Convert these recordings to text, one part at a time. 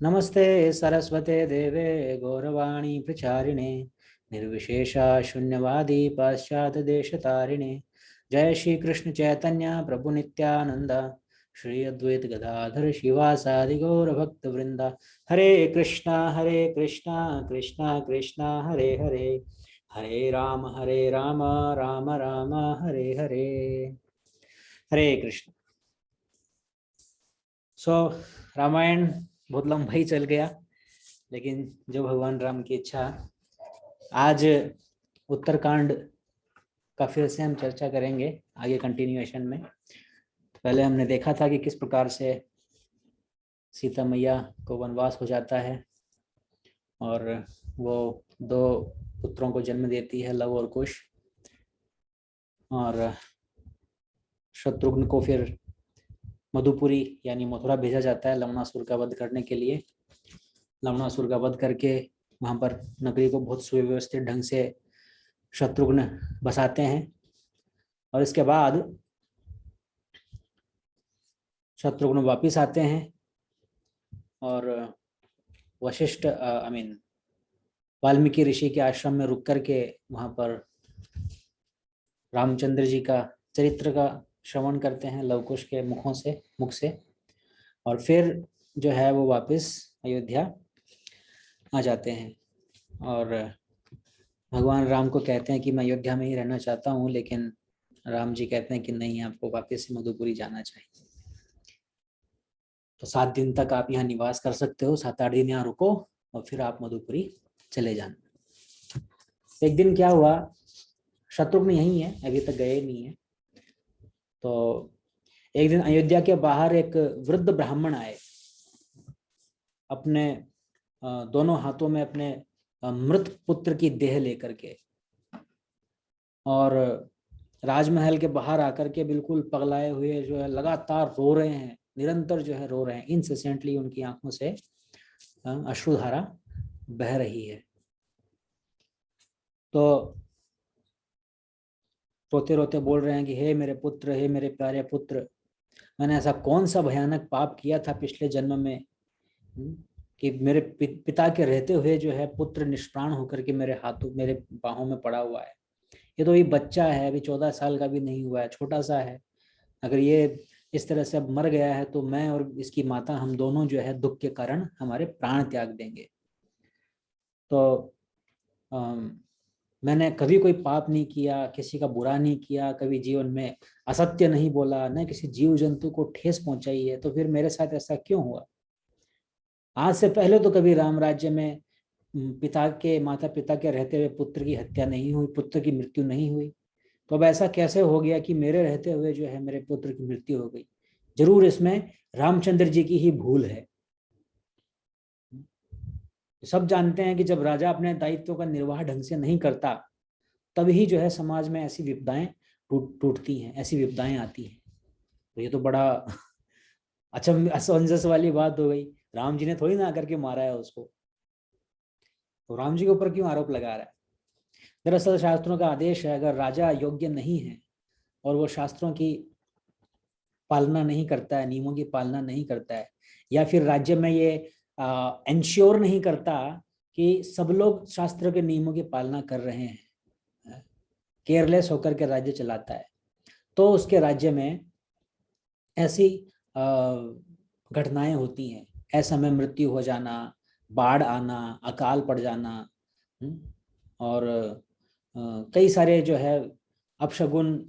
नमस्ते सरस्वते देवे गौरवाणी प्रचारिणे निर्विशेषा शून्यवादी पाश्चात्य देश तारिणे। जय श्री कृष्ण चैतन्य प्रभु नित्यानंद श्री अद्वैत गदाधर शिवासादि गौर भक्त वृंदा। हरे कृष्णा कृष्णा कृष्णा हरे हरे, हरे राम राम राम हरे हरे। हरे कृष्ण। रामायण बहुत लंबा ही चल गया, लेकिन जो भगवान राम की इच्छा, आज उत्तरकांड का फिर से हम चर्चा करेंगे आगे कंटिन्यूएशन में। पहले हमने देखा था कि किस प्रकार से सीता मैया को वनवास हो जाता है और वो दो पुत्रों को जन्म देती है, लव और कुश, और शत्रुघ्न को फिर मधुपुरी यानी मथुरा भेजा जाता है लवणासुर का वध करने के लिए। लवणासुर का वध करके वहाँ पर नगरी को बहुत सुव्यवस्थित ढंग से शत्रुघ्न बसाते हैं, और इसके बाद शत्रुघ्न वापिस आते हैं और वशिष्ठ वाल्मीकि ऋषि के आश्रम में रुक करके वहाँ पर रामचंद्र जी का चरित्र का श्रवण करते हैं लवकुश के मुख से, और फिर जो है वो वापस अयोध्या आ जाते हैं और भगवान राम को कहते हैं कि मैं अयोध्या में ही रहना चाहता हूँ, लेकिन राम जी कहते हैं कि नहीं, आपको वापस मधुपुरी जाना चाहिए। तो 7 दिन तक आप यहाँ निवास कर सकते हो, 7-8 दिन यहाँ रुको और फिर आप मधुपुरी चले जाना। एक दिन क्या हुआ, शत्रुघ्न यही है, अभी तक गए नहीं है। तो एक दिन अयोध्या के बाहर एक वृद्ध ब्राह्मण आए, अपने दोनों हाथों में अपने मृत पुत्र की देह लेकर के, और राजमहल के बाहर आकर के बिल्कुल पगलाए हुए जो है लगातार रो रहे हैं, निरंतर जो है रो रहे हैं, इनसेसेंटली उनकी आंखों से अश्रुधारा बह रही है। तो रोते रोते बोल रहे हैं कि हे मेरे पुत्र, हे मेरे प्यारे पुत्र, मैंने ऐसा कौन सा भयानक पाप किया था पिछले जन्म में कि मेरे पिता के रहते हुए जो है पुत्र निष्प्राण होकर के मेरे हाथों मेरे बाहों में पड़ा हुआ है। ये तो ये बच्चा है, अभी 14 साल का भी नहीं हुआ है, छोटा सा है। अगर ये इस तरह से अब मर गया है तो मैं और इसकी माता, हम दोनों जो है दुख के कारण हमारे प्राण त्याग देंगे। तो मैंने कभी कोई पाप नहीं किया, किसी का बुरा नहीं किया, कभी जीवन में असत्य नहीं बोला, न किसी जीव जंतु को ठेस पहुंचाई है, तो फिर मेरे साथ ऐसा क्यों हुआ? आज से पहले तो कभी राम राज्य में माता पिता के रहते हुए पुत्र की हत्या नहीं हुई, पुत्र की मृत्यु नहीं हुई। तो अब ऐसा कैसे हो गया कि मेरे रहते हुए जो है मेरे पुत्र की मृत्यु हो गई? जरूर इसमें रामचंद्र जी की ही भूल है। सब जानते हैं कि जब राजा अपने दायित्व का निर्वाह ढंग से नहीं करता, तभी जो है समाज में ऐसी विपदाएं टूटती हैं, ऐसी विपदाएं आती हैं। तो ये तो बड़ा असमंजस वाली बात हो गई। राम जी ने थोड़ी ना आकर के मारा है उसको, तो राम जी के ऊपर क्यों आरोप लगा रहा है? दरअसल शास्त्रों का आदेश है, अगर राजा योग्य नहीं है और वो शास्त्रों की पालना नहीं करता है, नियमों की पालना नहीं करता है, या फिर राज्य में ये इंश्योर नहीं करता कि सब लोग शास्त्र के नियमों की पालना कर रहे हैं, केयरलेस होकर के राज्य चलाता है, तो उसके राज्य में ऐसी घटनाएं होती हैं। ऐसा में मृत्यु हो जाना, बाढ़ आना, अकाल पड़ जाना, और कई सारे जो है अपशगुन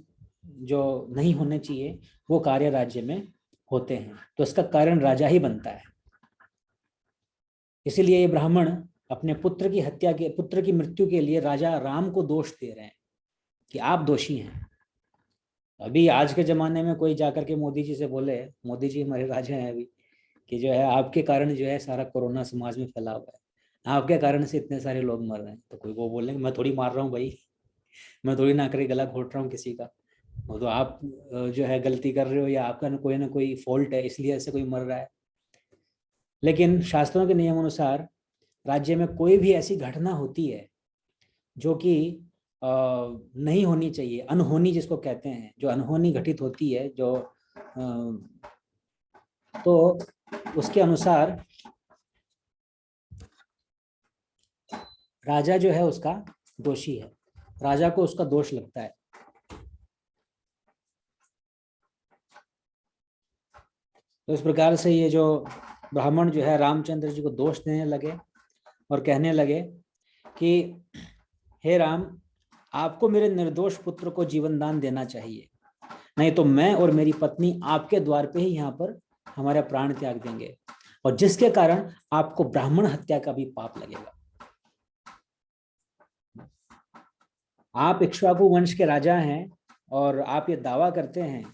जो नहीं होने चाहिए वो कार्य राज्य में होते हैं। तो इसका कारण राजा ही बनता है। इसीलिए ये ब्राह्मण अपने पुत्र की मृत्यु के लिए राजा राम को दोष दे रहे हैं कि आप दोषी हैं। अभी आज के जमाने में कोई जाकर के मोदी जी से बोले, मोदी जी हमारे राजा हैं अभी, कि जो है आपके कारण जो है सारा कोरोना समाज में फैला हुआ है, आपके कारण से इतने सारे लोग मर रहे हैं, तो कोई वो बोलेंगे मैं थोड़ी मार रहा हूँ भाई, मैं थोड़ी ना करके गला घोट रहा हूँ किसी का, वो तो आप जो है गलती कर रहे हो, या आपका ना कोई फॉल्ट है इसलिए ऐसे कोई मर रहा है। लेकिन शास्त्रों के नियम अनुसार राज्य में कोई भी ऐसी घटना होती है जो कि नहीं होनी चाहिए, अनहोनी जिसको कहते हैं, जो अनहोनी घटित होती है, तो उसके अनुसार राजा जो है उसका दोषी है, राजा को उसका दोष लगता है। तो इस प्रकार से ये जो ब्राह्मण जो है रामचंद्र जी को दोष देने लगे और कहने लगे कि हे राम, आपको मेरे निर्दोष पुत्र को जीवन दान देना चाहिए, नहीं तो मैं और मेरी पत्नी आपके द्वार पे ही यहाँ पर हमारा प्राण त्याग देंगे, और जिसके कारण आपको ब्राह्मण हत्या का भी पाप लगेगा। आप इक्ष्वाकु वंश के राजा हैं और आप ये दावा करते हैं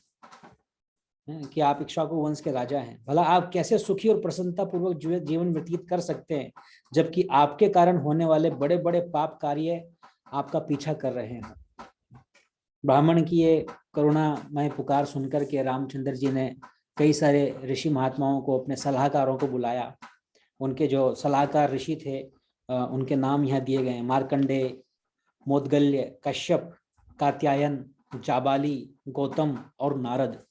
कि आप इक्ष्वाकु वंश के राजा हैं। भला आप कैसे सुखी और प्रसन्नता पूर्वक जीवन व्यतीत कर सकते हैं, जबकि आपके कारण होने वाले बड़े बड़े पाप कार्य आपका पीछा कर रहे हैं। ब्राह्मण की ये करुणामय पुकार सुनकर के रामचंद्र जी ने कई सारे ऋषि महात्माओं को, अपने सलाहकारों को बुलाया। उनके जो सलाहकार ऋषि थे उनके नाम यहाँ दिए गए: मार्कंडेय, मोदगल्य, कश्यप, कात्यायन, जाबाली, गौतम और नारद।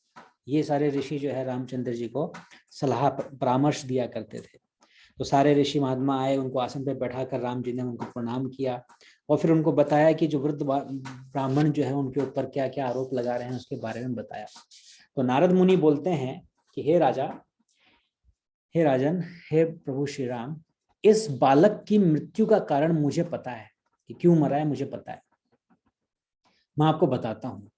ये सारे ऋषि जो है रामचंद्र जी को सलाह परामर्श दिया करते थे। तो सारे ऋषि महात्मा आए, उनको आसन पे बैठा कर राम जी ने उनको प्रणाम किया और फिर उनको बताया कि जो वृद्ध ब्राह्मण जो है उनके ऊपर क्या क्या आरोप लगा रहे हैं उसके बारे में बताया। तो नारद मुनि बोलते हैं कि हे राजा, हे राजन, हे प्रभु श्री राम, इस बालक की मृत्यु का कारण मुझे पता है कि क्यों मरा है, मुझे पता है, मैं आपको बताता हूँ।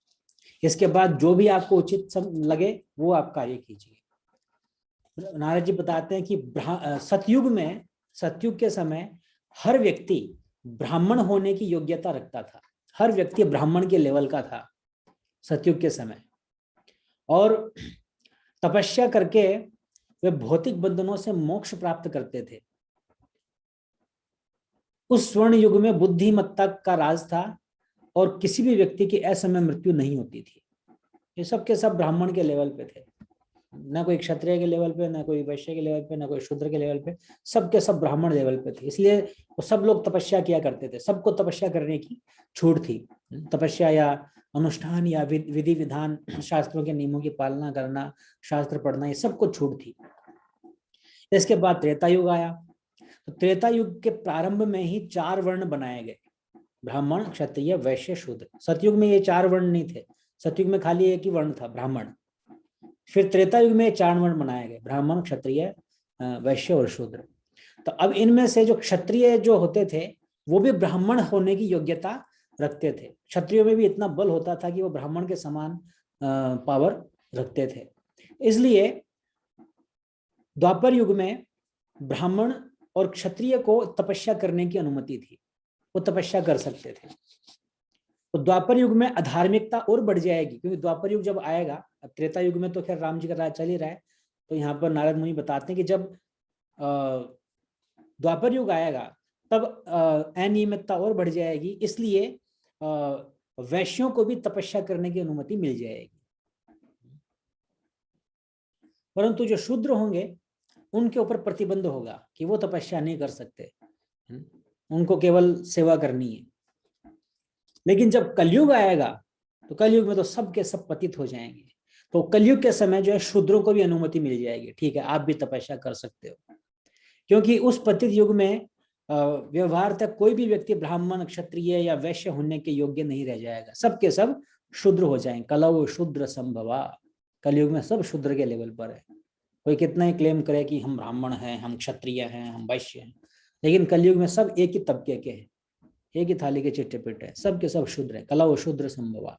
इसके बाद जो भी आपको उचित लगे वो आप कार्य कीजिए। नारद जी बताते हैं कि सतयुग के समय हर व्यक्ति ब्राह्मण होने की योग्यता रखता था, हर व्यक्ति ब्राह्मण के लेवल का था सतयुग के समय, और तपस्या करके वे भौतिक बंधनों से मोक्ष प्राप्त करते थे। उस स्वर्ण युग में बुद्धिमत्ता का राज था और किसी भी व्यक्ति की असमय मृत्यु नहीं होती थी। ये सब के सब ब्राह्मण के लेवल पे थे, ना कोई क्षत्रिय के लेवल पे, ना कोई वैश्य के लेवल पे, ना कोई शूद्र के लेवल पे, सब के सब ब्राह्मण लेवल पे थे। इसलिए वो सब लोग तपस्या किया करते थे, सबको तपस्या करने की छूट थी। तपस्या या अनुष्ठान या विधि विधान, शास्त्रों के नियमों की पालना करना, शास्त्र पढ़ना, ये सबको छूट थी। इसके बाद त्रेता युग आया। तो त्रेता युग के प्रारंभ में ही 4 वर्ण बनाए गए: ब्राह्मण, क्षत्रिय, वैश्य, शूद्र। सतयुग में ये 4 वर्ण नहीं थे, सतयुग में खाली एक ही वर्ण था, ब्राह्मण। फिर त्रेता युग में 4 वर्ण बनाए गए: ब्राह्मण, क्षत्रिय, वैश्य और शूद्र। तो अब इनमें से जो क्षत्रिय जो होते थे वो भी ब्राह्मण होने की योग्यता रखते थे। क्षत्रियों में भी इतना बल होता था कि वो ब्राह्मण के समान पावर रखते थे। इसलिए द्वापर युग में ब्राह्मण और क्षत्रिय को तपस्या करने की अनुमति थी, वो तपस्या कर सकते थे। तो द्वापर युग में अधार्मिकता और बढ़ जाएगी, क्योंकि द्वापर युग जब आएगा, त्रेता युग में तो खैर राम जी का राज चल ही रहा है, तो यहाँ पर नारद मुनि बताते हैं कि जब द्वापर युग आएगा तब अनियमितता और बढ़ जाएगी, इसलिए वैश्यों को भी तपस्या करने की अनुमति मिल जाएगी। परंतु जो शूद्र होंगे उनके ऊपर प्रतिबंध होगा कि वो तपस्या नहीं कर सकते, उनको केवल सेवा करनी है। लेकिन जब कलयुग आएगा तो कलयुग में तो सब के सब पतित हो जाएंगे। तो कलयुग के समय जो है शूद्रों को भी अनुमति मिल जाएगी, ठीक है आप भी तपस्या कर सकते हो, क्योंकि उस पतित युग में व्यवहार तक कोई भी व्यक्ति ब्राह्मण, क्षत्रिय या वैश्य होने के योग्य नहीं रह जाएगा, सब के सब शूद्र हो जाएंगे। कलौ शूद्र संभवा, कलयुग में सब शूद्र के लेवल पर है। कोई कितना ही क्लेम करे कि हम ब्राह्मण हैं, हम क्षत्रिय हैं, हम वैश्य हैं, लेकिन कलयुग में सब एक ही तबके के हैं, एक ही थाली के चिट्टे पिट्टे, सब के सब शूद्र है। कलौ शूद्र संभवा,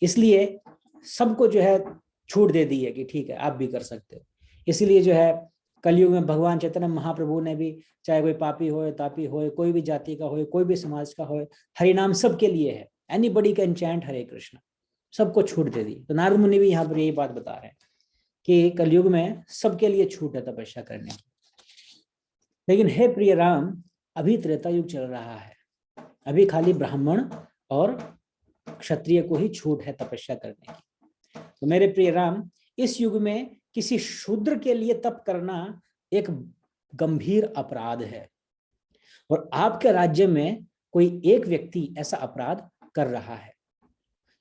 इसलिए सबको जो है छूट दे दी है कि ठीक है आप भी कर सकते हो। इसीलिए जो है कलयुग में भगवान चैतन्य महाप्रभु ने भी, चाहे कोई पापी हो, तापी हो, कोई भी जाति का हो, कोई भी समाज का हो, हरिनाम सबके लिए है। एनीबॉडी कैन चैंट हरे कृष्ण, सबको छूट दे दी। तो नारद मुनि भी यहाँ पर यही बात बता रहे हैं कि कलयुग में सबके लिए छूट है तपस्या करने की। लेकिन हे प्रिय राम, अभी त्रेता युग चल रहा है, अभी खाली ब्राह्मण और क्षत्रिय को ही छूट है तपस्या करने की। तो मेरे प्रिय राम, इस युग में किसी शूद्र के लिए तप करना एक गंभीर अपराध है, और आपके राज्य में कोई एक व्यक्ति ऐसा अपराध कर रहा है।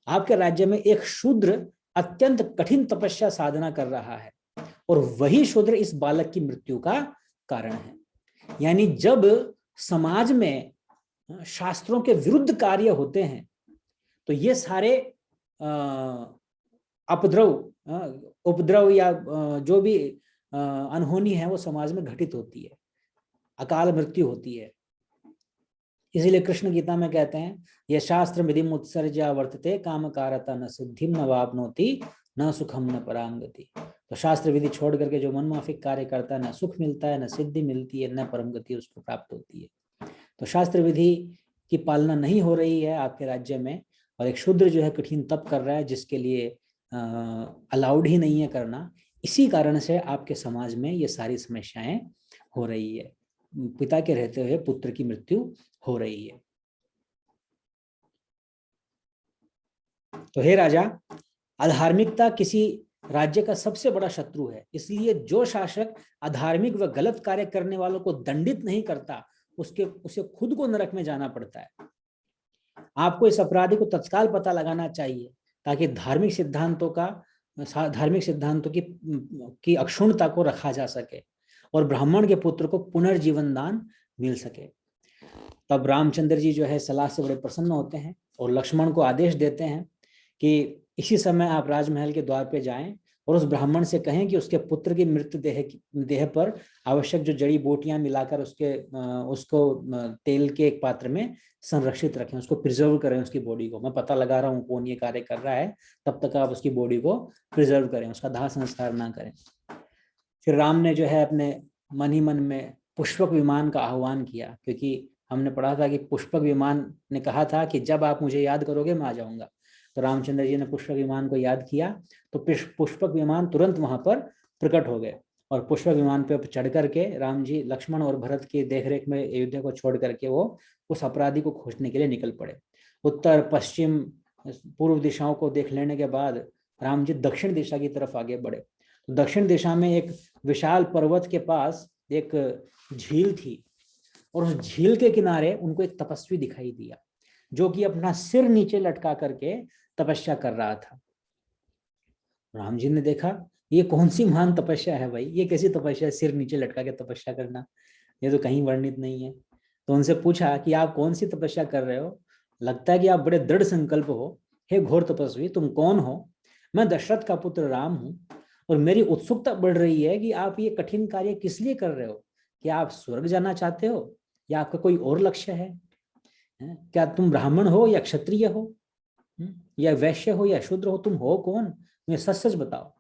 आपके राज्य में एक शूद्र अत्यंत कठिन तपस्या साधना कर रहा है, और वही शूद्र इस बालक की मृत्यु का कारण है। यानी जब समाज में शास्त्रों के विरुद्ध कार्य होते हैं तो ये सारे उपद्रव या जो भी अनहोनी है वो समाज में घटित होती है, अकाल मृत्यु होती है। इसीलिए कृष्ण गीता में कहते हैं ये शास्त्र विधि उत्सर्जा वर्तते काम कारता न सिद्धिम न वापनोति न सुखम न परांगति। तो शास्त्र विधि छोड़ करके जो मनमाफिक कार्य करता है न सुख मिलता है, न सिद्धि मिलती है, न परम गति उसको प्राप्त होती है। तो शास्त्र विधि की पालना नहीं हो रही है आपके राज्य में, और एक शूद्र जो है कठिन तप कर रहा है जिसके लिए अलाउड ही नहीं है करना, इसी कारण से आपके समाज में ये सारी समस्याएं हो रही है। पिता के रहते हुए पुत्र की मृत्यु हो रही है। तो हे राजा, अधार्मिकता किसी राज्य का सबसे बड़ा शत्रु है, इसलिए जो शासक अधार्मिक व गलत कार्य करने वालों को दंडित नहीं करता उसे खुद को नरक में जाना पड़ता है। आपको इस अपराधी को तत्काल पता लगाना चाहिए ताकि धार्मिक सिद्धांतों की अक्षुण्णता को रखा जा सके और ब्राह्मण के पुत्र को पुनर्जीवन दान मिल सके। तब रामचंद्र जी जो है सलाह से बड़े प्रसन्न होते हैं और लक्ष्मण को आदेश देते हैं कि इसी समय आप राजमहल के द्वार पे जाएं और उस ब्राह्मण से कहें कि उसके पुत्र की मृत देह पर आवश्यक जो जड़ी बूटियां मिलाकर उसको तेल के एक पात्र में संरक्षित रखें, उसको प्रिजर्व करें उसकी बॉडी को। मैं पता लगा रहा हूँ कौन ये कार्य कर रहा है, तब तक आप उसकी बॉडी को प्रिजर्व करें, उसका दाह संस्कार ना करें। फिर राम ने जो है अपने मन ही मन में पुष्पक विमान का आह्वान किया, क्योंकि हमने पढ़ा था कि पुष्पक विमान ने कहा था कि जब आप मुझे याद करोगे मैं आ जाऊंगा। तो रामचंद्र जी ने पुष्पक विमान को याद किया तो पुष्पक विमान तुरंत वहां पर प्रकट हो गए और पुष्पक विमान पर चढ़ करके राम जी लक्ष्मण और भरत की देखरेख में अयोध्या को छोड़ करके वो उस अपराधी को खोजने के लिए निकल पड़े। उत्तर पश्चिम पूर्व दिशाओं को देख लेने के बाद राम जी दक्षिण दिशा की तरफ आगे बढ़े। तो दक्षिण दिशा में एक विशाल पर्वत के पास एक झील थी और उस झील के किनारे उनको एक तपस्वी दिखाई दिया जो कि अपना सिर नीचे लटका करके तपस्या कर रहा था। राम जी ने देखा ये कौन सी महान तपस्या है भाई, ये कैसी तपस्या है, सिर नीचे लटका के तपस्या करना, ये तो कहीं वर्णित नहीं है। तो उनसे पूछा कि आप कौन सी तपस्या कर रहे हो, लगता है कि आप बड़े दृढ़ संकल्प हो, हे घोर तपस्वी तुम कौन हो? मैं दशरथ का पुत्र राम हूँ और मेरी उत्सुकता बढ़ रही है कि आप ये कठिन कार्य किस लिए कर रहे हो। क्या आप स्वर्ग जाना चाहते हो या आपका कोई और लक्ष्य है? क्या तुम ब्राह्मण हो या क्षत्रिय हो या वैश्य हो या शूद्र हो, तुम हो कौन, मुझे सच सच बताओ।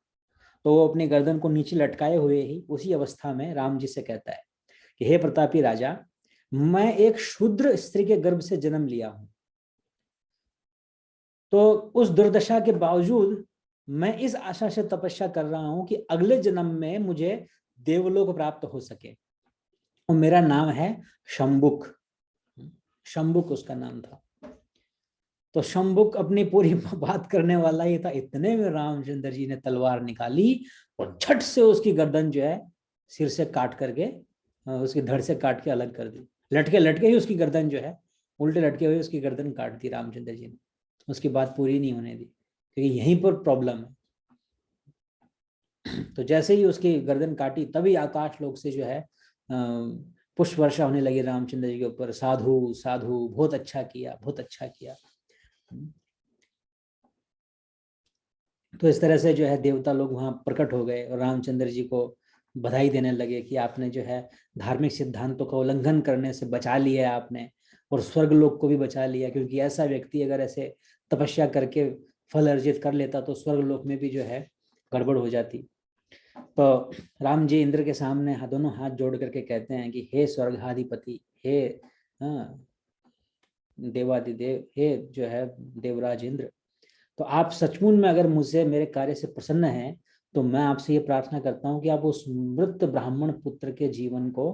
तो वो अपनी गर्दन को नीचे लटकाए हुए ही उसी अवस्था में राम जी से कहता है कि हे प्रतापी राजा, मैं एक शूद्र स्त्री के गर्भ से जन्म लिया हूं, तो उस दुर्दशा के बावजूद मैं इस आशा से तपस्या कर रहा हूं कि अगले जन्म में मुझे देवलोक प्राप्त हो सके। और मेरा नाम है शंबुक, शंबुक उसका नाम था। तो शंबुक अपनी पूरी बात करने वाला ही था, इतने में रामचंद्र जी ने तलवार निकाली और झट से उसकी गर्दन जो है सिर से काट करके, उसकी धड़ से काट के अलग कर दी। लटके लटके ही उसकी गर्दन जो है उल्टे लटके हुए उसकी गर्दन काट दी रामचंद्र जी ने, उसकी बात पूरी नहीं होने दी, क्योंकि यहीं पर प्रॉब्लम है। तो जैसे ही उसकी गर्दन काटी तभी आकाश लोक से जो है पुष्प वर्षा होने लगी रामचंद्र जी के ऊपर, साधु साधु बहुत अच्छा किया, बहुत अच्छा किया। तो इस तरह से जो है देवता लोग वहां प्रकट हो गए और रामचंद्र जी को बधाई देने लगे कि आपने जो है धार्मिक सिद्धांतों का उल्लंघन करने से बचा लिया आपने, और स्वर्ग लोक को भी बचा लिया, क्योंकि ऐसा व्यक्ति अगर ऐसे तपस्या करके फल अर्जित कर लेता तो स्वर्ग लोक में भी जो है गड़बड़ हो जाती। तो राम जी इंद्र के सामने दोनों हाथ जोड़ करके कहते हैं कि हे स्वर्गाधिपति, हे देवादिदेव, हे जो है देवराज इंद्र, तो आप सचमुच में अगर मुझसे मेरे कार्य से प्रसन्न हैं तो मैं आपसे ये प्रार्थना करता हूँ कि आप उस मृत ब्राह्मण पुत्र के जीवन को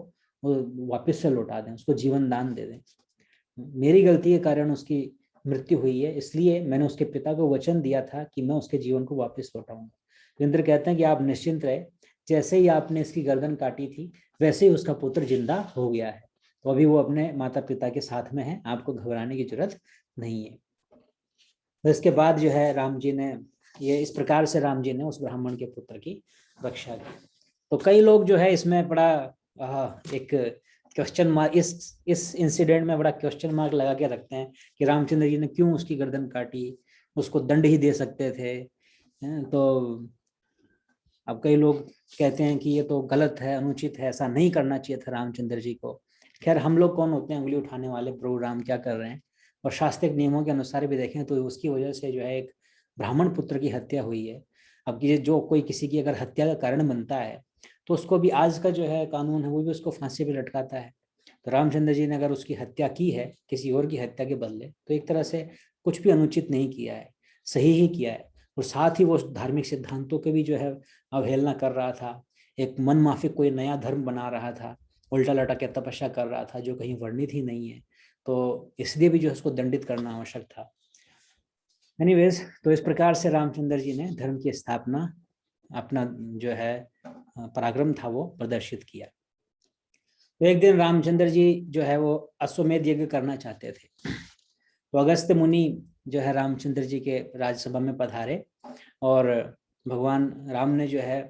वापस से लौटा दें, उसको जीवन दान दे दें। मेरी गलती के कारण उसकी मृत्यु हुई है, इसलिए मैंने उसके पिता को वचन दिया था कि मैं उसके जीवन को वापस लौटाऊंगा। इंद्र कहते हैं कि आप निश्चिंत रहे, जैसे ही आपने इसकी गर्दन काटी थी वैसे ही उसका पुत्र जिंदा हो गया है, तो अभी वो अपने माता पिता के साथ में है, आपको घबराने की जरूरत नहीं है। तो इसके बाद जो है राम जी ने ये इस प्रकार से राम जी ने उस ब्राह्मण के पुत्र की रक्षा की। तो कई लोग जो है इसमें बड़ा एक क्वेश्चन मार्क इस इंसिडेंट में बड़ा क्वेश्चन मार्क लगा के रखते हैं कि रामचंद्र जी ने क्यों उसकी गर्दन काटी, उसको दंड ही दे सकते थे। तो अब कई लोग कहते हैं कि ये तो गलत है, अनुचित है, ऐसा नहीं करना चाहिए था रामचंद्र जी को। खैर हम लोग कौन होते हैं उंगली उठाने वाले, प्रभु राम क्या कर रहे हैं। और शास्त्रिक नियमों के अनुसार भी देखें तो उसकी वजह से जो है एक ब्राह्मण पुत्र की हत्या हुई है। अब ये जो कोई किसी की अगर हत्या का कारण बनता है तो उसको भी आज का जो है कानून है वो भी उसको फांसी पे लटकाता है। तो रामचंद्र जी ने अगर उसकी हत्या की है किसी और की हत्या के बदले, तो एक तरह से कुछ भी अनुचित नहीं किया है, सही ही किया है। और साथ ही वो धार्मिक सिद्धांतों के भी जो है अवहेलना कर रहा था, एक मन माफिक कोई नया धर्म बना रहा था, उल्टा लटा के तपस्या कर रहा था जो कहीं वर्णित ही नहीं है। तो इसलिए भी जो है उसको दंडित करना आवश्यक था। एनीवेज, तो इस प्रकार से रामचंद्र जी ने धर्म की स्थापना, अपना जो है पराक्रम था वो प्रदर्शित किया। तो एक दिन रामचंद्र जी जो है वो अश्वमेध यज्ञ करना चाहते थे। तो अगस्त्य मुनि जो है रामचंद्र जी के राज्यसभा में पधारे और भगवान राम ने जो है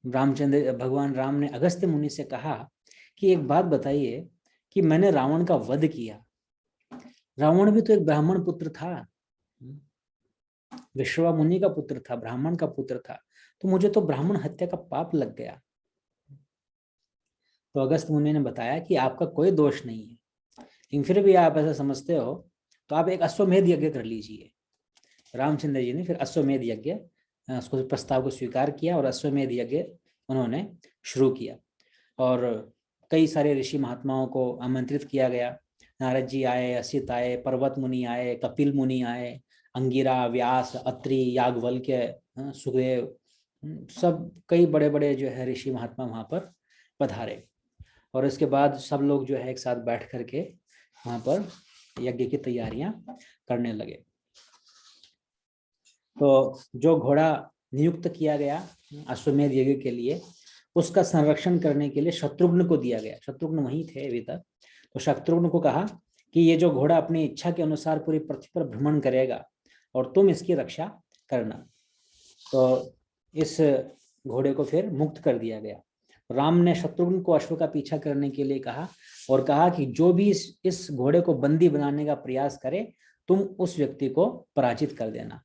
भगवान राम ने अगस्त्य मुनि से कहा कि एक बात बताइए कि मैंने रावण का वध किया, रावण भी तो एक ब्राह्मण पुत्र था, विश्वा मुनि का पुत्र था, ब्राह्मण का पुत्र था, तो मुझे तो ब्राह्मण हत्या का पाप लग गया। तो अगस्त्य मुनि ने बताया कि आपका कोई दोष नहीं है, लेकिन फिर भी आप ऐसा समझते हो तो आप एक अश्वमेध यज्ञ कर लीजिए। रामचंद्र जी ने फिर अश्वमेध यज्ञ उसको प्रस्ताव को स्वीकार किया और अश्वमेध यज्ञ उन्होंने शुरू किया। और कई सारे ऋषि महात्माओं को आमंत्रित किया गया। नारद जी आए, असित आए, पर्वत मुनि आए, कपिल मुनि आए, अंगिरा, व्यास, अत्रि, याज्ञवल्क्य, सुखदेव, सब कई बड़े बड़े जो है ऋषि महात्मा वहाँ पर पधारे। और इसके बाद सब लोग जो है एक साथ बैठ करके वहाँ पर यज्ञ की तैयारियां करने लगे। तो जो घोड़ा नियुक्त किया गया अश्वमेध यज्ञ के लिए, उसका संरक्षण करने के लिए शत्रुघ्न को दिया गया। शत्रुघ्न वहीं थे अभी तक। तो शत्रुघ्न को कहा कि ये जो घोड़ा अपनी इच्छा के अनुसार पूरी पृथ्वी पर भ्रमण करेगा और तुम इसकी रक्षा करना। तो इस घोड़े को फिर मुक्त कर दिया गया। राम ने शत्रुघ्न को अश्व का पीछा करने के लिए कहा और कहा कि जो भी इस घोड़े को बंदी बनाने का प्रयास करे तुम उस व्यक्ति को पराजित कर देना।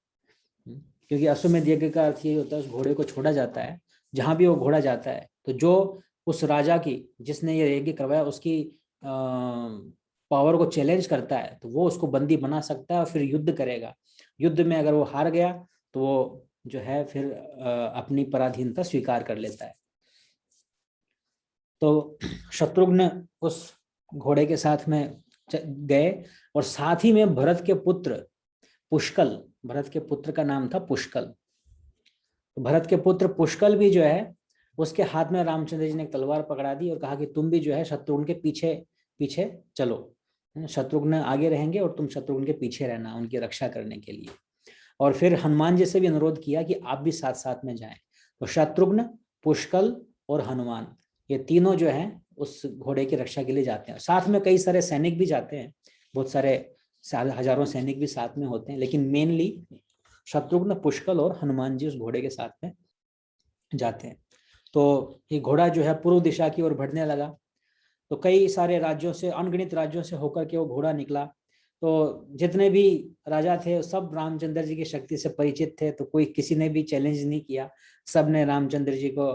क्योंकि अश्वमेध यज्ञ का अर्थ ये होता है उस घोड़े को छोड़ा जाता है, जहां भी वो घोड़ा जाता है तो जो उस राजा की जिसने ये यज्ञ करवाया उसकी पावर को चैलेंज करता है तो वो उसको बंदी बना सकता है और फिर युद्ध करेगा। युद्ध में अगर वो हार गया तो वो जो है फिर अपनी पराधीनता स्वीकार कर लेता है। तो शत्रुघ्न उस घोड़े के साथ में गए और साथ ही में भरत के पुत्र पुष्कल, भरत के पुत्र का नाम था पुष्कल, तो भरत के पुत्र पुष्कल भी जो है उसके हाथ में रामचंद्र जी ने तलवार पकड़ा दी और कहा कि तुम भी जो है शत्रुघ्न के पीछे पीछे चलो, शत्रुघ्न आगे रहेंगे और तुम शत्रुघ्न के पीछे रहना उनकी रक्षा करने के लिए। और फिर हनुमान जी से भी अनुरोध किया कि आप भी साथ साथ में जाएं। तो शत्रुघ्न, पुष्कल और हनुमान ये तीनों जो हैं उस घोड़े की रक्षा के लिए जाते हैं। साथ में कई सारे सैनिक भी जाते हैं, बहुत सारे हजारों सैनिक भी साथ में होते हैं, लेकिन मेनली शत्रुघ्न, पुष्कल और हनुमान जी उस घोड़े के साथ में जाते हैं। तो ये घोड़ा जो है पूर्व दिशा की ओर बढ़ने लगा। तो कई सारे राज्यों से, अनगिनत राज्यों से होकर के वो घोड़ा निकला। तो जितने भी राजा थे सब रामचंद्र जी की शक्ति से परिचित थे, तो कोई किसी ने भी चैलेंज नहीं किया। सब ने रामचंद्र जी को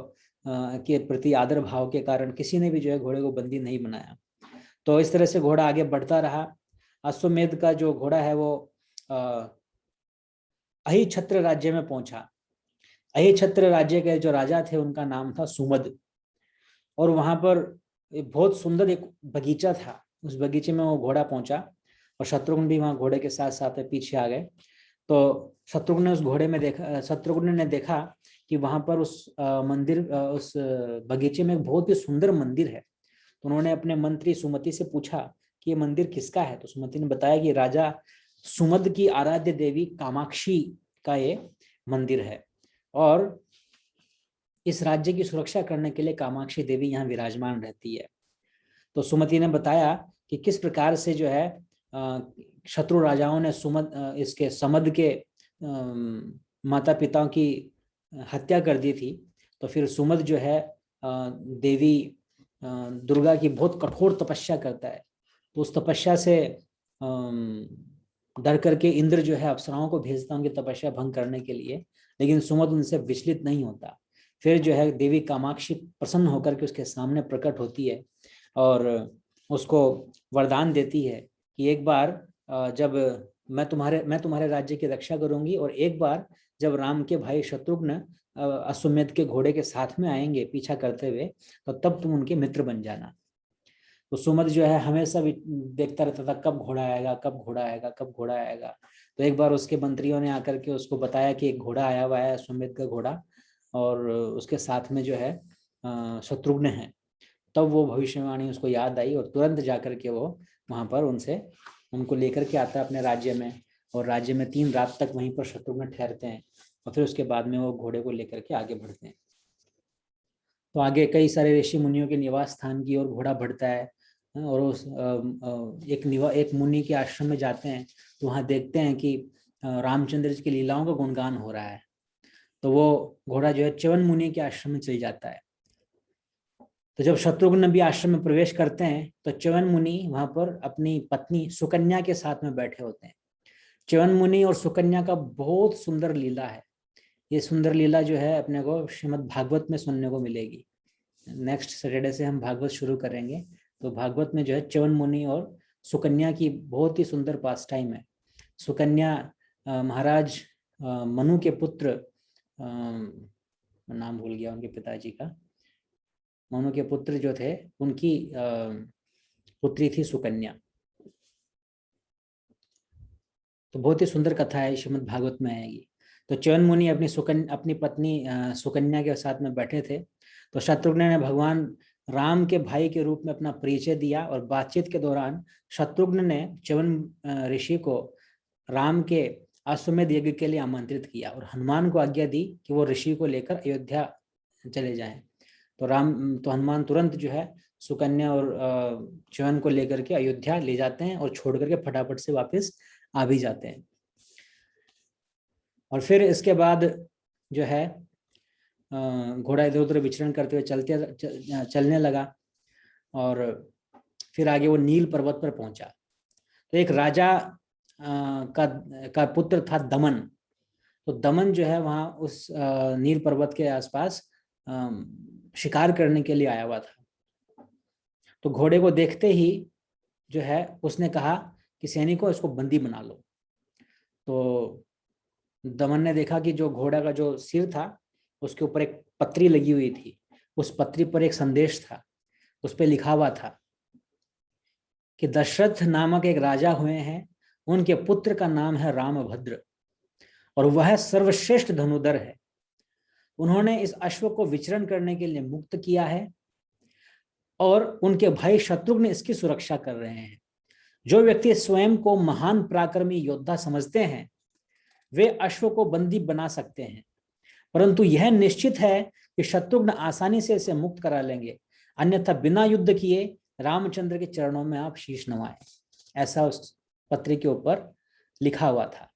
के प्रति आदर भाव के कारण किसी ने भी जो है घोड़े को बंदी नहीं बनाया। तो इस तरह से घोड़ा आगे बढ़ता रहा। अश्वमेध का जो घोड़ा है वो अहिछत्र राज्य में पहुंचा। अहिछत्र राज्य के जो राजा थे उनका नाम था सुमद। और वहां पर बहुत सुंदर एक बगीचा था, उस बगीचे में वो घोड़ा पहुंचा और शत्रुघ्न भी वहां घोड़े के साथ साथ पीछे आ गए। तो शत्रुघ्न ने उस घोड़े में देखा, शत्रुघ्न ने देखा कि वहां पर उस उस बगीचे में एक बहुत ही सुंदर मंदिर है। तो उन्होंने अपने मंत्री सुमति से पूछा कि ये मंदिर किसका है। तो सुमति ने बताया कि राजा सुमद की आराध्य देवी कामाक्षी का ये मंदिर है और इस राज्य की सुरक्षा करने के लिए कामाक्षी देवी यहाँ विराजमान रहती है। तो सुमति ने बताया कि किस प्रकार से जो है शत्रु राजाओं ने इसके समद के माता पिताओं की हत्या कर दी थी। तो फिर सुमद जो है देवी दुर्गा की बहुत कठोर तपस्या करता है। तो उस तपस्या से डर करके इंद्र जो है अप्सराओं को भेजता है उनकी तपस्या भंग करने के लिए, लेकिन सुमंत उनसे विचलित नहीं होता। फिर जो है देवी कामाक्षी प्रसन्न होकर के उसके सामने प्रकट होती है और उसको वरदान देती है कि एक बार जब मैं तुम्हारे राज्य की रक्षा करूंगी, और एक बार जब राम के भाई शत्रुघ्न अश्वमेध के घोड़े के साथ में आएंगे पीछा करते हुए, तो तब तुम उनके मित्र बन जाना। तो सुमंत जो है हमेशा भी देखता रहता था कब घोड़ा आएगा, कब घोड़ा आएगा, कब घोड़ा आएगा। तो एक बार उसके मंत्रियों ने आकर के उसको बताया कि एक घोड़ा आया हुआ है, अश्वमेध का घोड़ा, और उसके साथ में जो है शत्रुघ्न है। तब वो भविष्यवाणी उसको याद आई और तुरंत जाकर के वो वहां पर उनको लेकर के आता है अपने राज्य में, और राज्य में 3 रात तक वहीं पर शत्रुघ्न ठहरते हैं, और फिर उसके बाद में वो घोड़े को लेकर के आगे बढ़ते हैं। तो आगे कई सारे ऋषि मुनियों के निवास स्थान की ओर घोड़ा बढ़ता है, और उस एक मुनि के आश्रम में जाते हैं। तो वहाँ देखते हैं कि रामचंद्र जी की लीलाओं का गुणगान हो रहा है। तो वो घोड़ा जो है च्यवन मुनि के आश्रम में चल जाता है। तो जब शत्रुघ्न भी आश्रम में प्रवेश करते हैं तो च्यवन मुनि वहां पर अपनी पत्नी सुकन्या के साथ में बैठे होते हैं। च्यवन मुनि और सुकन्या का बहुत सुंदर लीला है। ये सुंदर लीला जो है अपने को श्रीमद् भागवत में सुनने को मिलेगी। नेक्स्ट सैटरडे से हम भागवत शुरू करेंगे। तो भागवत में जो है च्यवन मुनि और सुकन्या की बहुत ही सुंदर पास टाइम है। सुकन्या महाराज मनु के पुत्र, नाम भूल गया उनके पिताजी का, मनु के पुत्र जो थे उनकी पुत्री थी सुकन्या। तो बहुत ही सुंदर कथा है, श्रीमद् भागवत में आएगी। तो च्यवन मुनि अपनी पत्नी सुकन्या के साथ में बैठे थे। तो शत्रुघ्न ने भगवान राम के भाई के रूप में अपना परिचय दिया, और बातचीत के दौरान शत्रुघ्न ने च्यवन ऋषि को राम के अश्वमेध यज्ञ के लिए आमंत्रित किया, और हनुमान को आज्ञा दी कि वो ऋषि को लेकर अयोध्या चले जाएं। तो हनुमान तुरंत जो है सुकन्या और च्यवन को लेकर के अयोध्या ले जाते हैं, और छोड़ करके फटाफट से वापस आ भी जाते हैं। और फिर इसके बाद जो है घोड़ा इधर उधर विचरण करते हुए चलने लगा, और फिर आगे वो नील पर्वत पर पहुंचा। तो एक राजा का पुत्र था दमन। तो दमन जो है वहां उस नील पर्वत के आसपास शिकार करने के लिए आया हुआ था। तो घोड़े को देखते ही जो है उसने कहा कि सैनिकों इसको बंदी बना लो। तो दमन ने देखा कि जो घोड़ा का जो सिर था उसके ऊपर एक पत्री लगी हुई थी। उस पत्री पर एक संदेश था। उस पर लिखा हुआ था कि दशरथ नामक एक राजा हुए हैं, उनके पुत्र का नाम है रामभद्र, और वह सर्वश्रेष्ठ धनुधर है। उन्होंने इस अश्व को विचरण करने के लिए मुक्त किया है, और उनके भाई शत्रुघ्न इसकी सुरक्षा कर रहे हैं। जो व्यक्ति स्वयं को महान पराक्रमी योद्धा समझते हैं वे अश्व को बंदी बना सकते हैं, परंतु यह निश्चित है कि शत्रुघ्न आसानी से इसे मुक्त करा लेंगे, अन्यथा बिना युद्ध किए रामचंद्र के चरणों में आप शीश नवाएं। ऐसा उस पत्र के ऊपर लिखा हुआ था।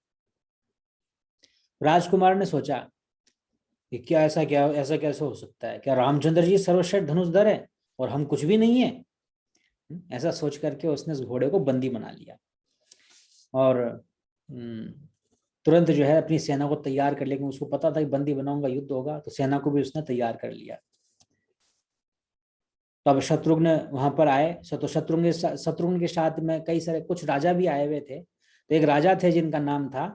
राजकुमार ने सोचा कि ऐसा कैसे हो सकता है? क्या रामचंद्र जी सर्वश्रेष्ठ धनुषधर है और हम कुछ भी नहीं है? ऐसा सोच करके उसने उस घोड़े को बंदी बना लिया, और तुरंत जो है अपनी सेना को तैयार कर लिया। उसको पता था कि बंदी बनाऊंगा युद्ध होगा, तो सेना को भी उसने तैयार कर लिया। तो अब शत्रुघ्न वहां पर आए। तो शत्रुघ्न के साथ में कई सारे कुछ राजा भी आए हुए थे। तो एक राजा थे जिनका नाम था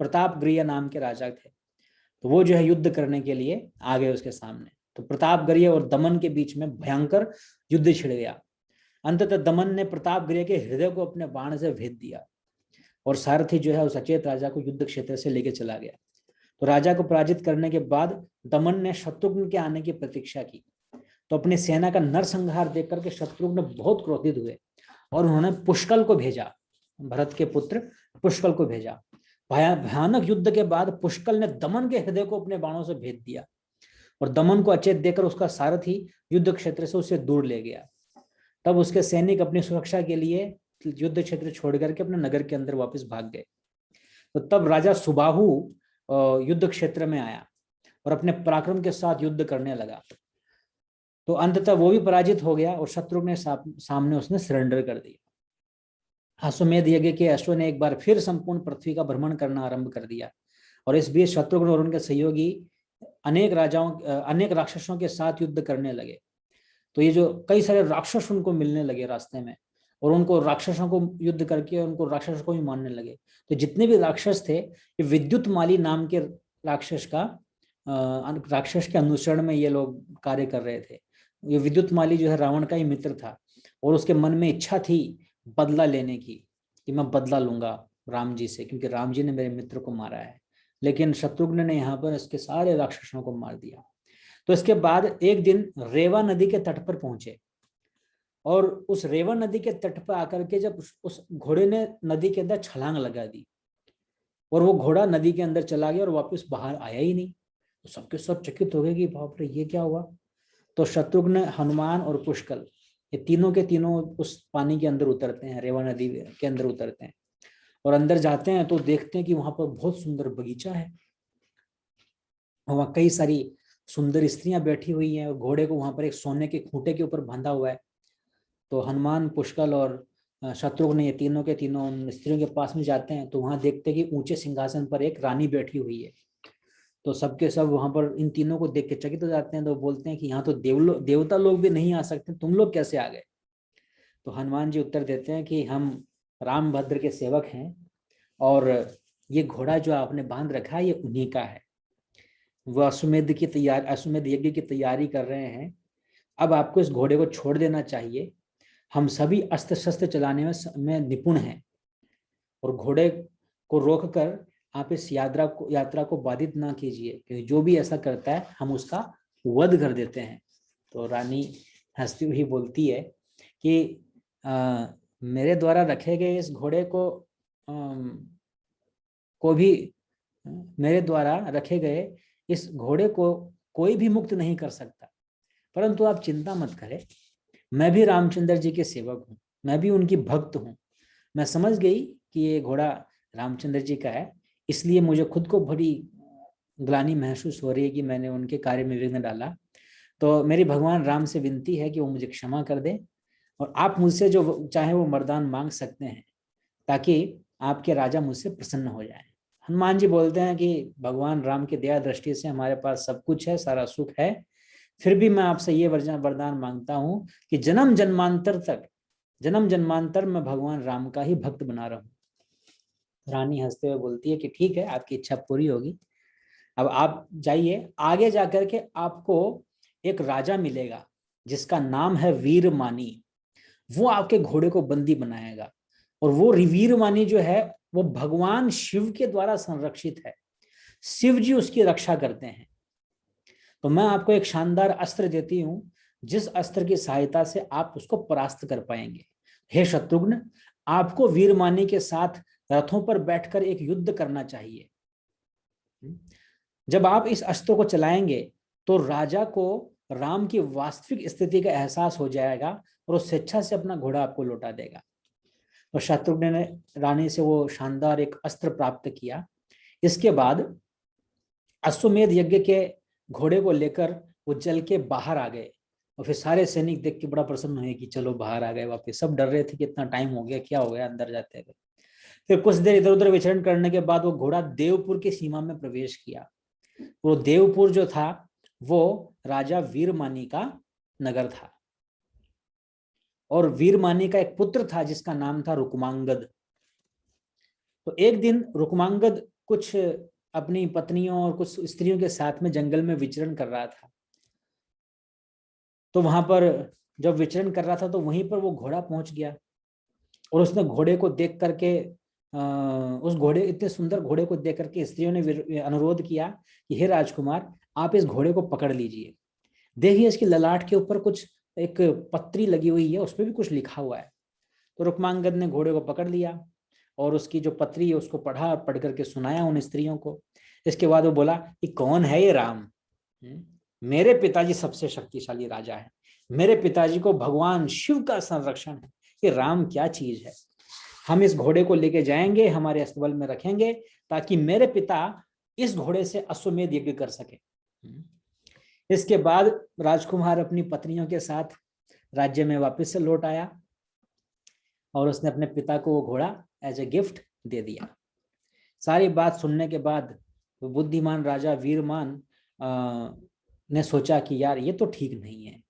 प्रतापगृह नाम के राजा थे। तो वो जो है युद्ध करने के लिए आ गए उसके सामने। तो प्रतापगृह और दमन के बीच में भयंकर युद्ध छिड़ गया। अंततः दमन ने प्रतापगृह के हृदय को अपने बाण से भेद दिया, और सारथी जो है उस अचेत राजा को युद्ध क्षेत्र से लेकर चला गया। तो राजा को पराजित करने के बाद दमन ने शत्रुघ्न के आने की प्रतीक्षा की। तो अपनी सेना का नरसंहार देख करके शत्रुघ्न बहुत क्रोधित हुए, और उन्होंने पुष्कल को भेजा, भरत के पुत्र पुष्कल को भेजा। भयानक युद्ध के बाद पुष्कल ने दमन के हृदय को अपने बाणों से भेद दिया, और दमन को अचेत देकर उसका सारथी युद्ध क्षेत्र से उसे दूर ले गया। तब उसके सैनिक अपनी सुरक्षा के लिए युद्ध क्षेत्र छोड़ करके अपने नगर के अंदर वापस भाग गए। तो तब राजा सुबाहु युद्ध क्षेत्र में आया और अपने पराक्रम के साथ युद्ध करने लगा। तो अंततः वो भी पराजित हो गया और शत्रुघ्न ने सामने उसने सरेंडर कर दिया। अश्वमेध यज्ञ के अश्व ने एक बार फिर संपूर्ण पृथ्वी का भ्रमण करना आरंभ कर दिया और इस बीच शत्रुघ्न और उनके सहयोगी अनेक राक्षसों के साथ युद्ध करने लगे। तो ये जो कई सारे राक्षस उनको मिलने लगे रास्ते में और उनको राक्षसों को युद्ध करके उनको राक्षसों को भी मारने लगे। तो जितने भी राक्षस थे ये विद्युत माली नाम के राक्षस के अनुसरण में ये लोग कार्य कर रहे थे। ये विद्युत माली जो है रावण का ही मित्र था और उसके मन में इच्छा थी बदला लेने की कि मैं बदला लूंगा राम जी से, क्योंकि राम जी ने मेरे मित्र को मारा है। लेकिन शत्रुघ्न ने यहाँ पर इसके सारे राक्षसों को मार दिया। तो इसके बाद एक दिन रेवा नदी के तट पर पहुंचे और उस रेवा नदी के तट पर आकर के जब उस घोड़े ने नदी के अंदर छलांग लगा दी और वो घोड़ा नदी के अंदर चला गया और वापस बाहर आया ही नहीं, तो सबके सब चकित हो गए कि बाप रे ये क्या हुआ। तो शत्रुघ्न, हनुमान और पुष्कल ये तीनों के तीनों उस पानी के अंदर उतरते हैं, रेवा नदी के अंदर उतरते हैं और अंदर जाते हैं तो देखते हैं कि वहां पर बहुत सुंदर बगीचा है। वहां कई सारी सुंदर स्त्रियां बैठी हुई हैं और घोड़े को वहां पर एक सोने के खूंटे के ऊपर बांधा हुआ है। तो हनुमान, पुष्कल और शत्रुघ्न ये तीनों के तीनों उन स्त्रियों के पास में जाते हैं तो वहां देखते हैं कि ऊंचे सिंहासन पर एक रानी बैठी हुई है। तो सबके सब वहां पर इन तीनों को देख के चकित हो जाते हैं। तो बोलते हैं कि यहाँ तो देवता लोग भी नहीं आ सकते, तुम लोग कैसे आ गए। तो हनुमान जी उत्तर देते हैं कि हम राम भद्र के सेवक हैं और ये घोड़ा जो आपने बांध रखा है ये उन्हीं का है। वो अश्वमेध यज्ञ की तैयारी कर रहे हैं। अब आपको इस घोड़े को छोड़ देना चाहिए। हम सभी अस्त्र शस्त्र चलाने में निपुण हैं और घोड़े को रोककर आप इस यात्रा को बाधित ना कीजिए, क्योंकि जो भी ऐसा करता है हम उसका वध कर देते हैं। तो रानी हंसती हुई बोलती है कि मेरे द्वारा रखे गए इस घोड़े मेरे द्वारा रखे गए इस घोड़े को कोई भी मुक्त नहीं कर सकता, परंतु आप चिंता मत करें, मैं भी रामचंद्र जी के सेवक हूँ, मैं भी उनकी भक्त हूँ। मैं समझ गई कि ये घोड़ा रामचंद्र जी का है, इसलिए मुझे खुद को बड़ी ग्लानि महसूस हो रही है कि मैंने उनके कार्य में विघ्न डाला। तो मेरी भगवान राम से विनती है कि वो मुझे क्षमा कर दें और आप मुझसे जो चाहे वो वरदान मांग सकते हैं ताकि आपके राजा मुझसे प्रसन्न हो जाए। हनुमान जी बोलते हैं कि भगवान राम की दया दृष्टि से हमारे पास सब कुछ है, सारा सुख है, फिर भी मैं आपसे ये वरदान मांगता हूं कि जन्म जन्मांतर में भगवान राम का ही भक्त बना रहूं। रानी हंसते हुए बोलती है कि ठीक है, आपकी इच्छा पूरी होगी। अब आप जाइए, आगे जाकर के आपको एक राजा मिलेगा जिसका नाम है वीरमानी। वो आपके घोड़े को बंदी बनाएगा और वो वीरमानी जो है वो भगवान शिव के द्वारा संरक्षित है, शिव जी उसकी रक्षा करते हैं। तो मैं आपको एक शानदार अस्त्र देती हूं जिस अस्त्र की सहायता से आप उसको परास्त कर पाएंगे। हे शत्रुघ्न, आपको वीरमानी के साथ रथों पर बैठकर एक युद्ध करना चाहिए। जब आप इस अस्त्र को चलाएंगे तो राजा को राम की वास्तविक स्थिति का एहसास हो जाएगा और वो स्वेच्छा से अपना घोड़ा आपको लौटा देगा। तो शत्रुघ्न ने रानी से वो शानदार एक अस्त्र प्राप्त किया। इसके बाद अश्वमेध यज्ञ के घोड़े को लेकर वो चल के बाहर आ गए और फिर सारे सैनिक देख के बड़ा प्रसन्न हुए कि चलो बाहर आ गए वापस। सब डर रहे थे कि इतना टाइम हो गया, क्या हो गया अंदर जाते हुए। फिर कुछ देर इधर उधर विचरण करने के बाद वो घोड़ा देवपुर की सीमा में प्रवेश किया। वो देवपुर जो था वो राजा वीरमानी का नगर था और वीरमानी का एक पुत्र था जिसका नाम था रुक्मांगद। तो एक दिन रुक्मांगद कुछ अपनी पत्नियों और कुछ स्त्रियों के साथ में जंगल में विचरण कर रहा था। तो वहां पर जब विचरण कर रहा था तो वहीं पर वो घोड़ा पहुंच गया और उसने घोड़े को देख करके उस घोड़े इतने सुंदर घोड़े को देख करके स्त्रियों ने अनुरोध किया कि हे राजकुमार, आप इस घोड़े को पकड़ लीजिए। देखिए इसकी ललाट के ऊपर कुछ एक पत्री लगी हुई है, उस पर भी कुछ लिखा हुआ है। तो रुक्मांगद ने घोड़े को पकड़ लिया और उसकी जो पत्री है उसको पढ़ा, पढ़ करके सुनाया उन स्त्रियों को। इसके बाद वो बोला कि कौन है ये राम? मेरे पिताजी सबसे शक्तिशाली राजा है, मेरे पिताजी को भगवान शिव का संरक्षण है, ये राम क्या चीज है। हम इस घोड़े को लेके जाएंगे, हमारे अस्तबल में रखेंगे ताकि मेरे पिता इस घोड़े से अश्वमेध यज्ञ कर सके। इसके बाद राजकुमार अपनी पत्नियों के साथ राज्य में वापस से लौट आया और उसने अपने पिता को वो घोड़ा एज ए गिफ्ट दे दिया। सारी बात सुनने के बाद बुद्धिमान राजा वीरमान ने सोचा कि यार ये तो ठीक नहीं है,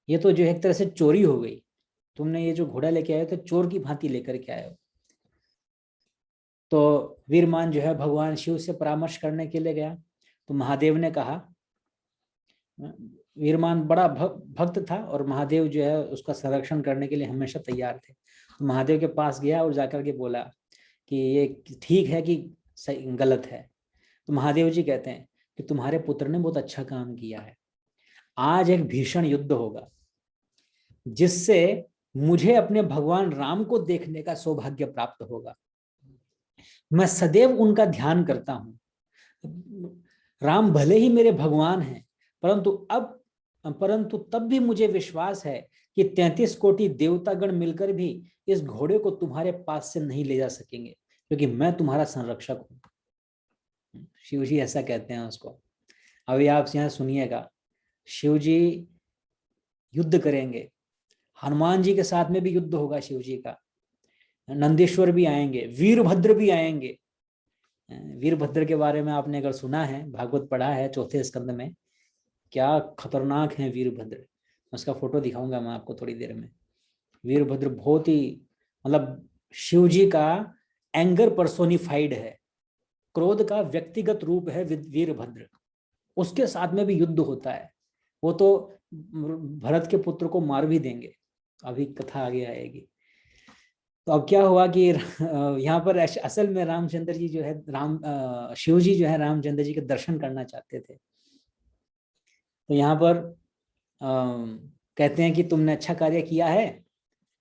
ये तो जो एक तरह से चोरी हो गई, तुमने ये जो घोड़ा लेके आए हो तो चोर की भांति लेकर के आए हो। तो वीरमान जो है भगवान शिव से परामर्श करने के लिए गया। तो महादेव ने कहा, वीरमान बड़ा भक्त था और महादेव जो है उसका संरक्षण करने के लिए हमेशा तैयार थे। तो महादेव के पास गया और जाकर के बोला कि ये ठीक है कि गलत है। तो महादेव जी कहते हैं कि तुम्हारे पुत्र ने बहुत अच्छा काम किया है, आज एक भीषण युद्ध होगा जिससे मुझे अपने भगवान राम को देखने का सौभाग्य प्राप्त होगा। मैं सदैव उनका ध्यान करता हूं। राम भले ही मेरे भगवान हैं, परंतु तब भी मुझे विश्वास है कि 33 कोटि देवतागण मिलकर भी इस घोड़े को तुम्हारे पास से नहीं ले जा सकेंगे, क्योंकि मैं तुम्हारा संरक्षक हूं। शिव जी ऐसा कहते हैं उसको। अभी आप यहाँ सुनिएगा, शिव जी युद्ध करेंगे, हनुमान जी के साथ में भी युद्ध होगा शिव जी का, नंदीश्वर भी आएंगे, वीरभद्र भी आएंगे। वीरभद्र के बारे में आपने अगर सुना है, भागवत पढ़ा है 4थे स्कंद में, क्या खतरनाक है वीरभद्र। उसका फोटो दिखाऊंगा मैं आपको थोड़ी देर में। वीरभद्र बहुत ही मतलब शिव जी का एंगर पर्सोनिफाइड है, क्रोध का व्यक्तिगत रूप है वीरभद्र। उसके साथ में भी युद्ध होता है। वो तो भरत के पुत्र को मार भी देंगे, अभी कथा आगे आएगी। तो अब क्या हुआ कि यहाँ पर असल में रामचंद्र जी जो है शिव जी जो है रामचंद्र जी के दर्शन करना चाहते थे। तो यहाँ पर कहते हैं कि तुमने अच्छा कार्य किया है,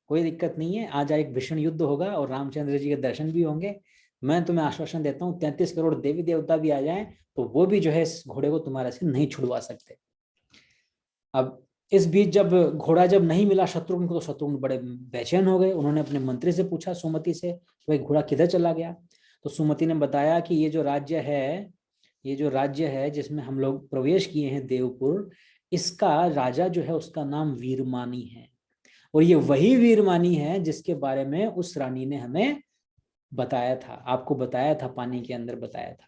कोई दिक्कत नहीं है, आज एक भीषण युद्ध होगा और रामचंद्र जी के दर्शन भी होंगे। मैं तुम्हें आश्वासन देता हूँ 33 करोड़ देवी देवता भी आ जाएं तो वो भी जो है इस घोड़े को तुम्हारे से नहीं छुड़वा सकते। अब इस बीच जब घोड़ा जब नहीं मिला शत्रुघ्न को, तो शत्रुघ्न बड़े बेचैन हो गए। उन्होंने अपने मंत्री से पूछा, सुमति से, भाई घोड़ा किधर चला गया। तो सुमति ने बताया कि ये जो राज्य है जिसमें हम लोग प्रवेश किए हैं देवपुर, इसका राजा जो है उसका नाम वीरमानी है, और ये वही वीरमानी है जिसके बारे में उस रानी ने हमें बताया था, आपको बताया था, पानी के अंदर बताया था।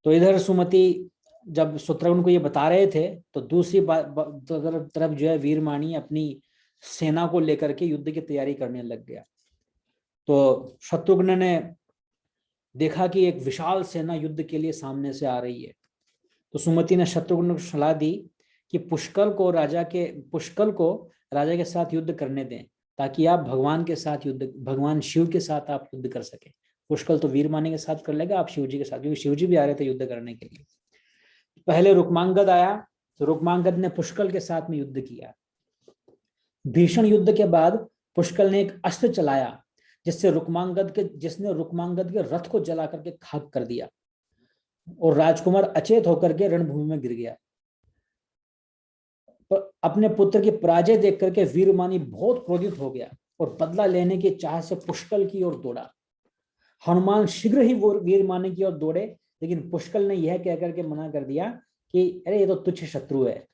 तो इधर सुमति जब शत्रुघ्न को ये बता रहे थे तो दूसरी तरफ जो है वीरमानी अपनी सेना को लेकर के युद्ध की तैयारी करने लग गया। तो शत्रुघ्न ने देखा कि एक विशाल सेना युद्ध के लिए सामने से आ रही है। तो सुमति ने शत्रुघ्न को सलाह दी कि पुष्कल को राजा के साथ युद्ध करने दें, ताकि आप भगवान शिव के साथ आप युद्ध कर सके। पुष्कल तो वीरमानी के साथ कर लेगा, आप शिव जी के साथ, क्योंकि शिव जी भी आ रहे थे युद्ध करने के लिए। पहले रुक्मांगद आया, तो रुक्मांगद ने पुष्कल के साथ में युद्ध किया। भीषण युद्ध के बाद पुष्कल ने एक अस्त्र चलाया जिसने रुक्मांगद के रथ को जला करके खाक कर दिया और राजकुमार अचेत होकर के रणभूमि में गिर गया। पर अपने पुत्र की पराजय देख करके वीरमानी बहुत क्रोधित हो गया और बदला लेने की चाह से पुष्कल की ओर दौड़ा। हनुमान शीघ्र ही वो वीरमानी की ओर दौड़े, लेकिन पुष्कल ने यह कहकर के मना कर दिया कि अरे ये तो तुच्छ शत्रु है,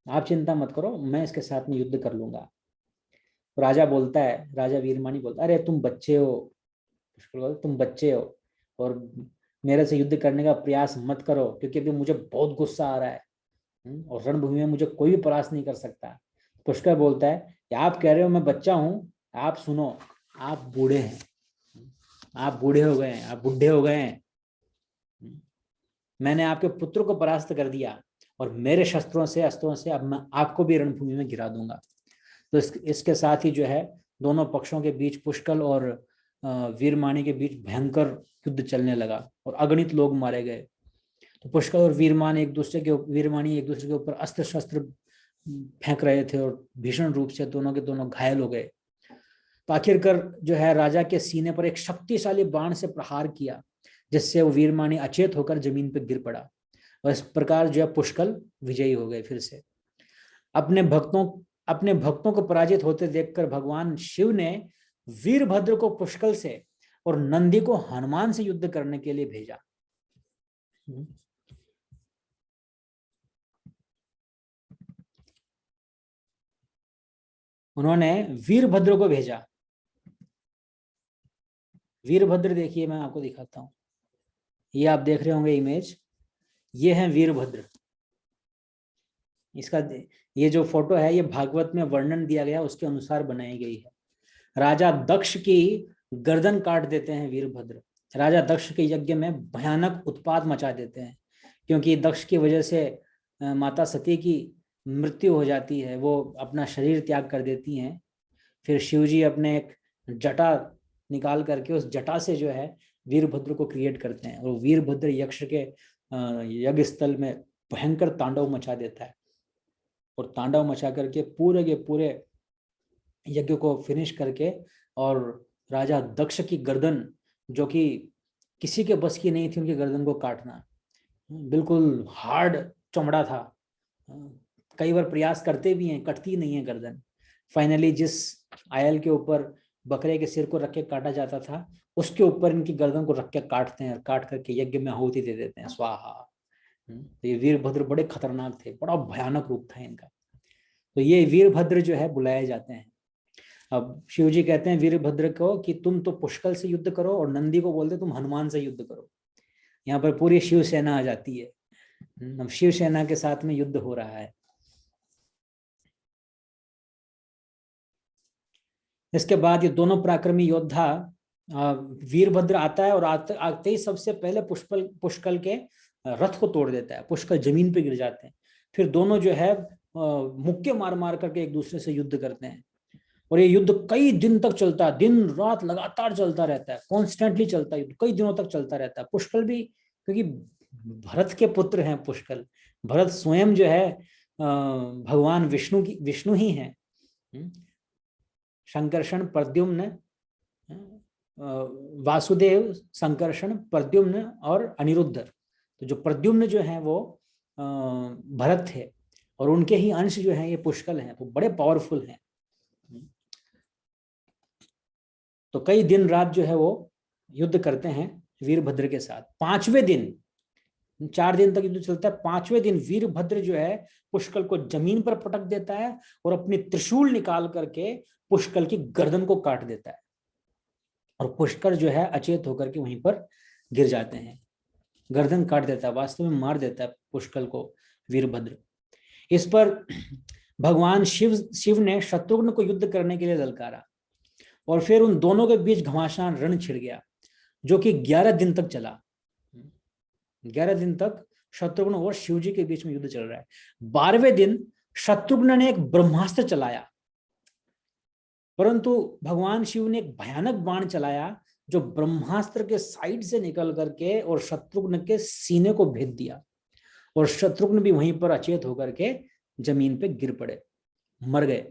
आप चिंता मत करो, मैं इसके साथ में युद्ध कर लूंगा। राजा वीरमानी बोलता, अरे तुम बच्चे हो, पुष्कल बोलता तुम बच्चे हो और मेरे से युद्ध करने का प्रयास मत करो, क्योंकि अभी मुझे बहुत गुस्सा आ रहा है और रणभूमि में मुझे कोई भी परास्त नहीं कर सकता। पुष्कर बोलता है कि आप कह रहे हो मैं बच्चा हूं, आप सुनो, आप बूढ़े हैं, आप बूढ़े हो गए हैं, आप बुढ़े हो गए हैं। मैंने आपके पुत्र को परास्त कर दिया और मेरे अस्त्रों से अब मैं आपको भी रणभूमि में गिरा दूंगा। तो इसके साथ ही जो है दोनों पक्षों के बीच, पुष्कल और वीरमानी के बीच भयंकर युद्ध चलने लगा और अगणित लोग मारे गए। तो पुष्कल और वीरमानी एक दूसरे के ऊपर अस्त्र शस्त्र फेंक रहे थे और भीषण रूप से दोनों के दोनों घायल हो गए। तो आखिरकार जो है राजा के सीने पर एक शक्तिशाली बाण से प्रहार किया, जिससे वो वीरमानी अचेत होकर जमीन पर गिर पड़ा और इस प्रकार जो है पुष्कल विजयी हो गए। फिर से अपने भक्तों को पराजित होते देखकर भगवान शिव ने वीरभद्र को पुष्कल से और नंदी को हनुमान से युद्ध करने के लिए भेजा। उन्होंने वीरभद्र को भेजा। वीरभद्र देखिए, मैं आपको दिखाता हूँ, ये आप देख रहे होंगे इमेज, ये है वीरभद्र। इसका ये जो फोटो है ये भागवत में वर्णन दिया गया उसके अनुसार बनाई गई है। राजा दक्ष की गर्दन काट देते हैं वीरभद्र। राजा दक्ष के यज्ञ में भयानक उत्पात मचा देते हैं, क्योंकि दक्ष की वजह से माता सती की मृत्यु हो जाती है, वो अपना शरीर त्याग कर देती हैं। फिर शिवजी अपने एक जटा निकाल करके उस जटा से जो है वीरभद्र को क्रिएट करते हैं, और वीरभद्र यक्ष के यज्ञ स्थल में भयंकर तांडव मचा देता है, और तांडव मचा करके पूरे के पूरे यज्ञ को फिनिश करके, और राजा दक्ष की गर्दन, जो कि किसी के बस की नहीं थी उनकी गर्दन को काटना, बिल्कुल हार्ड चमड़ा था, कई बार प्रयास करते भी हैं, कटती नहीं है गर्दन। फाइनली जिस आयल के ऊपर बकरे के सिर को रख के काटा जाता था, उसके ऊपर इनकी गर्दन को रख के काटते हैं, और काट करके यज्ञ में आहुति दे देते हैं, स्वाहा। तो ये वीरभद्र बड़े खतरनाक थे, बड़ा भयानक रूप था इनका। तो ये वीरभद्र जो है बुलाए जाते हैं। अब शिव जी कहते हैं वीरभद्र को कि तुम तो पुष्कल से युद्ध करो, और नंदी को बोलते तुम हनुमान से युद्ध करो। यहाँ पर पूरी शिव सेना आ जाती है। अब शिव सेना के साथ में युद्ध हो रहा है। इसके बाद ये दोनों पराक्रमी योद्धा, वीरभद्र आता है और आते ही सबसे पहले पुष्कल के रथ को तोड़ देता है, पुष्कल जमीन पे गिर जाते हैं। फिर दोनों जो है मुक्के मार मार करके एक दूसरे से युद्ध करते हैं, और ये युद्ध कई दिन तक चलता है, दिन रात लगातार चलता रहता है, कॉन्स्टेंटली चलता है, कई दिनों तक चलता रहता है। पुष्कल भी, क्योंकि भरत के पुत्र हैं पुष्कल, भरत स्वयं जो है भगवान विष्णु ही हैं। संकर्षण प्रद्युम्न, वासुदेव, संकर्षण, प्रद्युम्न और अनिरुद्ध। तो जो प्रद्युम्न जो है वो भरत थे, और उनके ही अंश जो है ये पुष्कल हैं, तो बड़े पावरफुल हैं। तो कई दिन रात जो है वो युद्ध करते हैं वीरभद्र के साथ। 5वें दिन, 4 दिन तक युद्ध चलता है, 5वें दिन वीरभद्र जो है पुष्कल को जमीन पर पटक देता है, और अपनी त्रिशूल निकाल करके पुष्कल की गर्दन को काट देता है, और पुष्कर जो है अचेत होकर के वहीं पर गिर जाते हैं। गर्दन काट देता है, वास्तव में मार देता है पुष्कल को वीरभद्र। इस पर भगवान शिव ने शत्रुघ्न को युद्ध करने के लिए ललकारा, और फिर उन दोनों के बीच घमासान रण छिड़ गया, जो कि 11 दिन तक चला। 11 दिन तक शत्रुघ्न और शिवजी के बीच में युद्ध चल रहा है। 12वें दिन शत्रुघ्न ने एक ब्रह्मास्त्र चलाया, परंतु भगवान शिव ने एक भयानक बाण चलाया, जो ब्रह्मास्त्र के साइड से निकल करके और शत्रुघ्न के सीने को भेद दिया, और शत्रुघ्न भी वहीं पर अचेत होकर के जमीन पे गिर पड़े, मर गए।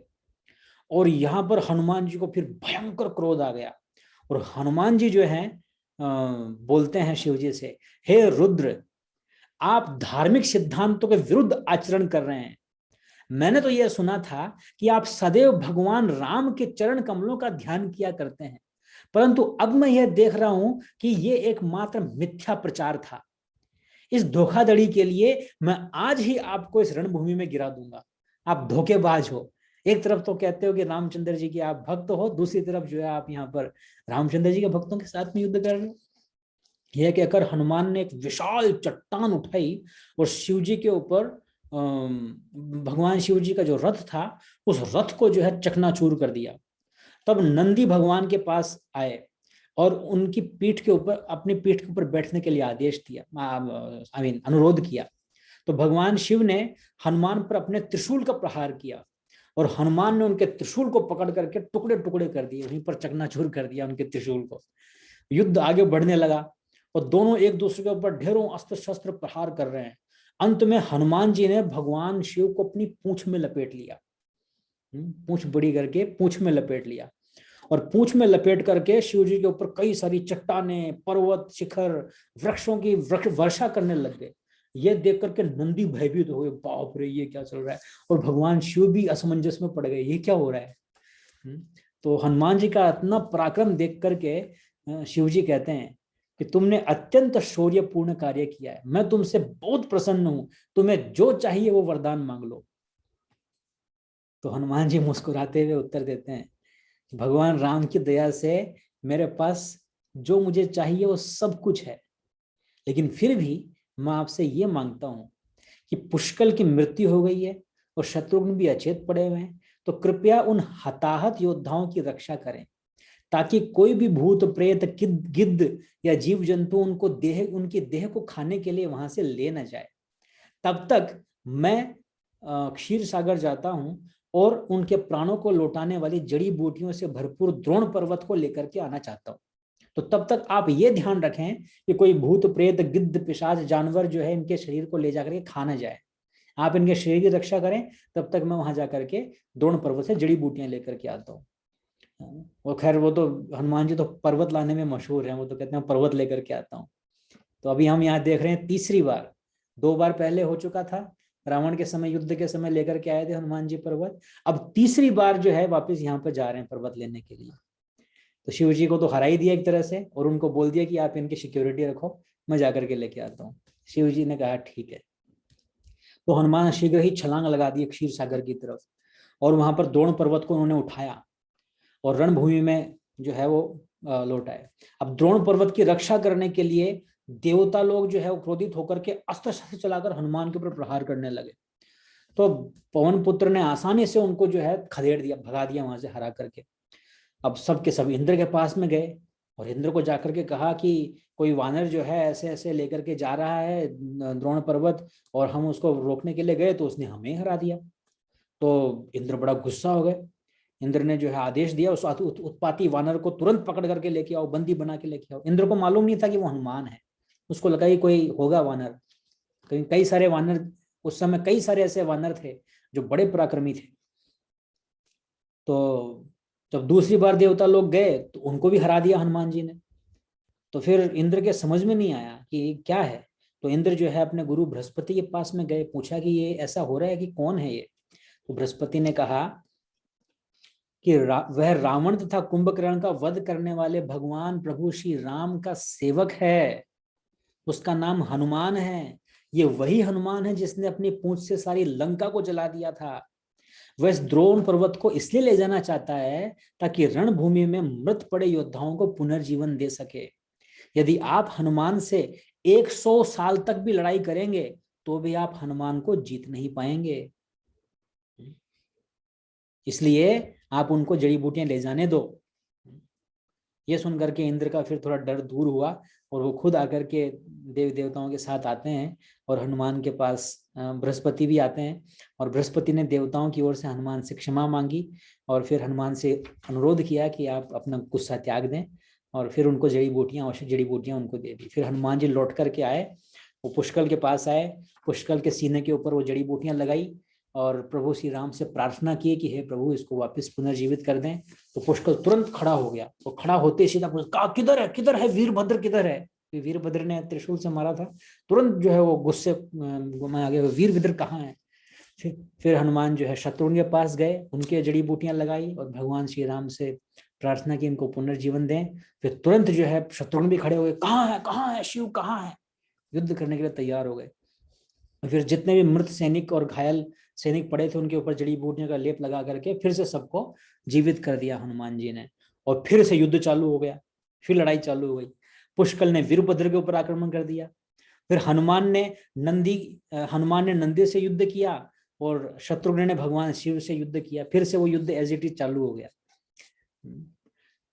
और यहाँ पर हनुमान जी को फिर भयंकर क्रोध आ गया, और हनुमान जी जो है बोलते हैं शिव जी से, हे रुद्र, आप धार्मिक सिद्धांतों के विरुद्ध आचरण कर रहे हैं। मैंने तो यह सुना था कि आप सदैव भगवान राम के चरण कमलों का ध्यान किया करते हैं, परंतु अब मैं यह देख रहा हूं कि यह एकमात्र मिथ्या प्रचार था। इस धोखाधड़ी के लिए मैं आज ही आपको इस रणभूमि में गिरा दूंगा। आप धोखेबाज हो। एक तरफ तो कहते हो कि रामचंद्र जी के आप भक्त हो, दूसरी तरफ जो है आप यहाँ पर रामचंद्र जी के भक्तों के साथ में युद्ध कर रहे हो। यह कहकर हनुमान ने एक विशाल चट्टान उठाई, और शिव जी के ऊपर भगवान शिव जी का जो रथ था उस रथ को जो है चकनाचूर कर दिया। तब नंदी भगवान के पास आए और उनकी पीठ के ऊपर, अपनी पीठ के ऊपर बैठने के लिए आदेश दिया, अनुरोध किया। तो भगवान शिव ने हनुमान पर अपने त्रिशूल का प्रहार किया, और हनुमान ने उनके त्रिशूल को पकड़ करके टुकड़े टुकड़े कर दिए, वहीं पर चकनाचूर कर दिया उनके त्रिशूल को। युद्ध आगे बढ़ने लगा, और दोनों एक दूसरे के ऊपर ढेरों अस्त्र शस्त्र प्रहार कर रहे हैं। अंत में हनुमान जी ने भगवान शिव को अपनी पूंछ में लपेट लिया, पूंछ बड़ी करके पूंछ में लपेट लिया, और पूंछ में लपेट करके शिव जी के ऊपर कई सारी चट्टानें, पर्वत, शिखर, वृक्षों की वर्षा करने लग गए। ये देख करके नंदी भयभीत हो गए, बाप रे ये क्या चल रहा है। और भगवान शिव भी असमंजस में पड़ गए, ये क्या हो रहा है। तो हनुमान जी का इतना पराक्रम देख करके शिव जी कहते हैं कि तुमने अत्यंत शौर्यपूर्ण कार्य किया है, मैं तुमसे बहुत प्रसन्न हूं, तुम्हें जो चाहिए वो वरदान मांग लो। तो हनुमान जी मुस्कुराते हुए उत्तर देते हैं, भगवान राम की दया से मेरे पास जो मुझे चाहिए वो सब कुछ है, लेकिन फिर भी मैं आपसे ये मांगता हूँ कि पुष्कल की मृत्यु हो गई है और शत्रुघ्न भी अचेत पड़े हुए हैं, तो कृपया उन हताहत योद्धाओं की रक्षा करें, ताकि कोई भी भूत प्रेत गिद्ध या जीव जंतु उनकी देह को खाने के लिए वहां से ले न जाए। तब तक मैं क्षीर सागर जाता हूं और उनके प्राणों को लौटाने वाली जड़ी बूटियों से भरपूर द्रोण पर्वत को लेकर के आना चाहता हूं। तो तब तक आप ये ध्यान रखें कि कोई भूत प्रेत गिद्ध पिशाच जानवर जो है इनके शरीर को ले जाकर के खा ना जाए। आप इनके शरीर की रक्षा करें, तब तक मैं वहां जाकर के द्रोण पर्वत से जड़ी बूटियां लेकर के आता हूँ। वो खैर वो तो हनुमान जी तो पर्वत लाने में मशहूर है, वो तो कहते हैं पर्वत लेकर के आता हूँ। तो अभी हम यहाँ देख रहे हैं तीसरी बार, 2 बार पहले हो चुका था, रावण के समय युद्ध के समय लेकर के आए थे हनुमान जी पर्वत। अब तीसरी बार जो है वापस यहाँ पर जा रहे हैं पर्वत लेने के लिए। तो शिव जी को तो हरा ही दिया एक तरह से, और उनको बोल दिया कि आप इनकी सिक्योरिटी रखो, मैं जाकर के लेके आता हूँ। शिव जी ने कहा ठीक है। तो हनुमान शीघ्र ही छलांग लगा दी क्षीर सागर की तरफ, और वहां पर द्रोण पर्वत को उन्होंने उठाया और रणभूमि में जो है वो लौट आए। अब द्रोण पर्वत की रक्षा करने के लिए देवता लोग जो है वो क्रोधित होकर के अस्त्र शस्त्र चलाकर हनुमान के ऊपर प्रहार करने लगे। तो पवन पुत्र ने आसानी से उनको जो है खदेड़ दिया, भगा दिया वहां से हरा करके। अब सब के सब इंद्र के पास में गए और इंद्र को जाकर के कहा कि कोई वानर जो है ऐसे ऐसे लेकर के जा रहा है द्रोण पर्वत, और हम उसको रोकने के लिए गए तो उसने हमें हरा दिया। तो इंद्र बड़ा गुस्सा हो गए। इंद्र ने जो है आदेश दिया उस उत्पाती वानर को तुरंत पकड़ करके लेके आओ, बंदी बना के लेके आओ। इंद्र को मालूम नहीं था कि वो हनुमान है, उसको लगा कि कोई होगा वानर। कई सारे वानर, उस समय कई सारे ऐसे वानर थे जो बड़े पराक्रमी थे। तो जब दूसरी बार देवता लोग गए तो उनको भी हरा दिया हनुमान जी ने। तो फिर इंद्र के समझ में नहीं आया कि क्या है। तो इंद्र जो है अपने गुरु बृहस्पति के पास में गए, पूछा कि ये ऐसा हो रहा है कि कौन है ये। तो बृहस्पति ने कहा कि वह रावण तथा कुंभकर्ण का वध करने वाले भगवान प्रभु श्री राम का सेवक है, उसका नाम हनुमान है। ये वही हनुमान है जिसने अपनी पूंछ से सारी लंका को जला दिया था। वह इस द्रोण पर्वत को इसलिए ले जाना चाहता है ताकि रणभूमि में मृत पड़े योद्धाओं को पुनर्जीवन दे सके। यदि आप हनुमान से 100 साल तक भी लड़ाई करेंगे तो भी आप हनुमान को जीत नहीं पाएंगे, इसलिए आप उनको जड़ी बूटियां ले जाने दो। ये सुनकर के इंद्र का फिर थोड़ा डर दूर हुआ और वो खुद आकर के देव देवताओं के साथ आते हैं और हनुमान के पास बृहस्पति भी आते हैं। और बृहस्पति ने देवताओं की ओर से हनुमान से क्षमा मांगी और फिर हनुमान से अनुरोध किया कि आप अपना गुस्सा त्याग दें, और फिर उनको जड़ी बूटियां, औषध जड़ी बूटियां उनको दे दी। फिर हनुमान जी लौट करके आए, वो पुष्कल के पास आए, पुष्कल के सीने के ऊपर वो जड़ी बूटियां लगाई और प्रभु श्री राम से प्रार्थना की कि हे प्रभु इसको वापस पुनर्जीवित कर दें। तो पुष्कल तुरंत खड़ा हो गया। वो खड़ा होते ही सीधा कहा किधर है वीरभद्र, किधर है। वीरभद्र ने त्रिशूल से मारा था। तुरंत जो है वो गुस्से में आ गया, वीरभद्र कहाँ है। फिर हनुमान जो है शत्रुघ्न के पास गए, उनके जड़ी बूटियां लगाई और भगवान श्री राम से प्रार्थना की इनको पुनर्जीवन दें। फिर तुरंत जो है शत्रुघ्न भी खड़े हो गए, कहाँ है शिव, कहाँ है, युद्ध करने के लिए तैयार हो गए। फिर जितने भी मृत सैनिक और घायल सैनिक पड़े थे उनके ऊपर जड़ी बूटियों का लेप लगा करके फिर से सबको जीवित कर दिया हनुमान जी ने, और फिर से युद्ध चालू हो गया। फिर लड़ाई चालू हो गई। पुष्कल ने वीरभद्र के ऊपर आक्रमण कर दिया। फिर हनुमान ने नंदी से युद्ध किया और शत्रुघ्न ने भगवान शिव से युद्ध किया। फिर से वो युद्ध एज इट इज चालू हो गया।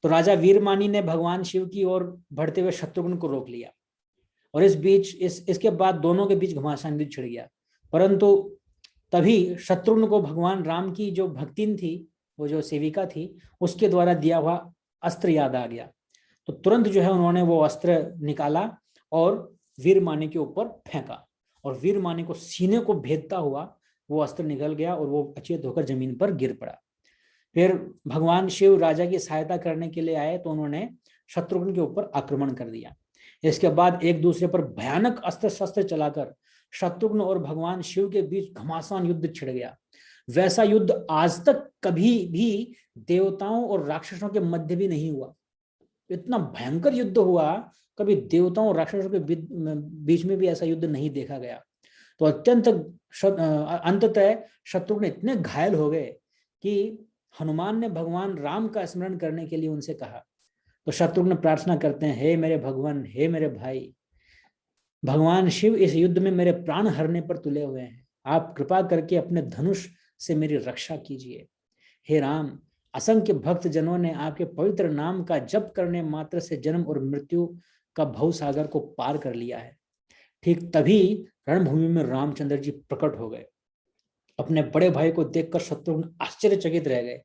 तो राजा वीरमानी ने भगवान शिव की ओर बढ़ते हुए शत्रुघ्न को रोक लिया, और इसके बाद दोनों के बीच घमासान युद्ध छिड़ गया। परंतु तभी शत्रुघ्न को भगवान राम की जो भक्तिन थी, वो जो सेविका थी, उसके द्वारा दिया हुआ अस्त्र याद आ गया। तो तुरंत जो है उन्होंने वो अस्त्र निकाला और वीरमानी के ऊपर फेंका, और वीरमानी को सीने को भेदता हुआ वो अस्त्र निकल गया और वो अचेत होकर जमीन पर गिर पड़ा। फिर भगवान शिव राजा की सहायता करने के लिए आए तो उन्होंने शत्रुघ्न के ऊपर आक्रमण कर दिया। इसके बाद एक दूसरे पर भयानक अस्त्र शस्त्र चलाकर शत्रुघ्न और भगवान शिव के बीच घमासान युद्ध छिड़ गया। वैसा युद्ध आज तक कभी भी देवताओं और राक्षसों के मध्य भी नहीं हुआ। इतना भयंकर युद्ध हुआ, कभी देवताओं और राक्षसों के बीच में भी ऐसा युद्ध नहीं देखा गया। तो अंततः शत्रुघ्न इतने घायल हो गए कि हनुमान ने भगवान राम का स्मरण करने के लिए उनसे कहा। तो शत्रुघ्न प्रार्थना करते हैं, हे मेरे भगवान, हे मेरे भाई, भगवान शिव इस युद्ध में मेरे प्राण हरने पर तुले हुए हैं, आप कृपा करके अपने धनुष से मेरी रक्षा कीजिए। हे राम, असंख्य भक्त जनों ने आपके पवित्र नाम का जप करने मात्र से जन्म और मृत्यु का भव सागर को पार कर लिया है। ठीक तभी रणभूमि में रामचंद्र जी प्रकट हो गए। अपने बड़े भाई को देखकर शत्रुघ्न आश्चर्यचकित रह गए।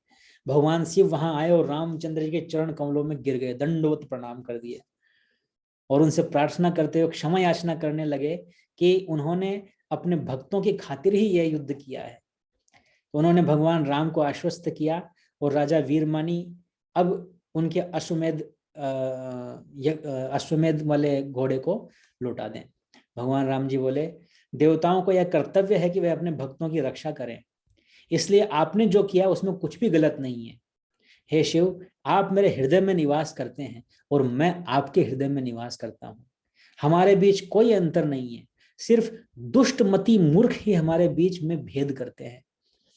भगवान शिव वहां आए और रामचंद्र जी के चरण कमलों में गिर गए, दंडवत प्रणाम कर दिए और उनसे प्रार्थना करते हुए क्षमा याचना करने लगे कि उन्होंने अपने भक्तों की खातिर ही यह युद्ध किया है। तो उन्होंने भगवान राम को आश्वस्त किया और राजा वीरमानी अब उनके अश्वमेध वाले घोड़े को लौटा दें। भगवान राम जी बोले, देवताओं को यह कर्तव्य है कि वे अपने भक्तों की रक्षा करें, इसलिए आपने जो किया उसमें कुछ भी गलत नहीं है। हे शिव, आप मेरे हृदय में निवास करते हैं और मैं आपके हृदय में निवास करता हूँ। हमारे बीच कोई अंतर नहीं है, सिर्फ दुष्टमती मूर्ख ही हमारे बीच में भेद करते हैं।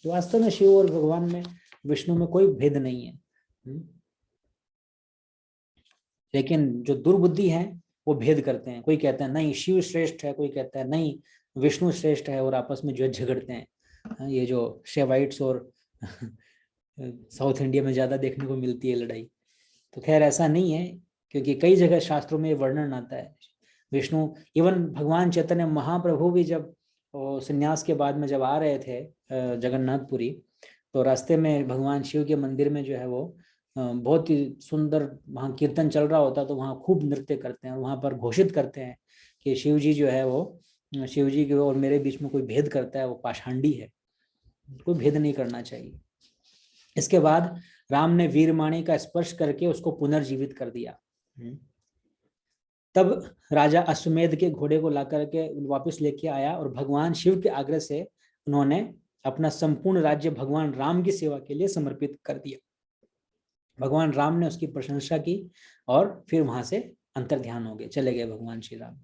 तो वास्तव में शिव और भगवान में, विष्णु में कोई भेद नहीं है, लेकिन जो दुर्बुद्धि है वो भेद करते हैं। कोई कहता है नहीं शिव श्रेष्ठ है, कोई कहता है नहीं विष्णु श्रेष्ठ है, और आपस में जो है झगड़ते हैं। ये जो शेवाइट्स और साउथ इंडिया में ज्यादा देखने को मिलती है लड़ाई। तो खैर ऐसा नहीं है, क्योंकि कई जगह शास्त्रों में वर्णन आता है। विष्णु, इवन भगवान चैतन्य महाप्रभु भी जब संन्यास के बाद में जब आ रहे थे जगन्नाथपुरी, तो रास्ते में भगवान शिव के मंदिर में जो है वो बहुत ही सुंदर वहाँ कीर्तन चल रहा होता, तो वहाँ खूब नृत्य करते हैं और वहाँ पर घोषित करते हैं कि शिव जी जो है वो, शिव जी के और मेरे बीच में कोई भेद करता है वो पाषांडी है, कोई भेद नहीं करना चाहिए। इसके बाद राम ने वीरमाणी का स्पर्श करके उसको पुनर्जीवित कर दिया। तब राजा अश्वमेध के घोड़े को ला करके वापस लेके आया और भगवान शिव के आग्रह से उन्होंने अपना संपूर्ण राज्य भगवान राम की सेवा के लिए समर्पित कर दिया। भगवान राम ने उसकी प्रशंसा की और फिर वहां से अंतर्ध्यान हो गए, चले गए भगवान श्री राम।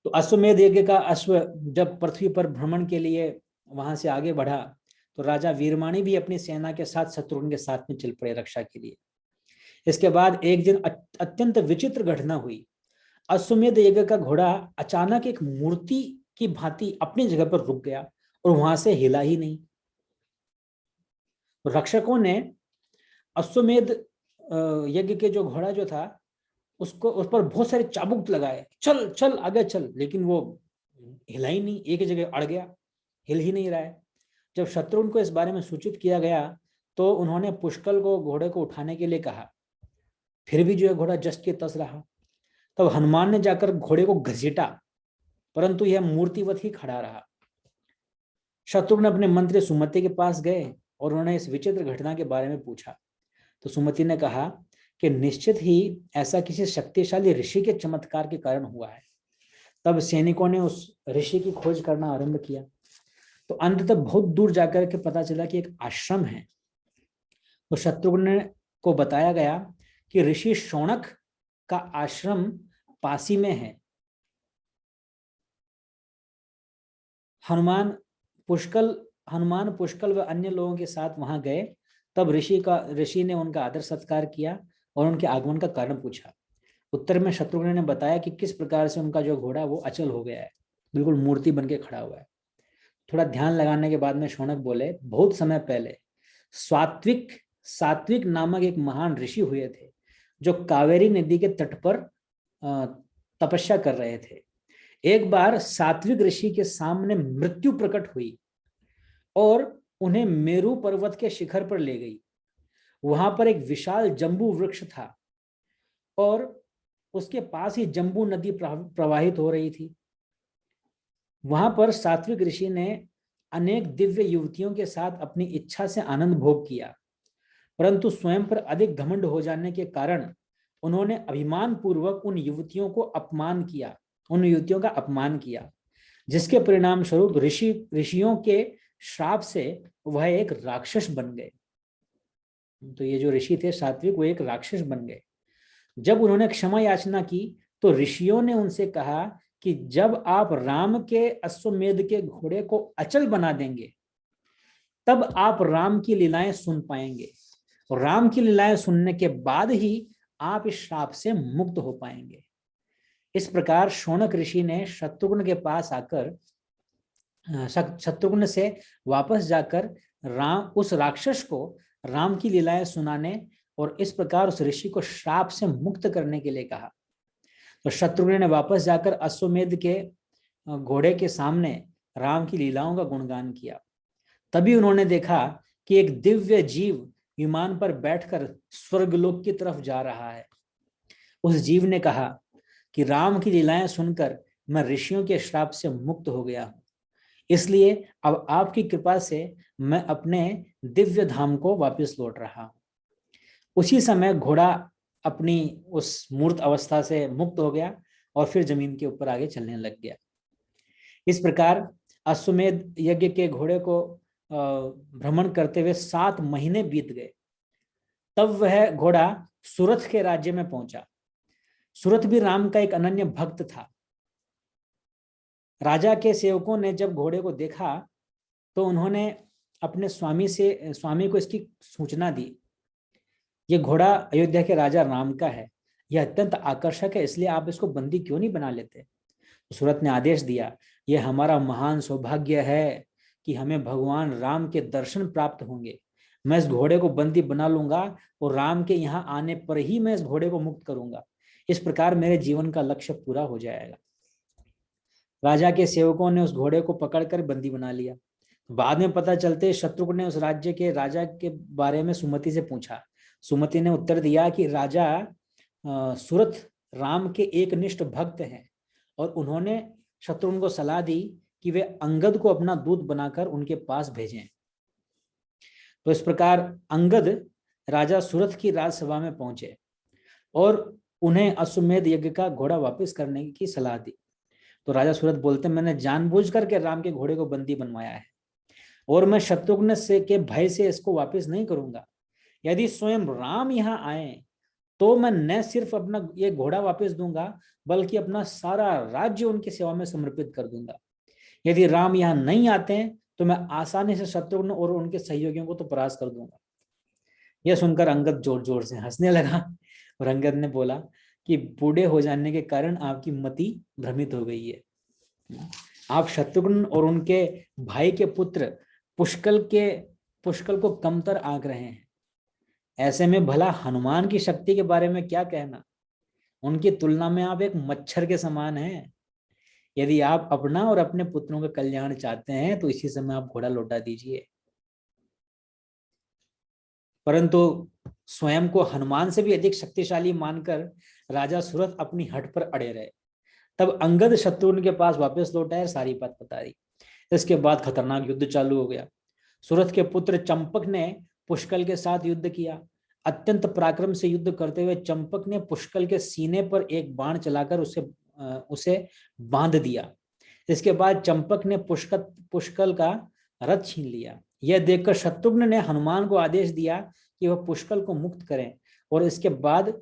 तो अश्वमेध यज्ञ का अश्व जब पृथ्वी पर भ्रमण के लिए वहां से आगे बढ़ा, तो राजा वीरमाणी भी अपनी सेना के साथ शत्रुघ्न के साथ में चल पड़े रक्षा के लिए। इसके बाद एक दिन अत्यंत विचित्र घटना हुई। अश्वमेध यज्ञ का घोड़ा अचानक एक मूर्ति की भांति अपनी जगह पर रुक गया और वहां से हिला ही नहीं। रक्षकों ने अश्वमेध यज्ञ के जो घोड़ा जो था उसको, उस पर बहुत सारे चाबुक लगाए, चल चल आगे चल, लेकिन वो हिला ही नहीं, एक जगह अड़ गया, हिल ही नहीं रहा है। जब शत्रुघ्न को इस बारे में सूचित किया गया तो उन्होंने पुष्कल को घोड़े को उठाने के लिए कहा, फिर भी जो है घोड़ा जस के तस रहा। तब हनुमान ने जाकर घोड़े को घसीटा, परंतु यह मूर्तिवत ही खड़ा रहा। शत्रुघ्न अपने मंत्री सुमति के पास गए और उन्होंने इस विचित्र घटना के बारे में पूछा। तो सुमति ने कहा कि निश्चित ही ऐसा किसी शक्तिशाली ऋषि के चमत्कार के कारण हुआ है। तब सैनिकों ने उस ऋषि की खोज करना आरंभ किया। तो अंत तक बहुत दूर जाकर के पता चला कि एक आश्रम है। तो शत्रुघ्न को बताया गया कि ऋषि शौनक का आश्रम पासी में है। हनुमान पुष्कल व अन्य लोगों के साथ वहां गए। तब ऋषि ने उनका आदर सत्कार किया और उनके आगमन का कारण पूछा। उत्तर में शत्रुघ्न ने बताया कि किस प्रकार से उनका जो घोड़ा वो अचल हो गया है, बिल्कुल मूर्ति बन के खड़ा हुआ है। थोड़ा ध्यान लगाने के बाद में शौनक बोले, बहुत समय पहले सात्विक नामक एक महान ऋषि हुए थे जो कावेरी नदी के तट पर तपस्या कर रहे थे। एक बार सात्विक ऋषि के सामने मृत्यु प्रकट हुई और उन्हें मेरू पर्वत के शिखर पर ले गई। वहां पर एक विशाल जंबू वृक्ष था और उसके पास ही जंबू नदी प्रवाहित हो रही थी। वहां पर सात्विक ऋषि ने अनेक दिव्य युवतियों के साथ अपनी इच्छा से आनंद भोग किया, परंतु स्वयं पर अधिक घमंड हो जाने के कारण उन्होंने अभिमान पूर्वक उन युवतियों का अपमान किया, जिसके परिणाम स्वरूप ऋषियों के श्राप से वह एक राक्षस बन गए। तो ये जो ऋषि थे सात्विक, वो एक राक्षस बन गए। जब उन्होंने क्षमा याचना की तो ऋषियों ने उनसे कहा कि जब आप राम के अश्वमेध के घोड़े को अचल बना देंगे तब आप राम की लीलाएं सुन पाएंगे, और राम की लीलाएं सुनने के बाद ही आप इस श्राप से मुक्त हो पाएंगे। इस प्रकार शौनक ऋषि ने शत्रुघ्न के पास आकर शत्रुघ्न से वापस जाकर राम उस राक्षस को राम की लीलाएं सुनाने और इस प्रकार उस ऋषि को श्राप से मुक्त करने के लिए कहा। तो शत्रुघ्न ने वापस जाकर अश्वमेध के घोड़े के सामने राम की लीलाओं का गुणगान किया। तभी उन्होंने देखा कि एक दिव्य जीव विमान पर बैठकर स्वर्गलोक की तरफ जा रहा है। उस जीव ने कहा कि राम की लीलाएं सुनकर मैं ऋषियों के श्राप से मुक्त हो गया हूं, इसलिए अब आपकी कृपा से मैं अपने दिव्य धाम को वापस लौट रहा हूं। उसी समय घोड़ा अपनी उस मूर्त अवस्था से मुक्त हो गया और फिर जमीन के ऊपर आगे चलने लग गया। इस प्रकार अश्वमेध यज्ञ के घोड़े को भ्रमण करते हुए 7 महीने बीत गए। तब वह घोड़ा सुरथ के राज्य में पहुंचा। सुरथ भी राम का एक अनन्य भक्त था। राजा के सेवकों ने जब घोड़े को देखा तो उन्होंने अपने स्वामी को इसकी सूचना दी। ये घोड़ा अयोध्या के राजा राम का है, यह अत्यंत आकर्षक है, इसलिए आप इसको बंदी क्यों नहीं बना लेते। सुरथ ने आदेश दिया, यह हमारा महान सौभाग्य है कि हमें भगवान राम के दर्शन प्राप्त होंगे। मैं इस घोड़े को बंदी बना लूंगा और राम के यहाँ आने पर ही मैं इस घोड़े को मुक्त करूंगा। इस प्रकार मेरे जीवन का लक्ष्य पूरा हो जाएगा। राजा के सेवकों ने उस घोड़े को पकड़कर बंदी बना लिया। बाद में पता चलते शत्रुघ्न ने उस राज्य के राजा के बारे में सुमति से पूछा। सुमति ने उत्तर दिया कि राजा सुरथ राम के एक निष्ठ भक्त हैं और उन्होंने शत्रुघ्न को सलाह दी कि वे अंगद को अपना दूत बनाकर उनके पास भेजें। तो इस प्रकार अंगद राजा सुरथ की राजसभा में पहुंचे और उन्हें अश्वमेध यज्ञ का घोड़ा वापस करने की सलाह दी। तो राजा सुरथ बोलते, मैंने जानबूझ करके राम के घोड़े को बंदी बनवाया है और मैं शत्रुघ्न से के भय से इसको वापस नहीं करूंगा। यदि स्वयं राम यहाँ आए तो मैं न सिर्फ अपना ये घोड़ा वापस दूंगा बल्कि अपना सारा राज्य उनकी सेवा में समर्पित कर दूंगा। यदि राम यहाँ नहीं आते हैं तो मैं आसानी से शत्रुघ्न और उनके सहयोगियों को तो परास्त कर दूंगा। यह सुनकर अंगद जोर जोर से हंसने लगा और अंगद ने बोला कि बूढ़े हो जाने के कारण आपकी मति भ्रमित हो गई है। आप शत्रुघ्न और उनके भाई के पुत्र पुष्कल को कमतर आंक रहे हैं। ऐसे में भला हनुमान की शक्ति के बारे में क्या कहना। उनकी तुलना में आप एक मच्छर के समान हैं। यदि आप अपना और अपने पुत्रों का कल्याण चाहते हैं तो इसी समय आप घोड़ा लौटा दीजिए। परंतु स्वयं को हनुमान से भी अधिक शक्तिशाली मानकर राजा सुरथ अपनी हट पर अड़े रहे। तब अंगद शत्रुघ्न के पास वापस लौटा और सारी बात बता दी। इसके बाद खतरनाक युद्ध चालू हो गया। सुरथ के पुत्र चंपक ने पुष्कल के साथ युद्ध किया। अत्यंत पराक्रम से युद्ध करते हुए चंपक ने पुष्कल के सीने पर एक बाण चलाकर उसे बांध दिया। इसके बाद चंपक ने पुष्कल का रथ छीन लिया। यह देखकर शत्रुघ्न ने हनुमान को आदेश दिया कि वह पुष्कल को मुक्त करें और इसके बाद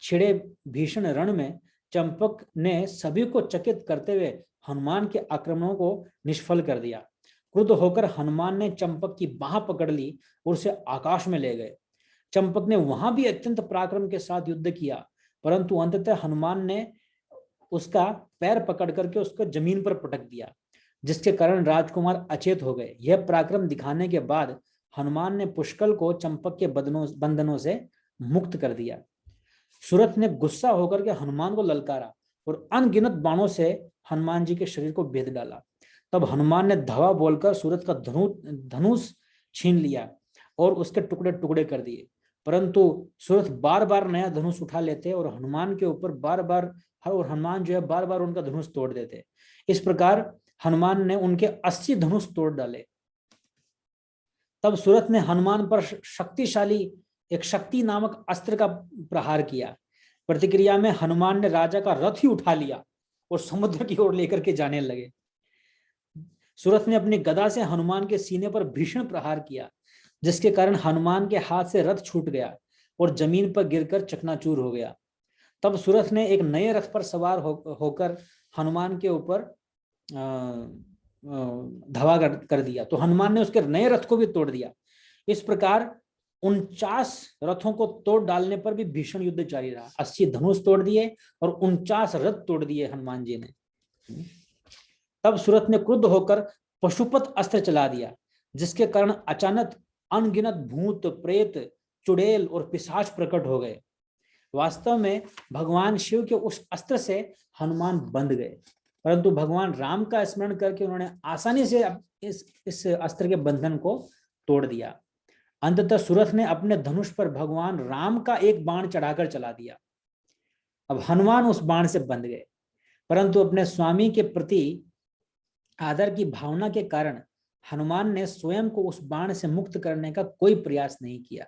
छिड़े भीषण रण में चंपक ने सभी को चकित करते हुए हनुमान के आक्रमणों को निष्फल कर दिया। क्रुद्ध होकर हनुमान ने चंपक की बाह पकड़ ली और उसे आकाश में ले गए। चंपक ने वहां भी अत्यंत पराक्रम के साथ युद्ध किया, परंतु अंततः हनुमान ने उसका पैर पकड़ करके उसको जमीन पर पटक दिया, जिसके कारण राजकुमार अचेत हो गए। यह पराक्रम दिखाने के बाद हनुमान ने पुष्कल को चंपक के बंधनों से मुक्त कर दिया। सुरथ ने गुस्सा होकर के हनुमान को ललकारा और अनगिनत बाणों से हनुमान जी के शरीर को बेध डाला। तब हनुमान ने धवा बोलकर सूरत का धनुष छीन लिया और उसके टुकड़े टुकड़े कर दिए। परंतु सूरत बार बार नया धनुष उठा लेते और हनुमान के ऊपर हनुमान जो है बार बार उनका धनुष तोड़ देते। इस प्रकार हनुमान ने उनके 80 धनुष तोड़ डाले। तब सूरत ने हनुमान पर एक शक्ति नामक अस्त्र का प्रहार किया। प्रतिक्रिया में हनुमान ने राजा का रथ ही उठा लिया और समुद्र की ओर लेकर के जाने लगे। सूरत ने अपनी गदा से हनुमान के सीने पर भीषण प्रहार किया, जिसके कारण हनुमान के हाथ से रथ छूट गया और जमीन पर गिरकर चकनाचूर हो गया। तब सूरत ने एक नए रथ पर सवार होकर हनुमान के ऊपर धवा कर दिया, तो हनुमान ने उसके नए रथ को भी तोड़ दिया। इस प्रकार 49 रथों को तोड़ डालने पर भी भीषण युद्ध जारी रहा। 80 धनुष तोड़ दिए और 49 रथ तोड़ दिए हनुमान जी ने। तब सूरत ने क्रुद्ध होकर पशुपत अस्त्र चला दिया, जिसके कारण अचानक अनगिनत भूत, प्रेत, चुड़ैल और पिशाच प्रकट हो गए। वास्तव में भगवान शिव के उस अस्त्र से हनुमान बंध गए, परंतु भगवान राम का स्मरण करके उन्होंने आसानी से इस अस्त्र के बंधन को तोड़ दिया। अंततः सूरत ने अपने धनुष पर भगवान राम का एक बाण चढ़ाकर चला दिया। अब हनुमान उस बाण से बंध गए, परंतु अपने स्वामी के प्रति आदर की भावना के कारण हनुमान ने स्वयं को उस बाण से मुक्त करने का कोई प्रयास नहीं किया।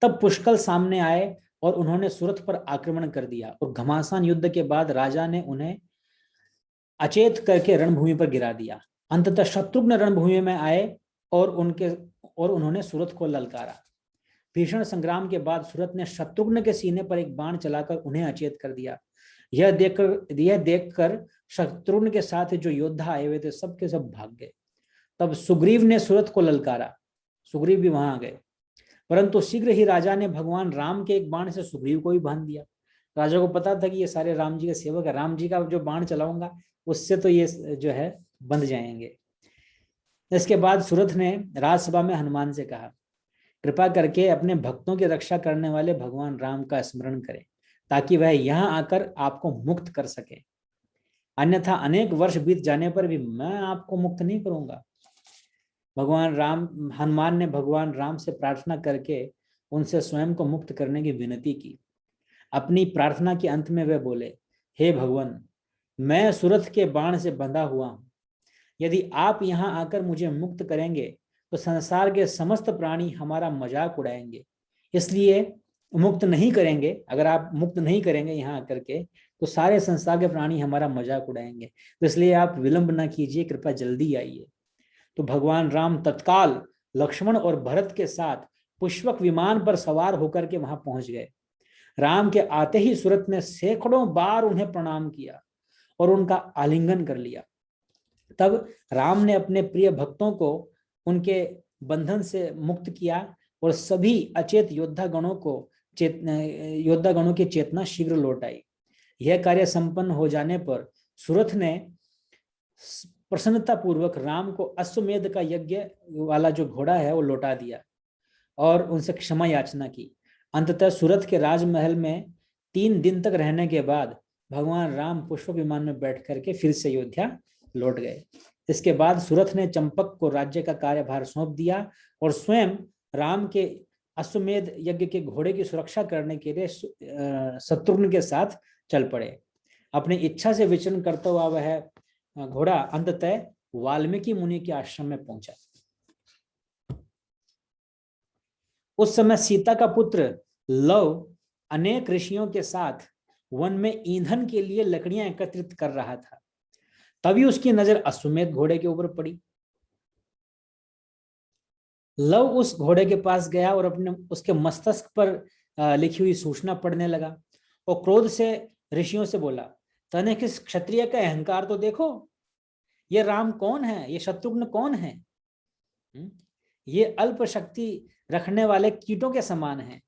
तब पुष्कल सामने आए और उन्होंने सूरत पर आक्रमण कर दिया, और घमासान युद्ध के बाद राजा ने उन्हें अचेत करके रणभूमि पर गिरा दिया। अंततः शत्रुघ्न रणभूमि में आए और उन्होंने सूरत को ललकारा। भीषण संग्राम के बाद सूरत ने शत्रुघ्न के सीने पर एक बाण चलाकर उन्हें अचेत कर दिया। यह देखकर शत्रुघ्न के साथ जो योद्धा आए हुए थे सब के सब भाग गए। तब सुग्रीव ने सूरत को ललकारा, सुग्रीव भी वहां आ गए, परंतु शीघ्र ही राजा ने भगवान राम के एक बाण से सुग्रीव को भी बांध दिया। राजा को पता था कि ये सारे राम जी के सेवक है, राम जी का जो बाण चलाऊंगा उससे तो ये जो है बंध जाएंगे। इसके बाद सूरत ने राजसभा में हनुमान से कहा, कृपा करके अपने भक्तों की रक्षा करने वाले भगवान राम का स्मरण करें, ताकि वह यहाँ आकर आपको मुक्त कर सके, अन्यथा अनेक वर्ष बीत जाने पर भी मैं आपको मुक्त नहीं करूंगा। हनुमान ने भगवान राम से प्रार्थना करके उनसे स्वयं को मुक्त करने की विनती की। अपनी प्रार्थना के अंत में वे बोले, हे भगवान, मैं सूरत के बाण से बंधा हुआ हूं। यदि आप यहाँ आकर मुझे मुक्त करेंगे तो संसार के समस्त प्राणी हमारा मजाक उड़ाएंगे, इसलिए मुक्त नहीं करेंगे। अगर आप मुक्त नहीं करेंगे यहाँ आकर के तो सारे संसार के प्राणी हमारा मजाक उड़ाएंगे, तो इसलिए आप विलंब ना कीजिए, कृपया जल्दी आइए। तो भगवान राम तत्काल लक्ष्मण और भरत के साथ पुष्पक विमान पर सवार होकर के वहां पहुंच गए। राम के आते ही सूरत ने सैकड़ों बार उन्हें प्रणाम किया और उनका आलिंगन कर लिया। तब राम ने अपने प्रिय भक्तों को उनके बंधन से मुक्त किया और सभी अचेत योद्धा गणों की चेतना शीघ्र लौट आई। यह कार्य संपन्न हो जाने पर सूरत ने प्रसन्नता पूर्वक राम को अश्वमेध का यज्ञ वाला जो घोड़ा है वो लौटा दिया और उनसे क्षमा याचना की। अंततः सूरत के राजमहल में 3 दिन तक रहने के बाद भगवान राम पुष्पक विमान में बैठ करके फिर से अयोध्या लौट गए। इसके बाद सूरत ने चंपक को राज्य का कार्यभार सौंप दिया और स्वयं राम के अश्वमेध यज्ञ के घोड़े की सुरक्षा करने के लिए शत्रुघ्न के साथ चल पड़े। अपनी इच्छा से विचरण करता हुआ वह घोड़ा अंततः वाल्मीकि मुनि के आश्रम में पहुंचा। उस समय सीता का पुत्र लव अनेक ऋषियों के साथ वन में ईंधन के लिए लकड़ियां एकत्रित कर रहा था। तभी उसकी नजर अश्वमेध घोड़े के ऊपर पड़ी। लव उस घोड़े के पास गया और उसके मस्तक पर लिखी हुई सूचना पढ़ने लगा और क्रोध से ऋषियों से बोला, तने किस क्षत्रिय का अहंकार तो देखो, ये राम कौन है, ये शत्रुघ्न कौन है, ये अल्प शक्ति रखने वाले कीटों के समान है।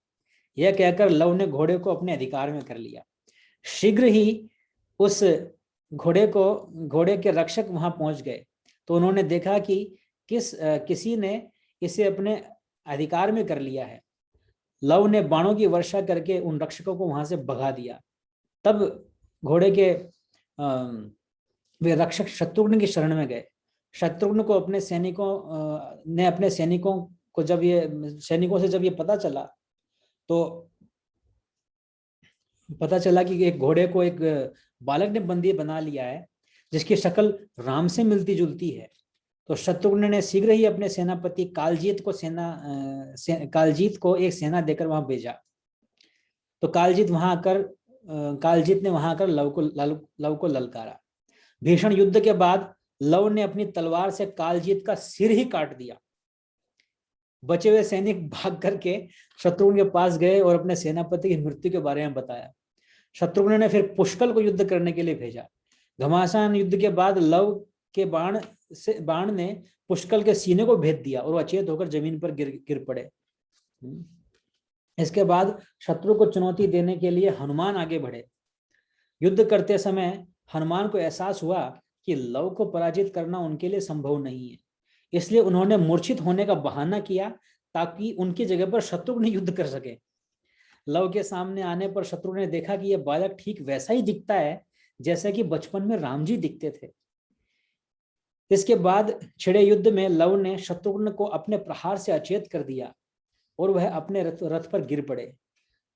यह कहकर लव ने घोड़े को अपने अधिकार में कर लिया। शीघ्र ही उस घोड़े के रक्षक वहां पहुंच गए तो उन्होंने देखा कि किसी ने इसे अपने अधिकार में कर लिया है। लव ने बाणों की वर्षा करके उन रक्षकों को वहां से भगा दिया। तब घोड़े के वे रक्षक शत्रुघ्न की शरण में गए। शत्रुघ्न को अपने सैनिकों से जब ये पता चला कि एक घोड़े को एक बालक ने बंदी बना लिया है जिसकी शक्ल राम से मिलती जुलती है, तो शत्रुघ्न ने शीघ्र ही अपने सेनापति कालजीत को एक सेना देकर वहां भेजा। तो कालजीत ने वहां आकर लव को ललकारा। भीषण युद्ध के बाद लव ने अपनी तलवार से कालजीत का सिर ही काट दिया। बचे हुए सैनिक भाग करके शत्रुघ्न के पास गए और अपने सेनापति की मृत्यु के बारे में बताया। शत्रुघ्न ने फिर पुष्कल को युद्ध करने के लिए भेजा। घमासान युद्ध के बाद लव के बाण ने पुष्कल के सीने को भेद दिया और वो अचेत होकर जमीन पर गिर पड़े। इसके बाद शत्रु को चुनौती देने के लिए हनुमान आगे बढ़े। युद्ध करते समय हनुमान को एहसास हुआ कि लव को पराजित करना उनके लिए संभव नहीं है, इसलिए उन्होंने मूर्छित होने का बहाना किया ताकि उनकी जगह पर शत्रुघ्न युद्ध कर सके। लव के सामने आने पर शत्रुघ्न ने देखा कि यह बालक ठीक वैसा ही दिखता है जैसा कि बचपन में राम जी दिखते थे। इसके बाद छिड़े युद्ध में लव ने शत्रुघ्न को अपने प्रहार से अचेत कर दिया और वह अपने रथ पर गिर पड़े।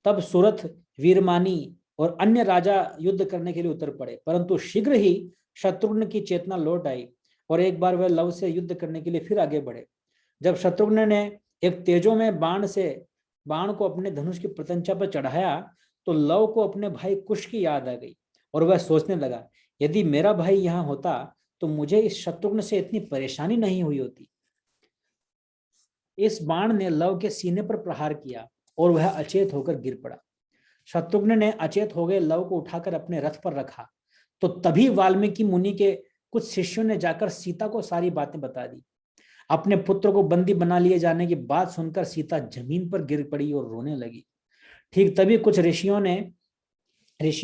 तब सुरथ, वीरमानी और अन्य राजा युद्ध करने के लिए उतर पड़े, परंतु शीघ्र ही शत्रुघ्न की चेतना लौट आई और एक बार वह लव से युद्ध करने के लिए फिर आगे बढ़े। जब शत्रुघ्न ने एक तेजो में बाण को अपने धनुष की प्रत्यंचा पर चढ़ाया तो लव को अपने भाई कुश की याद आ गई और वह सोचने लगा, यदि मेरा भाई यहाँ होता तो मुझे इस शत्रुघ्न से इतनी परेशानी नहीं हुई होती। इस बाण ने लव के सीने पर प्रहार किया और वह अचेत होकर गिर पड़ा। शत्रुघ्न ने अचेत हो गए लव को उठाकर अपने रथ पर रखा तो तभी वाल्मीकि मुनि के कुछ शिष्यों ने जाकर सीता को सारी बातें बता दी। अपने पुत्र को बंदी बना लिए जाने की बात सुनकर सीता जमीन पर गिर पड़ी और रोने लगी। ठीक तभी कुछ ऋषियों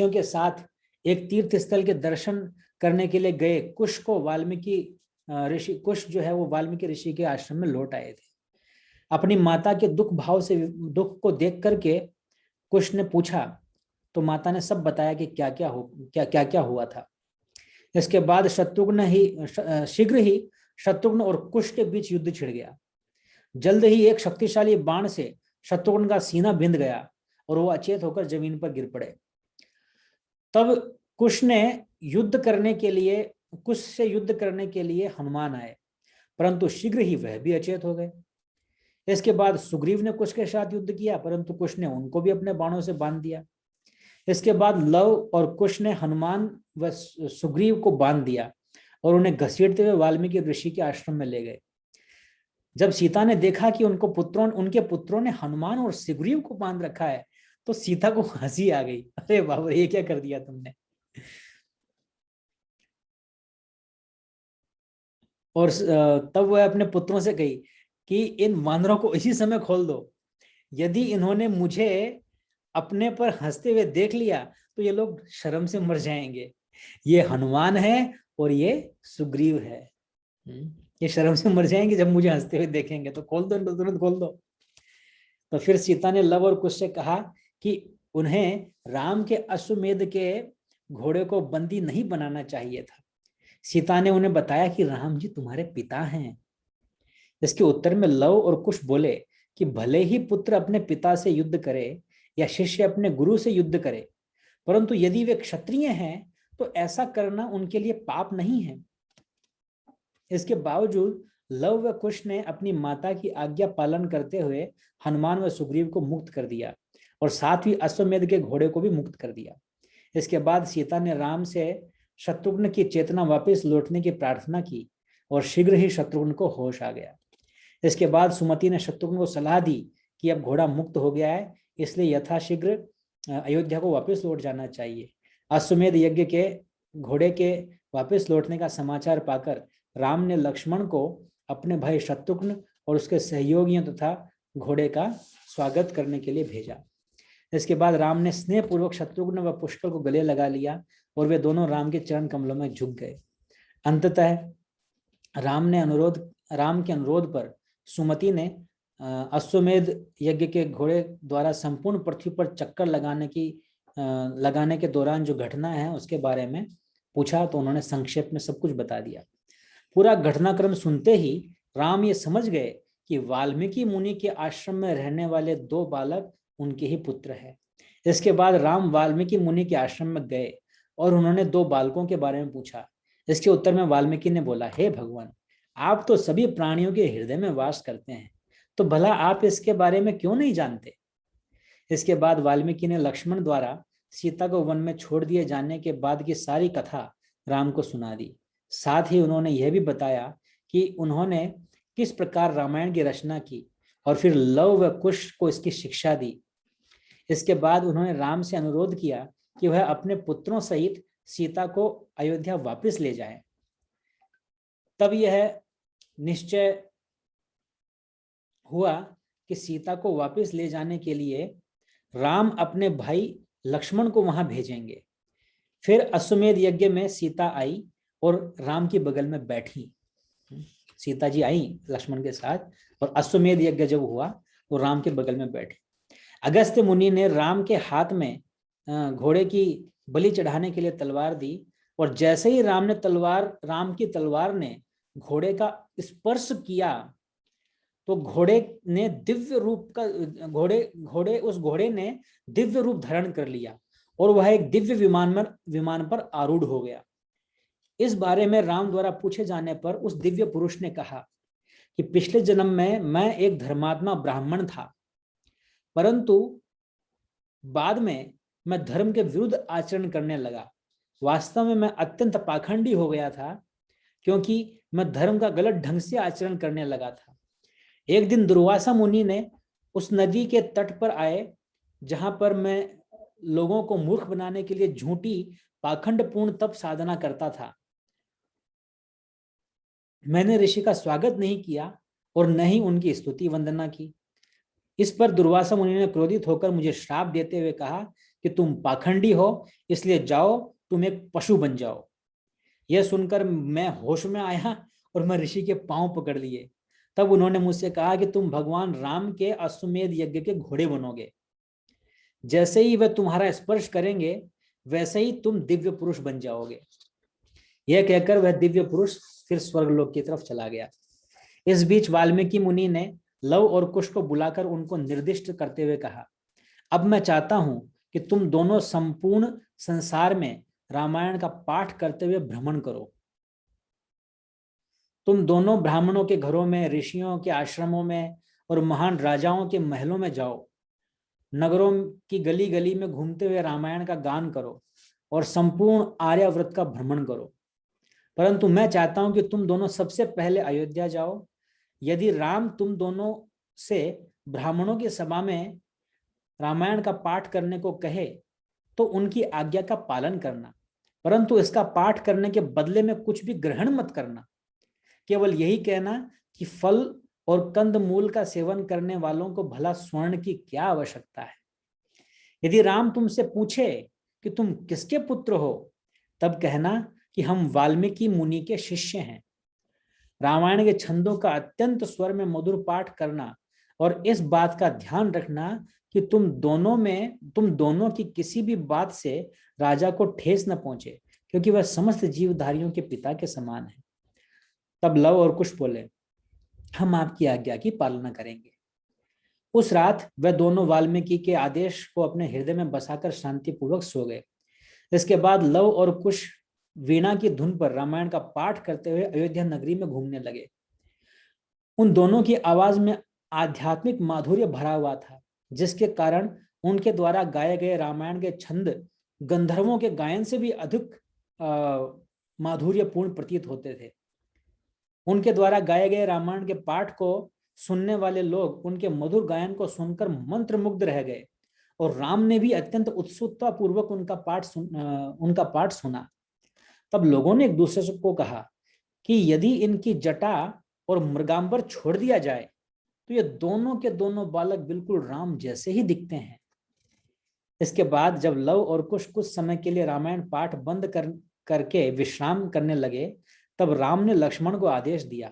के साथ एक तीर्थ स्थल के दर्शन करने के लिए गए कुश को वाल्मीकि ऋषि कुश जो है वो वाल्मीकि ऋषि के आश्रम में लौट आए थे। अपनी माता के दुख को देख करके कुश ने पूछा तो माता ने सब बताया कि क्या क्या हुआ था। इसके बाद शीघ्र ही शत्रुघ्न और कुश के बीच युद्ध छिड़ गया। जल्द ही एक शक्तिशाली बाण से शत्रुघ्न का सीना बिंध गया और वो अचेत होकर जमीन पर गिर पड़े। तब कुश से युद्ध करने के लिए हनुमान आए, परंतु शीघ्र ही वह भी अचेत हो गए। इसके बाद सुग्रीव ने कुश के साथ युद्ध किया, परंतु कुश ने उनको भी अपने बाणों से बांध दिया। इसके बाद लव और कुश ने हनुमान व सुग्रीव को बांध दिया और उन्हें घसीटते हुए वाल्मीकि ऋषि के आश्रम में ले गए। जब सीता ने देखा कि उनके पुत्रों ने हनुमान और सुग्रीव को बांध रखा है तो सीता को हंसी आ गई, अरे बाबा ये क्या कर दिया तुमने। और तब वह अपने पुत्रों से कही कि इन वानरों को इसी समय खोल दो, यदि इन्होंने मुझे अपने पर हंसते हुए देख लिया तो ये लोग शर्म से मर जाएंगे। ये हनुमान है और ये सुग्रीव है, ये शर्म से मर जाएंगे जब मुझे हंसते हुए देखेंगे, तो खोल दो, तुरंत खोल दो। तो फिर सीता ने लव और कुश से कहा कि उन्हें राम के अश्वमेध के घोड़े को बंदी नहीं बनाना चाहिए था। सीता ने उन्हें बताया कि राम जी तुम्हारे पिता हैं। इसके उत्तर में लव और कुश बोले कि भले ही पुत्र अपने पिता से युद्ध करे या शिष्य अपने गुरु से युद्ध करे, परंतु यदि वे क्षत्रिय हैं तो ऐसा करना उनके लिए पाप नहीं है। इसके बावजूद लव व कुश ने अपनी माता की आज्ञा पालन करते हुए हनुमान व सुग्रीव को मुक्त कर दिया और साथ ही अश्वमेध के घोड़े को भी मुक्त कर दिया। इसके बाद सीता ने राम से शत्रुघ्न की चेतना वापस लौटने की प्रार्थना की और शीघ्र ही शत्रुघ्न को होश आ गया। इसके बाद सुमति ने शत्रुघ्न को सलाह दी कि अब घोड़ा मुक्त हो गया है, इसलिए यथाशीघ्र अयोध्या को वापस लौट जाना चाहिए। अश्वमेध यज्ञ के घोड़े के वापस लौटने का समाचार पाकर राम ने लक्ष्मण को अपने भाई शत्रुघ्न और उसके सहयोगियों तथा घोड़े का स्वागत करने के लिए भेजा। इसके बाद राम ने स्नेहपूर्वक शत्रुघ्न व पुष्कल को गले लगा लिया और वे दोनों राम के चरण कमलों में झुक गए। अंततः राम के अनुरोध पर सुमति ने अश्वमेध यज्ञ के घोड़े द्वारा संपूर्ण पृथ्वी पर चक्कर लगाने के दौरान जो घटना है उसके बारे में पूछा तो उन्होंने संक्षेप में सब कुछ बता दिया। पूरा घटनाक्रम सुनते ही राम ये समझ गए कि वाल्मीकि मुनि के आश्रम में रहने वाले 2 बालक उनके ही पुत्र हैं। इसके बाद राम वाल्मीकि मुनि के आश्रम में गए और उन्होंने 2 बालकों के बारे में पूछा। इसके उत्तर में वाल्मीकि ने बोला, हे भगवान, आप तो सभी प्राणियों के हृदय में वास करते हैं, तो भला आप इसके बारे में क्यों नहीं जानते। इसके बाद वाल्मीकि ने लक्ष्मण द्वारा सीता को वन में छोड़ दिए जाने के बाद की सारी कथा राम को सुना दी। साथ ही उन्होंने यह भी बताया कि उन्होंने किस प्रकार रामायण की रचना की और फिर लव व कुश को इसकी शिक्षा दी। इसके बाद उन्होंने राम से अनुरोध किया कि वह अपने पुत्रों सहित सीता को अयोध्या वापस ले जाए। तब यह निश्चय हुआ कि सीता को वापस ले जाने के लिए राम अपने भाई लक्ष्मण को वहां भेजेंगे। फिर अश्वमेध यज्ञ में सीता आई और राम की बगल में बैठी। सीता जी आई लक्ष्मण के साथ और अश्वमेध यज्ञ जब हुआ तो राम के बगल में बैठी। अगस्त्य मुनि ने राम के हाथ में घोड़े की बलि चढ़ाने के लिए तलवार दी और जैसे ही राम की तलवार ने घोड़े का स्पर्श किया तो घोड़े ने दिव्य रूप का उस घोड़े ने दिव्य रूप धारण कर लिया और वह एक दिव्य विमान पर आरूढ़ हो गया। इस बारे में राम द्वारा पूछे जाने पर उस दिव्य पुरुष ने कहा कि पिछले जन्म में मैं एक धर्मात्मा ब्राह्मण था, परंतु बाद में मैं धर्म के विरुद्ध आचरण करने लगा। वास्तव में मैं अत्यंत पाखंडी हो गया था क्योंकि मैं धर्म का गलत ढंग से आचरण करने लगा था। एक दिन दुर्वासा मुनि ने उस नदी के तट पर आए जहां पर मैं लोगों को मूर्ख बनाने के लिए झूठी पाखंडपूर्ण तप साधना करता था। मैंने ऋषि का स्वागत नहीं किया और न ही उनकी स्तुति वंदना की। इस पर दुर्वासा मुनि ने क्रोधित होकर मुझे श्राप देते हुए कहा कि तुम पाखंडी हो, इसलिए जाओ तुम एक पशु बन जाओ। यह सुनकर मैं होश में आया और मैं ऋषि के पांव पकड़ लिए। तब उन्होंने मुझसे कहा कि तुम भगवान राम के अश्वमेध यज्ञ के घोड़े बनोगे। जैसे ही वह तुम्हारा स्पर्श करेंगे वैसे ही तुम दिव्य पुरुष बन जाओगे। यह कहकर वह दिव्य पुरुष फिर स्वर्गलोक की तरफ चला गया। इस बीच वाल्मीकि मुनि ने लव और कुश को बुलाकर उनको निर्दिष्ट करते हुए कहा, अब मैं चाहता हूं कि तुम दोनों संपूर्ण संसार में रामायण का पाठ करते हुए भ्रमण करो। तुम दोनों ब्राह्मणों के घरों में, ऋषियों के आश्रमों में और महान राजाओं के महलों में जाओ। नगरों की गली गली में घूमते हुए रामायण का गान करो और संपूर्ण आर्यावर्त का भ्रमण करो। परंतु मैं चाहता हूं कि तुम दोनों सबसे पहले अयोध्या जाओ। यदि राम तुम दोनों से ब्राह्मणों की सभा में रामायण का पाठ करने को कहे तो उनकी आज्ञा का पालन करना, परंतु इसका पाठ करने के बदले में कुछ भी ग्रहण मत करना। केवल यही कहना कि फल और कंद मूल का सेवन करने वालों को भला स्वर्ण की क्या आवश्यकता है। यदि राम तुमसे पूछे कि तुम किसके पुत्र हो, तब कहना कि हम वाल्मीकि मुनि के शिष्य हैं। रामायण के छंदों का अत्यंत स्वर में मधुर पाठ करना और इस बात का ध्यान रखना कि तुम दोनों की किसी भी बात से राजा को ठेस न पहुंचे, क्योंकि वह समस्त जीवधारियों के पिता के समान है। तब लव और कुश बोले, हम आपकी आज्ञा की पालना करेंगे। उस रात वह दोनों वाल्मीकि के आदेश को अपने हृदय में बसाकर शांतिपूर्वक सो गए। इसके बाद लव और कुश वीणा की धुन पर रामायण का पाठ करते हुए अयोध्या नगरी में घूमने लगे। उन दोनों की आवाज में आध्यात्मिक माधुर्य भरा हुआ था, जिसके कारण उनके द्वारा गाए गए रामायण के छंद गंधर्वों के गायन से भी अधिक माधुर्यपूर्ण प्रतीत होते थे। उनके द्वारा गाए गए रामायण के पाठ को सुनने वाले लोग उनके मधुर गायन को सुनकर मंत्रमुग्ध रह गए और राम ने भी अत्यंत उत्सुकता पूर्वक उनका पाठ सुना। तब लोगों ने एक दूसरे को कहा कि यदि इनकी जटा और मृगांबर छोड़ दिया जाए तो ये दोनों के दोनों बालक बिल्कुल राम जैसे ही दिखते हैं। इसके बाद जब लव और कुश कुछ समय के लिए रामायण पाठ बंद करके विश्राम करने लगे, तब राम ने लक्ष्मण को आदेश दिया,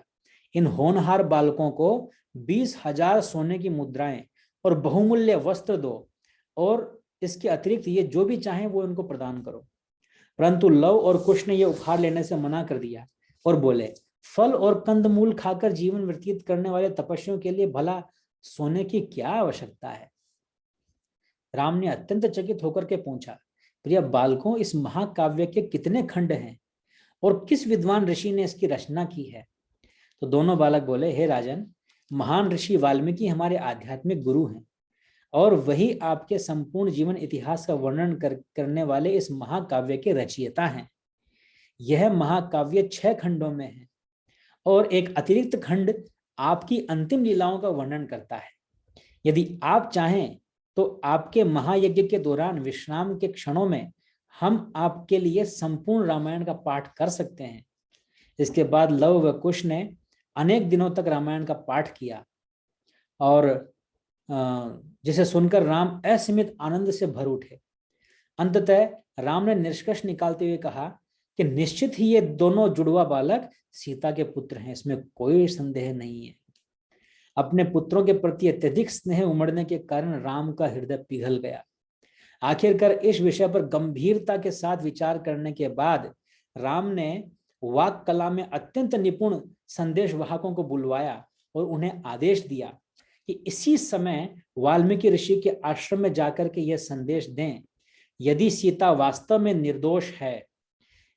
इन होनहार बालकों को 20,000 सोने की मुद्राएं और बहुमूल्य वस्त्र दो और इसके अतिरिक्त ये जो भी चाहें वो इनको प्रदान करो। परंतु लव और कुश ने यह उपहार लेने से मना कर दिया और बोले, फल और कंदमूल खाकर जीवन व्यतीत करने वाले तपस्वियों के लिए भला सोने की क्या आवश्यकता है। राम ने अत्यंत चकित होकर के पूछा, प्रिय बालकों, इस महाकाव्य के कितने खंड हैं और किस विद्वान ऋषि ने इसकी रचना की है। तो दोनों बालक बोले, हे राजन, महान ऋषि वाल्मीकि हमारे आध्यात्मिक गुरु हैं और वही आपके संपूर्ण जीवन इतिहास का वर्णन करने वाले इस महाकाव्य के रचयिता हैं। यह महाकाव्य 6 खंडों में है और एक अतिरिक्त खंड आपकी अंतिम लीलाओं का वर्णन करता है। यदि आप चाहें तो आपके महायज्ञ के दौरान विश्राम के क्षणों में हम आपके लिए संपूर्ण रामायण का पाठ कर सकते हैं। इसके बाद लव व कुश ने अनेक दिनों तक रामायण का पाठ किया और जिसे सुनकर राम असीमित आनंद से भर उठे। अंततः राम ने निष्कर्ष निकालते हुए कहा कि निश्चित ही ये दोनों जुड़वा बालक सीता के पुत्र हैं, इसमें कोई संदेह नहीं है। अपने पुत्रों के प्रति अत्यधिक स्नेह उमड़ने के कारण राम का हृदय पिघल गया। आखिरकार इस विषय पर गंभीरता के साथ विचार करने के बाद राम ने वाक कला में अत्यंत निपुण संदेश वाहकों को बुलवाया और उन्हें आदेश दिया कि इसी समय वाल्मीकि ऋषि के आश्रम में जाकर के यह संदेश दें, यदि सीता वास्तव में निर्दोष है,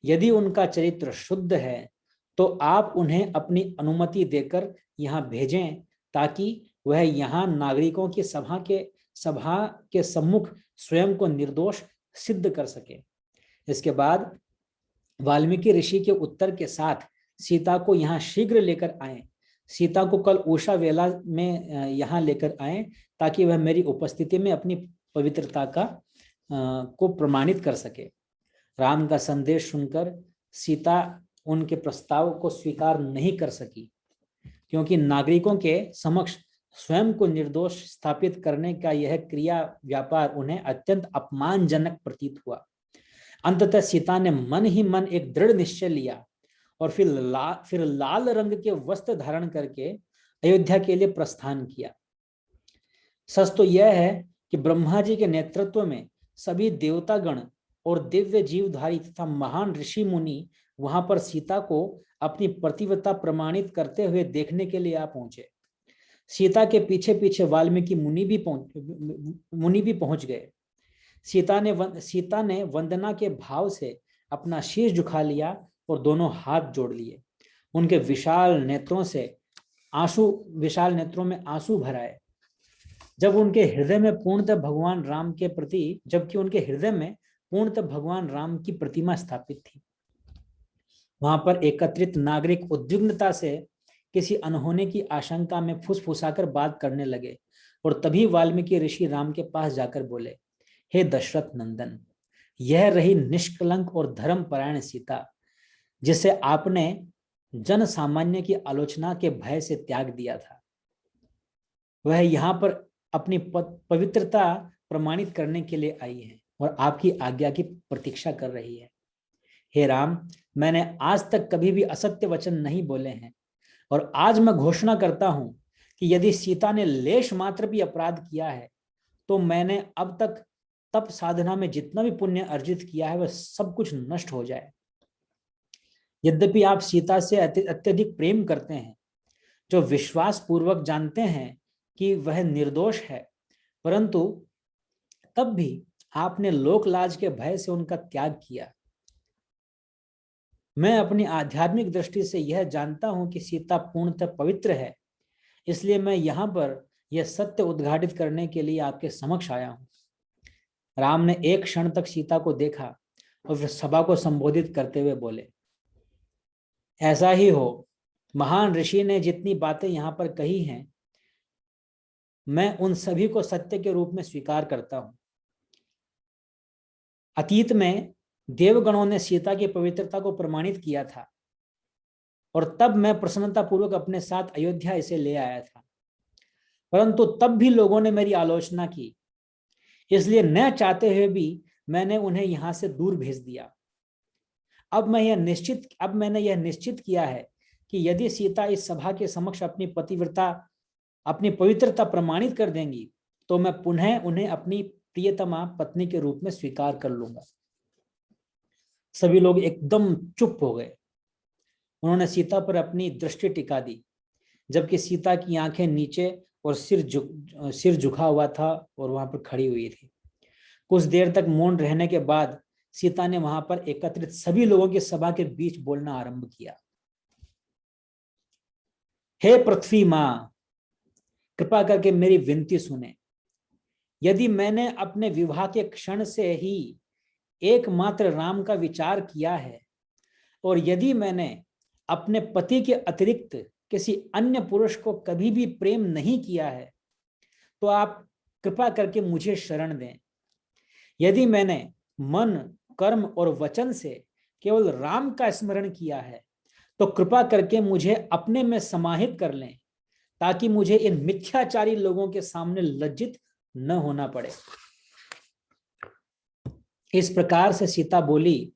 यदि उनका चरित्र शुद्ध है, तो आप उन्हें अपनी अनुमति देकर यहाँ भेजें ताकि वह यहाँ नागरिकों की सभा के सम्मुख स्वयं को निर्दोष सिद्ध कर सके। इसके बाद वाल्मीकि ऋषि के उत्तर के साथ सीता को यहाँ शीघ्र लेकर आए। सीता को कल उषा वेला में यहाँ लेकर आए ताकि वह मेरी उपस्थिति में अपनी पवित्रता को प्रमाणित कर सके। राम का संदेश सुनकर सीता उनके प्रस्ताव को स्वीकार नहीं कर सकी, क्योंकि नागरिकों के समक्ष स्वयं को निर्दोष स्थापित करने का यह क्रिया व्यापार उन्हें अत्यंत अपमानजनक प्रतीत हुआ। अंततः सीता ने मन ही मन एक दृढ़ निश्चय लिया और फिर लाल रंग के वस्त्र धारण करके अयोध्या के लिए प्रस्थान किया। सच तो यह है कि ब्रह्मा जी के नेतृत्व में सभी देवतागण और दिव्य जीवधारी तथा महान ऋषि मुनि वहां पर सीता को अपनी प्रतिवता प्रमाणित करते हुए देखने के लिए आ पहुंचे। सीता के पीछे पीछे वाल्मीकि मुनि भी पहुंच गए। सीता ने वंदना के भाव से अपना शीश झुका लिया और दोनों हाथ जोड़ लिए। उनके विशाल नेत्रों में आंसू भर आए, जबकि उनके हृदय में पूर्णतः भगवान राम की प्रतिमा स्थापित थी। वहां पर एकत्रित नागरिक उद्विग्नता से किसी अनहोनी की आशंका में फुसफुसाकर बात करने लगे और तभी वाल्मीकि ऋषि राम के पास जाकर बोले, हे दशरथ नंदन, यह रही निष्कलंक और धर्मपरायण सीता, जिसे आपने जन सामान्य की आलोचना के भय से त्याग दिया था। वह यहाँ पर अपनी पवित्रता प्रमाणित करने के लिए आई है और आपकी आज्ञा की प्रतीक्षा कर रही है। हे राम, मैंने आज तक कभी भी असत्य वचन नहीं बोले हैं और आज मैं घोषणा करता हूं कि यदि सीता ने लेश मात्र भी अपराध किया है तो मैंने अब तक तप साधना में जितना भी पुण्य अर्जित किया है वह सब कुछ नष्ट हो जाए। यद्यपि आप सीता से अत्यधिक प्रेम करते हैं, जो विश्वास पूर्वक जानते हैं कि वह निर्दोष है, परंतु तब भी आपने लोक लाज के भय से उनका त्याग किया। मैं अपनी आध्यात्मिक दृष्टि से यह जानता हूं कि सीता पूर्णतः पवित्र है, इसलिए मैं यहाँ पर यह सत्य उद्घाटित करने के लिए आपके समक्ष आया हूं। राम ने एक क्षण तक सीता को देखा और फिर सभा को संबोधित करते हुए बोले, ऐसा ही हो। महान ऋषि ने जितनी बातें यहाँ पर कही हैं, मैं उन सभी को सत्य के रूप में स्वीकार करता हूं। अतीत में देवगणों ने सीता की पवित्रता को प्रमाणित किया था और तब मैं प्रसन्नतापूर्वक अपने साथ अयोध्या इसे ले आया था, परंतु तब भी लोगों ने मेरी आलोचना की, इसलिए न चाहते हुए भी मैंने उन्हें यहां से दूर भेज दिया। अब मैंने यह निश्चित किया है कि यदि सीता इस सभा के समक्ष अपनी पवित्रता प्रमाणित कर देंगी तो मैं पुनः उन्हें अपनी प्रियतमा पत्नी के रूप में स्वीकार कर लूंगा। सभी लोग एकदम चुप हो गए। उन्होंने सीता पर अपनी दृष्टि टिका दी, जबकि सीता की आंखें नीचे और सिर झुका हुआ था और वहां पर खड़ी हुई थी। कुछ देर तक मौन रहने के बाद सीता ने वहां पर एकत्रित सभी लोगों की सभा के बीच बोलना आरंभ किया। हे पृथ्वी मां, कृपा करके मेरी विनती सुने। यदि मैंने अपने विवाह के क्षण से ही एकमात्र राम का विचार किया है और यदि मैंने अपने पति के अतिरिक्त किसी अन्य पुरुष को कभी भी प्रेम नहीं किया है, तो आप कृपा करके मुझे शरण दें। यदि मैंने मन, कर्म और वचन से केवल राम का स्मरण किया है, तो कृपा करके मुझे अपने में समाहित कर लें, ताकि मुझे इन मिथ्याचारी लोगों के सामने लज्जित न होना पड़े। इस प्रकार से सीता बोली।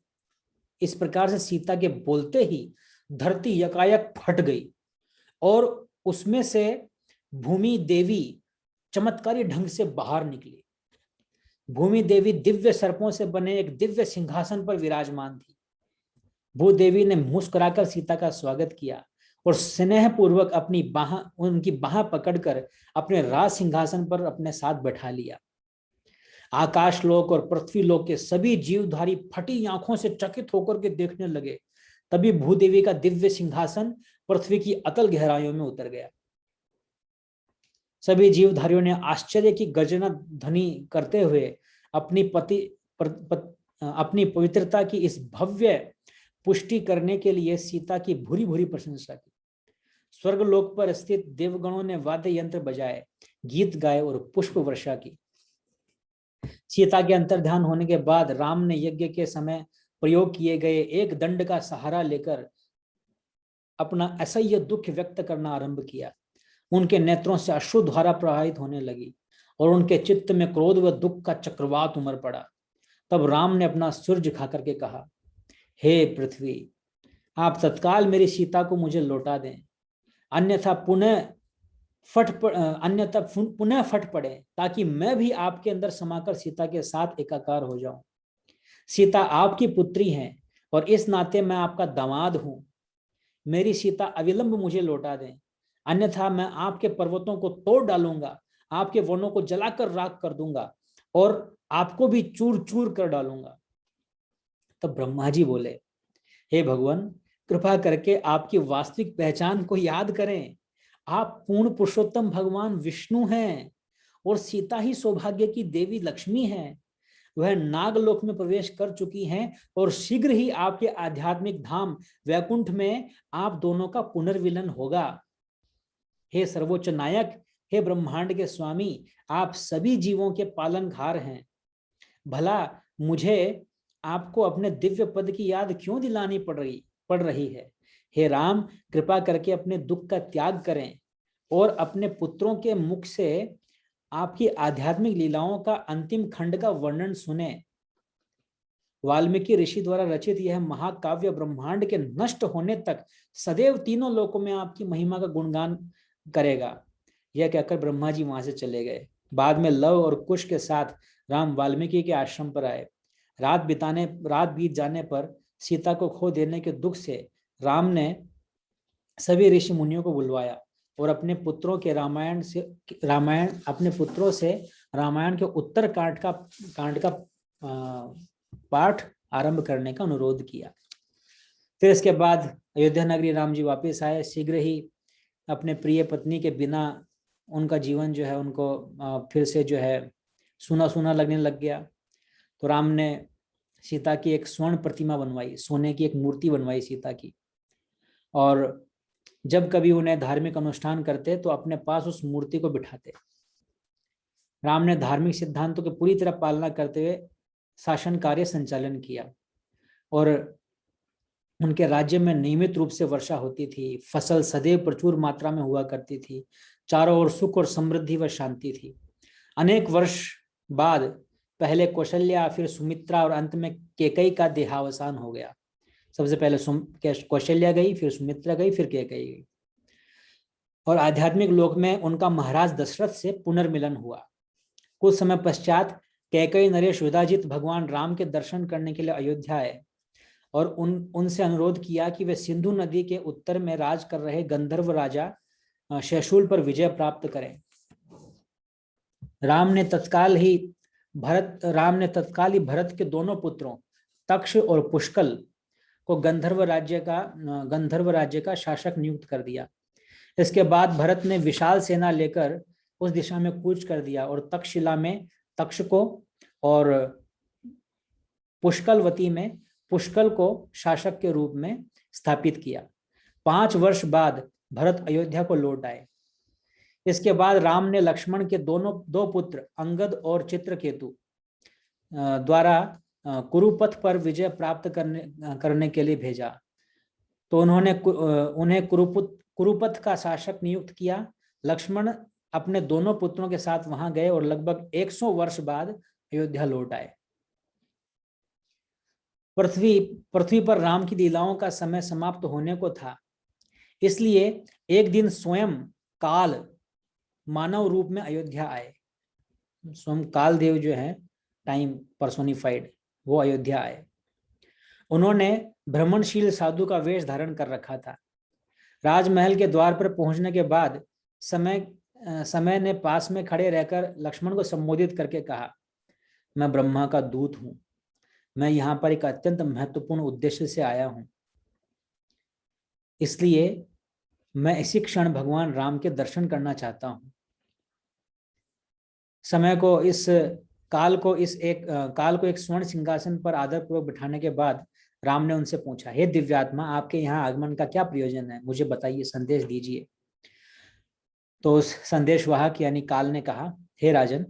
इस प्रकार से सीता के बोलते ही धरती यकायक फट गई और उसमें से भूमि देवी चमत्कारी ढंग से बाहर निकली। भूमि देवी दिव्य सर्पों से बने एक दिव्य सिंहासन पर विराजमान थी। भूदेवी ने मुस्कुराकर सीता का स्वागत किया और स्नेहपूर्वक उनकी बाह पकड़कर अपने राज सिंहासन पर अपने साथ बैठा लिया। आकाश लोक और पृथ्वी लोक के सभी जीवधारी फटी आंखों से चकित होकर के देखने लगे। तभी भूदेवी का दिव्य सिंहासन पृथ्वी की अतल गहराइयों में उतर गया। सभी जीवधारियों ने आश्चर्य की गर्जना ध्वनि करते हुए अपनी पवित्रता की इस भव्य पुष्टि करने के लिए सीता की भूरी भूरी प्रशंसा की। स्वर्गलोक पर स्थित देवगणों ने वाद्य यंत्र बजाए, गीत गाए और पुष्प वर्षा की। सीता के अंतर्ध्यान होने के बाद राम ने यज्ञ के समय प्रयोग किए गए एक दंड का सहारा लेकर अपना असह्य दुख व्यक्त करना आरंभ किया। उनके नेत्रों से अश्रु धारा प्रवाहित होने लगी और उनके चित्त में क्रोध व दुख का चक्रवात उमड़ पड़ा। तब राम ने अपना सिर झुका करके कहा, हे पृथ्वी, आप तत्काल मेरी सीता को मुझे लौटा दें, अन्यथा पुनः फट पड़े, ताकि मैं भी आपके अंदर समाकर सीता के साथ एकाकार हो जाऊं। सीता आपकी पुत्री है और इस नाते मैं आपका दामाद हूं। मेरी सीता अविलंब मुझे लौटा दें, अन्यथा मैं आपके पर्वतों को तोड़ डालूंगा, आपके वनों को जलाकर राख कर दूंगा और आपको भी चूर चूर कर डालूंगा। तब ब्रह्मा जी बोले, हे भगवान, कृपा करके आपकी वास्तविक पहचान को याद करें। आप पूर्ण पुरुषोत्तम भगवान विष्णु हैं और सीता ही सौभाग्य की देवी लक्ष्मी है। वह नागलोक में प्रवेश कर चुकी हैं और शीघ्र ही आपके आध्यात्मिक धाम वैकुंठ में आप दोनों का पुनर्मिलन होगा। हे सर्वोच्च नायक, हे ब्रह्मांड के स्वामी, आप सभी जीवों के पालनहार हैं। भला मुझे आपको अपने दिव्य पद की याद क्यों दिलानी पड़ रही है? हे राम, कृपा करके अपने दुख का त्याग करें और अपने पुत्रों के मुख से आपकी आध्यात्मिक लीलाओं का अंतिम खंड का वर्णन सुने। वाल्मीकि ऋषि द्वारा रचित यह महाकाव्य ब्रह्मांड के नष्ट होने तक सदैव तीनों लोकों में आपकी महिमा का गुणगान करेगा। यह कहकर ब्रह्मा जी वहां से चले गए। बाद में लव और कुश के साथ राम वाल्मीकि के आश्रम पर आए। रात बीत जाने पर सीता को खो देने के दुख से राम ने सभी ऋषि मुनियों को बुलवाया और अपने पुत्रों से रामायण के उत्तर कांड का पाठ आरंभ करने का अनुरोध किया। फिर इसके बाद अयोध्या नगरी राम जी वापस आए। शीघ्र ही अपने प्रिय पत्नी के बिना उनका जीवन जो है उनको फिर से जो है सूना सूना लगने लग गया। तो राम ने सीता की एक स्वर्ण प्रतिमा बनवाई, सोने की एक मूर्ति बनवाई सीता की, और जब कभी उन्हें धार्मिक अनुष्ठान करते तो अपने पास उस मूर्ति को बिठाते। राम ने धार्मिक सिद्धांतों की पूरी तरह पालना करते हुए शासन कार्य संचालन किया और उनके राज्य में नियमित रूप से वर्षा होती थी। फसल सदैव प्रचुर मात्रा में हुआ करती थी। चारों ओर सुख और समृद्धि व शांति थी। अनेक वर्ष बाद पहले कौशल्या, फिर सुमित्रा और अंत में कैकेयी का देहावसान हो गया। सबसे पहले कौशल्या गई, फिर सुमित्रा गई, फिर कैकेयी गई और आध्यात्मिक लोक में उनका महाराज दशरथ से पुनर्मिलन हुआ। कुछ समय पश्चात कैकेयी नरेश युधाजित भगवान राम के दर्शन करने के लिए अयोध्या आए और उनसे अनुरोध किया कि वे सिंधु नदी के उत्तर में राज कर रहे गंधर्व राजा शैशूल पर विजय प्राप्त करें। राम ने तत्काल ही भरत के दोनों पुत्रों तक्ष और पुष्कल को गंधर्व राज्य का शासक नियुक्त कर दिया। इसके बाद भरत ने विशाल सेना लेकर उस दिशा में कूच कर दिया और तक्षशिला में तक्ष को और पुष्कलवती में पुष्कल को शासक के रूप में स्थापित किया। 5 वर्ष बाद भरत अयोध्या को लौट आए। इसके बाद राम ने लक्ष्मण के दो पुत्र अंगद और चित्रकेतु द्वारा कुरुपथ पर विजय प्राप्त करने के लिए भेजा। तो उन्हें कुरुपथ का शासक नियुक्त किया। लक्ष्मण अपने दोनों पुत्रों के साथ वहां गए और लगभग 100 वर्ष बाद अयोध्या लौट आए। पृथ्वी पर राम की लीलाओं का समय समाप्त होने को था, इसलिए एक दिन स्वयं काल मानव रूप में अयोध्या आए। स्वयं काल देव जो है, टाइम पर्सोनिफाइड, वो अयोध्या आए। उन्होंने भ्रमणशील साधु का वेश धारण कर रखा था। राजमहल के द्वार पर पहुंचने के बाद समय ने पास में खड़े रहकर लक्ष्मण को संबोधित करके कहा, मैं ब्रह्मा का दूत हूं। मैं यहाँ पर एक अत्यंत महत्वपूर्ण उद्देश्य से आया हूं, इसलिए मैं इसी क्षण भगवान राम के दर्शन करना चाहता हूं। काल को एक स्वर्ण सिंहासन पर आदरपूर्वक बिठाने के बाद राम ने उनसे पूछा, हे दिव्यात्मा, आपके यहाँ आगमन का क्या प्रयोजन है? मुझे बताइए, संदेश दीजिए। तो उस संदेशवाहक यानी काल ने कहा, हे राजन,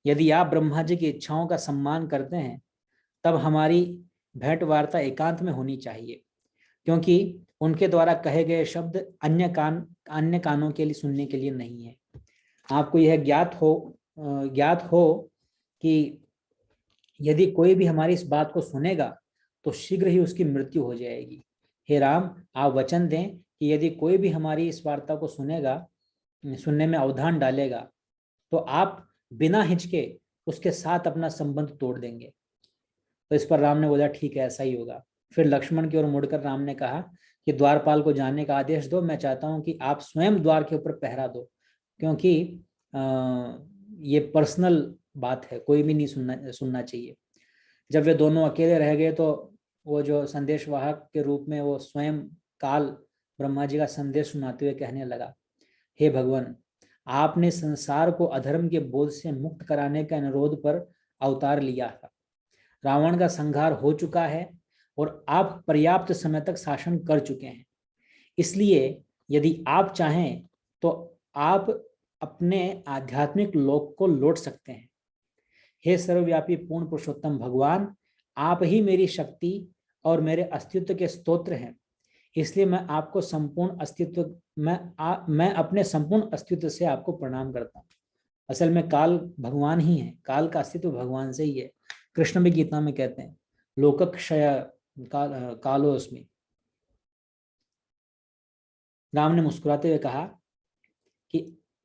यदि आप ब्रह्मा जी की इच्छाओं का सम्मान करते हैं तब हमारी भेंट वार्ता एकांत में होनी चाहिए, क्योंकि उनके द्वारा कहे गए शब्द अन्य कानों के लिए सुनने के लिए नहीं है। आपको यह ज्ञात हो कि यदि कोई भी हमारी इस बात को सुनेगा तो शीघ्र ही उसकी मृत्यु हो जाएगी। हे राम, आप वचन दें कि यदि कोई भी हमारी इस वार्ता को सुनने में अवधान डालेगा तो आप बिना हिचके उसके साथ अपना संबंध तोड़ देंगे। तो इस पर राम ने बोला, ठीक है, ऐसा ही होगा। फिर लक्ष्मण की ओर मुड़कर राम ने कहा कि द्वारपाल को जाने का आदेश दो। मैं चाहता हूं कि आप स्वयं द्वार के ऊपर पहरा दो, क्योंकि ये पर्सनल बात है, कोई भी नहीं सुनना चाहिए। जब वे दोनों अकेले रह गए तो वो जो संदेशवाहक के रूप में वो स्वयं काल ब्रह्मा जी का संदेश सुनाते हुए कहने लगा, हे भगवान, आपने संसार को अधर्म के बोझ से मुक्त कराने के अनुरोध पर अवतार लिया था। रावण का संहार हो चुका है और आप पर्याप्त समय तक शासन कर चुके हैं। इसलिए यदि आप चाहें तो आप अपने आध्यात्मिक लोक को लौट सकते हैं। हे सर्वव्यापी पूर्ण पुरुषोत्तम भगवान, आप ही मेरी शक्ति और मेरे अस्तित्व के स्तोत्र हैं। इसलिए मैं आपको मैं अपने संपूर्ण अस्तित्व से आपको प्रणाम करता हूँ। असल में काल भगवान ही है, काल का अस्तित्व भगवान से ही है। कृष्ण भी गीता में कहते हैं, लोकक्षय कालोस्मि। राम ने मुस्कुराते हुए कहा कि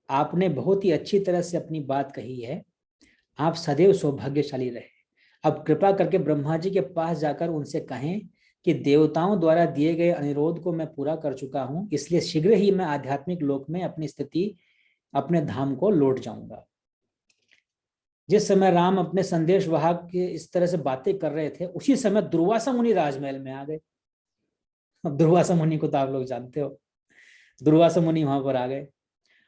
आपने बहुत ही अच्छी तरह से अपनी बात कही है। आप सदैव सौभाग्यशाली रहे। अब कृपा करके ब्रह्मा जी के पास जाकर उनसे कहें कि देवताओं द्वारा दिए गए अनुरोध को मैं पूरा कर चुका हूं, इसलिए शीघ्र ही मैं आध्यात्मिक लोक में अपने धाम को लौट जाऊंगा। जिस समय राम अपने संदेशवाहक के इस तरह से बातें कर रहे थे, उसी समय दुर्वासा मुनि राजमहल में आ गए। दुर्वासा मुनि को तो आप लोग जानते हो। दुर्वासा मुनि वहां पर आ गए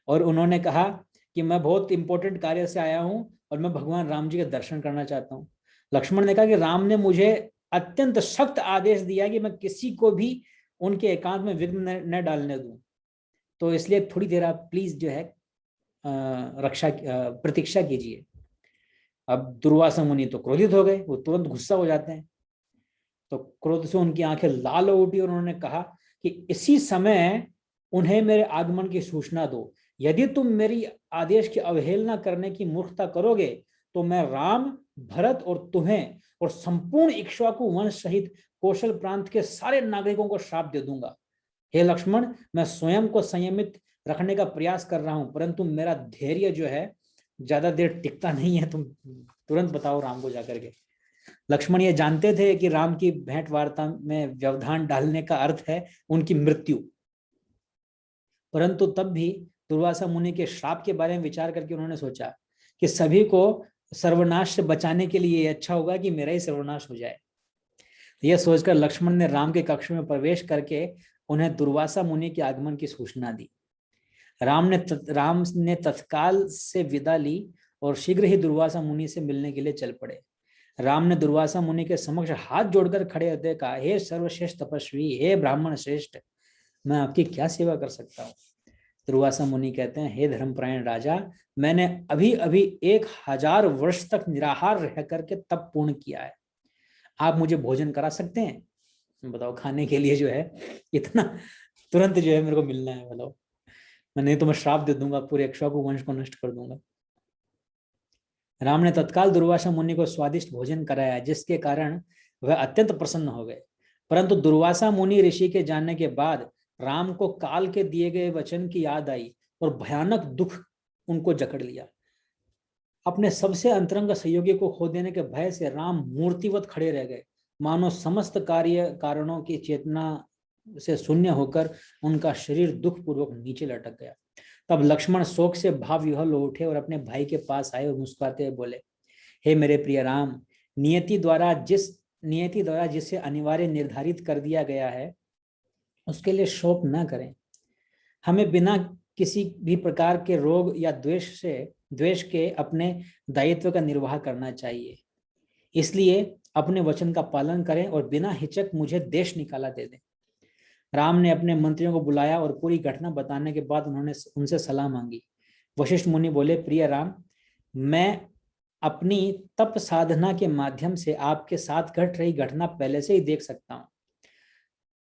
और उन्होंने कहा कि मैं बहुत इंपॉर्टेंट कार्य से आया हूं और मैं भगवान राम जी के दर्शन करना चाहता हूं। लक्ष्मण ने कहा कि राम ने मुझे अत्यंत सख्त आदेश दिया कि मैं किसी को भी उनके एकांत में विघ्न न डालने दूं, तो इसलिए थोड़ी देर आप प्लीज जो है प्रतीक्षा कीजिए। अब दुर्वासा मुनि तो क्रोधित हो गए, वो तुरंत गुस्सा हो जाते हैं। तो क्रोध से उनकी आंखें लाल हो उठी और उन्होंने कहा कि इसी समय उन्हें मेरे आगमन की सूचना दो। यदि तुम मेरी आदेश की अवहेलना करने की मूर्खता करोगे तो मैं राम, भरत और तुम्हें और संपूर्ण इक्ष्वाकु वंश सहित कौशल प्रांत के सारे नागरिकों को श्राप दे दूंगा। हे लक्ष्मण, मैं स्वयं को संयमित रखने का प्रयास कर रहा हूं, परंतु मेरा धैर्य जो है ज्यादा देर टिकता नहीं है। तुम तुरंत बताओ राम को जाकर के। लक्ष्मण ये जानते थे कि राम की भेंट वार्ता में व्यवधान डालने का अर्थ है उनकी मृत्यु, परंतु तब भी दुर्वासा मुनि के श्राप के बारे में विचार करके उन्होंने सोचा कि सभी को सर्वनाश से बचाने के लिए अच्छा होगा कि मेरा ही सर्वनाश हो जाए। यह सोचकर लक्ष्मण ने राम के कक्ष में प्रवेश करके उन्हें दुर्वासा मुनि के आगमन की सूचना दी। राम ने तत्काल से विदा ली और शीघ्र ही दुर्वासा मुनि से मिलने के लिए चल पड़े। राम ने दुर्वासा मुनि के समक्ष हाथ जोड़कर खड़े होते कहा, हे सर्वश्रेष्ठ तपस्वी, हे ब्राह्मण श्रेष्ठ, मैं आपकी क्या सेवा कर सकता हूँ? दुर्वासा मुनि कहते हैं, हे धर्मपरायण राजा, मैंने अभी अभी 1000 वर्ष तक निराहार रह करके तप पूर्ण किया है। आप मुझे भोजन करा सकते हैं? बताओ, खाने के लिए जो है इतना तुरंत जो है मेरे को मिलना है, बताओ। मैं नहीं तो मैं श्राप दे दूंगा, पूरे इक्ष्वाकु वंश को नष्ट कर दूंगा। राम ने तत्काल दुर्वासा मुनि को स्वादिष्ट भोजन कराया, जिसके कारण वह अत्यंत प्रसन्न हो गए। परंतु दुर्वासा मुनि ऋषि के जानने के बाद राम को काल के दिए गए वचन की याद आई और भयानक दुख उनको जकड़ लिया। अपने सबसे अंतरंग सहयोगी को खो देने के भय से राम मूर्तिवत खड़े रह गए, मानो समस्त कार्य कारणों की चेतना से शून्य होकर उनका शरीर दुख पूर्वक नीचे लटक गया। तब लक्ष्मण शोक से भाव विह्वल हो उठे और अपने भाई के पास आए और मुस्कुराते हुए बोले, हे मेरे प्रिय राम, नियति द्वारा जिसे अनिवार्य निर्धारित कर दिया गया है उसके लिए शोक न करें। हमें बिना किसी भी प्रकार के रोग या द्वेष के अपने दायित्व का निर्वाह करना चाहिए। इसलिए अपने वचन का पालन करें और बिना हिचक मुझे देश निकाला दे दें। राम ने अपने मंत्रियों को बुलाया और पूरी घटना बताने के बाद उन्होंने उनसे सलाह मांगी। वशिष्ठ मुनि बोले, प्रिय राम, मैं अपनी तप साधना के माध्यम से आपके साथ घट रही घटना पहले से ही देख सकता हूं।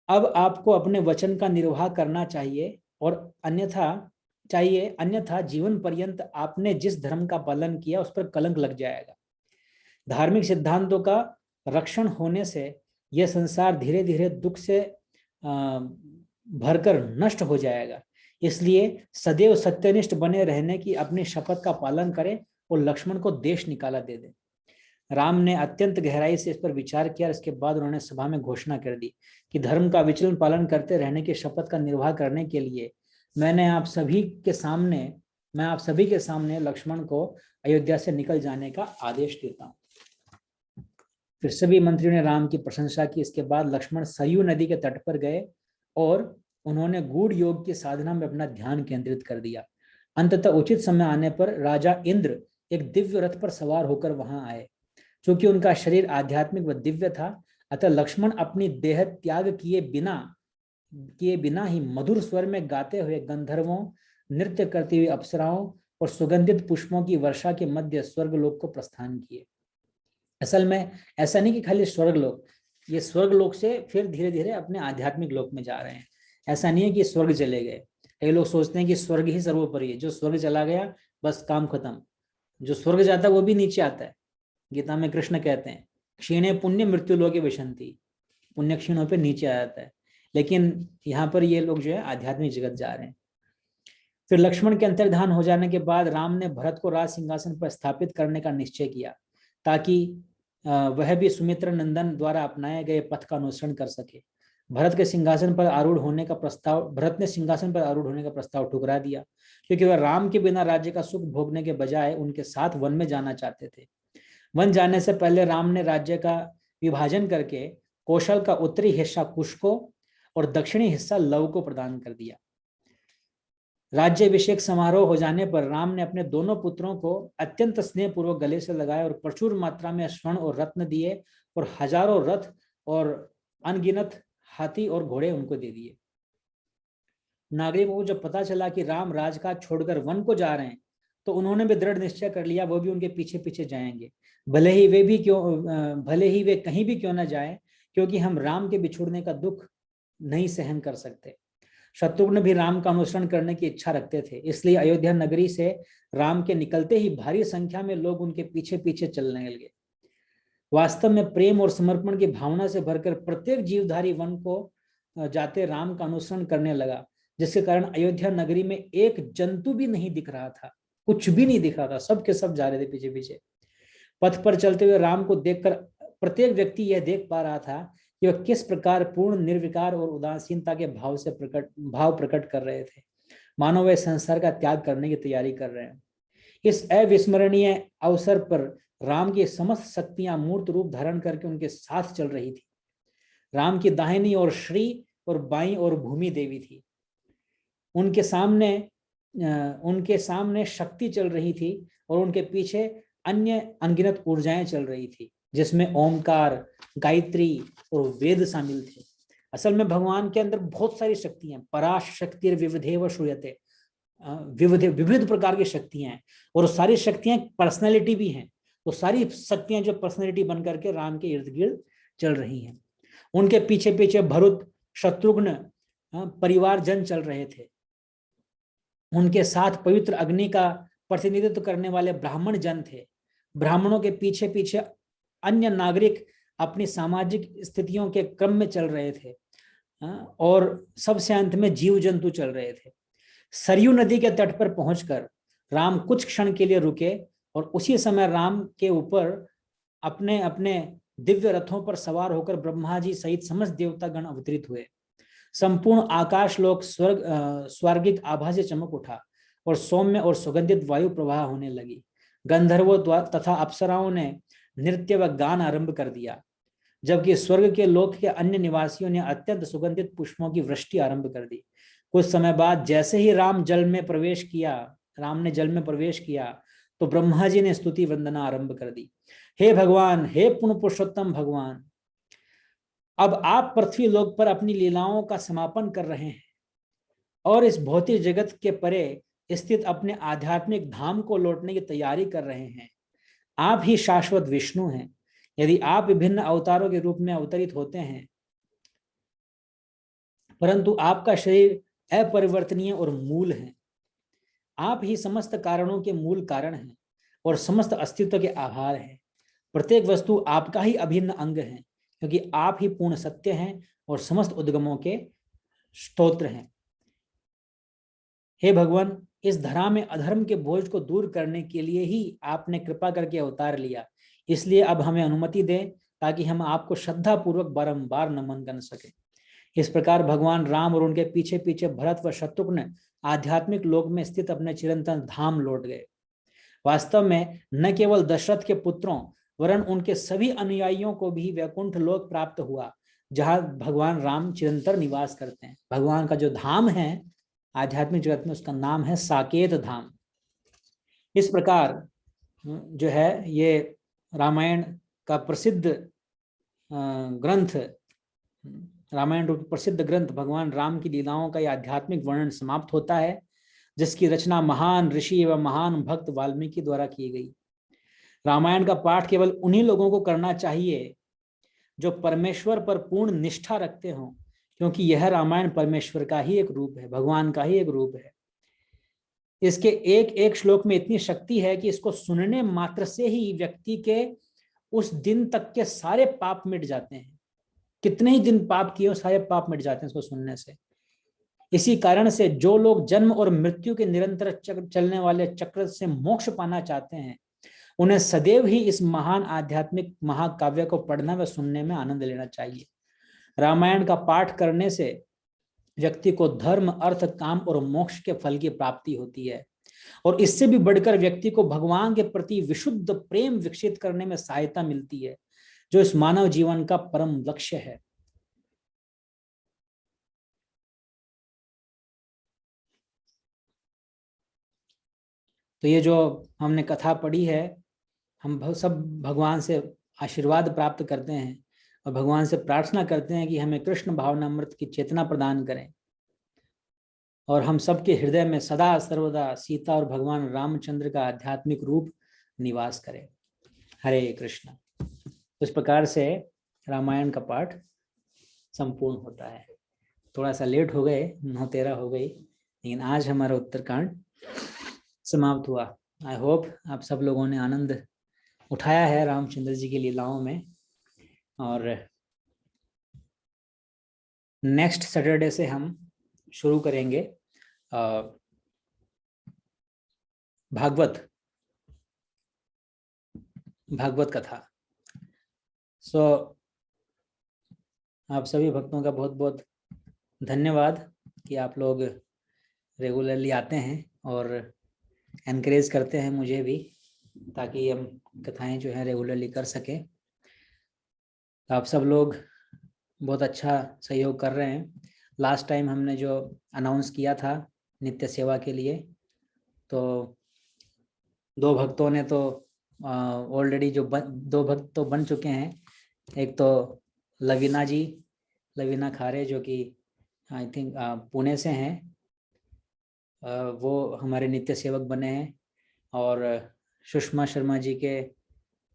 अब आपको अपने वचन का निर्वाह करना चाहिए और अन्यथा जीवन पर्यंत आपने जिस धर्म का पालन किया उस पर कलंक लग जाएगा। धार्मिक सिद्धांतों का रक्षण होने से यह संसार धीरे धीरे दुख से भरकर नष्ट हो जाएगा। इसलिए सदैव सत्यनिष्ठ बने रहने की अपनी शपथ का पालन करें और लक्ष्मण को देश निकाला दे दें। राम ने अत्यंत गहराई से इस पर विचार किया। इसके बाद उन्होंने सभा में घोषणा कर दी कि धर्म का विचलन पालन करते रहने की शपथ का निर्वाह करने के लिए मैं आप सभी के सामने लक्ष्मण को अयोध्या से निकल जाने का आदेश देता हूं। फिर सभी मंत्रियों ने राम की प्रशंसा की। इसके बाद लक्ष्मण सरयू नदी के तट पर गए और उन्होंने गूढ़ योग की साधना में अपना ध्यान केंद्रित कर दिया। अंततः उचित समय आने पर राजा इंद्र एक दिव्य रथ पर सवार होकर वहां आए। चूंकि उनका शरीर आध्यात्मिक व दिव्य था, अतः लक्ष्मण अपनी देह त्याग किए बिना ही मधुर स्वर में गाते हुए गंधर्वों, नृत्य करती हुई अप्सराओं और सुगंधित पुष्पों की वर्षा के मध्य स्वर्गलोक को प्रस्थान किए। असल में ऐसा नहीं कि खाली स्वर्गलोक, ये स्वर्गलोक से फिर धीरे धीरे अपने आध्यात्मिक लोक में जा रहे हैं। ऐसा नहीं है कि स्वर्ग चले गए। कई लोग सोचते हैं कि स्वर्ग ही सर्वोपरि है, जो स्वर्ग चला गया बस काम खत्म। जो स्वर्ग जाता है वो भी नीचे आता है। गीता में कृष्ण कहते हैं, क्षीणे पुण्य मृत्यु लोके विशंति, पुण्य क्षीण होकर नीचे आ जाता है। लेकिन यहाँ पर ये लोग जो है आध्यात्मिक जगत जा रहे हैं। फिर लक्ष्मण के अंतर्धान हो जाने के बाद राम ने भरत को राज सिंहासन पर स्थापित करने का निश्चय किया, ताकि वह भी सुमित्र नंदन द्वारा अपनाए गए पथ का अनुसरण कर सके। भरत ने सिंहासन पर आरूढ़ होने का प्रस्ताव ठुकरा दिया, क्योंकि वह राम के बिना राज्य का सुख भोगने के बजाय उनके साथ वन में जाना चाहते थे। वन जाने से पहले राम ने राज्य का विभाजन करके कौशल का उत्तरी हिस्सा कुश को और दक्षिणी हिस्सा लव को प्रदान कर दिया। राज्याभिषेक समारोह हो जाने पर राम ने अपने दोनों पुत्रों को अत्यंत स्नेहपूर्वक गले से लगाया और प्रचुर मात्रा में स्वर्ण और रत्न दिए और हजारों रथ और अनगिनत हाथी और घोड़े उनको दे दिए। नागरिकों को जब पता चला कि राम राजकाज छोड़कर वन को जा रहे हैं, तो उन्होंने भी दृढ़ निश्चय कर लिया वो भी उनके पीछे पीछे जाएंगे, भले ही वे कहीं भी क्यों न जाए, क्योंकि हम राम के बिछुड़ने का दुख नहीं सहन कर सकते। शत्रुघ्न भी राम का अनुसरण करने की इच्छा रखते थे, इसलिए अयोध्या नगरी से राम के निकलते ही भारी संख्या में लोग उनके पीछे पीछे चलने लगे। वास्तव में प्रेम और समर्पण की भावना से भरकर प्रत्येक जीवधारी वन को जाते राम का अनुसरण करने लगा, जिसके कारण अयोध्या नगरी में एक जंतु भी नहीं दिख रहा था, कुछ भी नहीं दिख रहा था, सब के सब जा रहे थे पीछे पीछे। पथ पर चलते हुए राम को देखकर प्रत्येक व्यक्ति यह देख पा रहा था कि वह किस प्रकार पूर्ण निर्विकार और उदासीनता के भाव प्रकट कर रहे थे, मानो वे संसार का त्याग करने की तैयारी कर रहे हैं। इस अविस्मरणीय अवसर पर राम की समस्त शक्तियां मूर्त रूप धारण करके उनके साथ चल रही थी। राम की दाहिनी ओर श्री और बाईं ओर भूमि देवी थी। उनके सामने शक्ति चल रही थी और उनके पीछे अन्य अनगिनत ऊर्जाएं चल रही थी, जिसमें ओमकार, गायत्री और वेद शामिल थे। असल में भगवान के अंदर बहुत सारी शक्तियां, पराशक्ति विविधेव श्रूयते, विविध प्रकार की शक्तियां हैं और सारी शक्तियां पर्सनैलिटी भी हैं। वो सारी शक्तियां जो पर्सनैलिटी बन करके राम के इर्द गिर्द चल रही हैं। उनके पीछे पीछे भरत, शत्रुघ्न परिवारजन चल रहे थे। उनके साथ पवित्र अग्नि का प्रतिनिधित्व करने वाले ब्राह्मण जन थे। ब्राह्मणों के पीछे पीछे अन्य नागरिक अपनी सामाजिक स्थितियों के क्रम में चल रहे थे, और सबसे अंत में जीव जंतु चल रहे थे। सरयू नदी के तट पर पहुंचकर राम कुछ क्षण के लिए रुके, और उसी समय राम के ऊपर अपने अपने दिव्य रथों पर सवार होकर ब्रह्मा जी सहित समस्त देवतागण अवतरित हुए। संपूर्ण आकाश लोक स्वर्गिक आभा से चमक उठा, और सौम्य और सुगंधित वायु प्रवाह होने लगी। गंधर्वों तथा अप्सराओं ने नृत्य व गान आरंभ कर दिया, जबकि स्वर्ग के लोक के अन्य निवासियों ने अत्यंत सुगंधित पुष्पों की वृष्टि आरंभ कर दी। कुछ समय बाद जैसे ही राम ने जल में प्रवेश किया, तो ब्रह्मा जी ने स्तुति वंदना आरंभ कर दी। हे भगवान, हे पुण्य पुरुषोत्तम भगवान, अब आप पृथ्वी लोक पर अपनी लीलाओं का समापन कर रहे हैं और इस भौतिक जगत के परे स्थित अपने आध्यात्मिक धाम को लौटने की तैयारी कर रहे हैं। आप ही शाश्वत विष्णु हैं। यदि आप विभिन्न अवतारों के रूप में अवतरित होते हैं, परंतु आपका शरीर अपरिवर्तनीय और मूल है। आप ही समस्त कारणों के मूल कारण हैं और समस्त अस्तित्व के आधार हैं। प्रत्येक वस्तु आपका ही अभिन्न अंग है, क्योंकि आप ही पूर्ण सत्य हैं और समस्त उद्गमों के स्तोत्र हैं। हे भगवान, इस धरा में अधर्म के बोझ को दूर करने के लिए ही आपने कृपा करके अवतार लिया, इसलिए अब हमें अनुमति दें ताकि हम आपको श्रद्धा पूर्वक बारंबार नमन कर सके। इस प्रकार भगवान राम और उनके पीछे पीछे भरत व शत्रुघ्न आध्यात्मिक लोक में स्थित अपने चिरंतन धाम लौट गए। वास्तव में न केवल दशरथ के पुत्रों वरन उनके सभी अनुयायियों को भी वैकुंठ लोक प्राप्त हुआ, जहां भगवान राम चिरंतर निवास करते हैं। भगवान का जो धाम है आध्यात्मिक जगत में, उसका नाम है साकेत धाम। इस प्रकार जो है ये रामायण का प्रसिद्ध ग्रंथ, रामायण रूप प्रसिद्ध ग्रंथ भगवान राम की लीलाओं का यह आध्यात्मिक वर्णन समाप्त होता है, जिसकी रचना महान ऋषि एवं महान भक्त वाल्मीकि द्वारा की गई। रामायण का पाठ केवल उन्हीं लोगों को करना चाहिए जो परमेश्वर पर पूर्ण निष्ठा रखते हों, क्योंकि यह रामायण परमेश्वर का ही एक रूप है, भगवान का ही एक रूप है। इसके एक एक श्लोक में इतनी शक्ति है कि इसको सुनने मात्र से ही व्यक्ति के उस दिन तक के सारे पाप मिट जाते हैं। कितने ही दिन पाप किए, सारे पाप मिट जाते हैं इसको सुनने से। इसी कारण से जो लोग जन्म और मृत्यु के निरंतर चलने वाले चक्र से मोक्ष पाना चाहते हैं, उन्हें सदैव ही इस महान आध्यात्मिक महाकाव्य को पढ़ना व सुनने में आनंद लेना चाहिए। रामायण का पाठ करने से व्यक्ति को धर्म, अर्थ, काम और मोक्ष के फल की प्राप्ति होती है, और इससे भी बढ़कर व्यक्ति को भगवान के प्रति विशुद्ध प्रेम विकसित करने में सहायता मिलती है, जो इस मानव जीवन का परम लक्ष्य है। तो ये जो हमने कथा पढ़ी है, हम सब भगवान से आशीर्वाद प्राप्त करते हैं और भगवान से प्रार्थना करते हैं कि हमें कृष्ण भावनामृत की चेतना प्रदान करें, और हम सबके हृदय में सदा सर्वदा सीता और भगवान रामचंद्र का आध्यात्मिक रूप निवास करे। हरे कृष्ण। इस प्रकार से रामायण का पाठ संपूर्ण होता है। थोड़ा सा लेट हो गए, 9:13 हो गई, लेकिन आज हमारा उत्तरकांड समाप्त हुआ। आई होप आप सब लोगों ने आनंद उठाया है रामचंद्र जी की लीलाओं में। और नेक्स्ट सैटरडे से हम शुरू करेंगे भागवत कथा। आप सभी भक्तों का बहुत बहुत धन्यवाद कि आप लोग रेगुलरली आते हैं और एनकरेज करते हैं मुझे भी, ताकि हम कथाएं जो है रेगुलरली कर सकें। आप सब लोग बहुत अच्छा सहयोग कर रहे हैं। लास्ट टाइम हमने जो अनाउंस किया था नित्य सेवा के लिए, तो 2 भक्तों ने तो ऑलरेडी जो 2 भक्त तो बन चुके हैं। एक तो लवीना खारे, जो कि आई थिंक पुणे से हैं, वो हमारे नित्य सेवक बने हैं। और सुषमा शर्मा जी के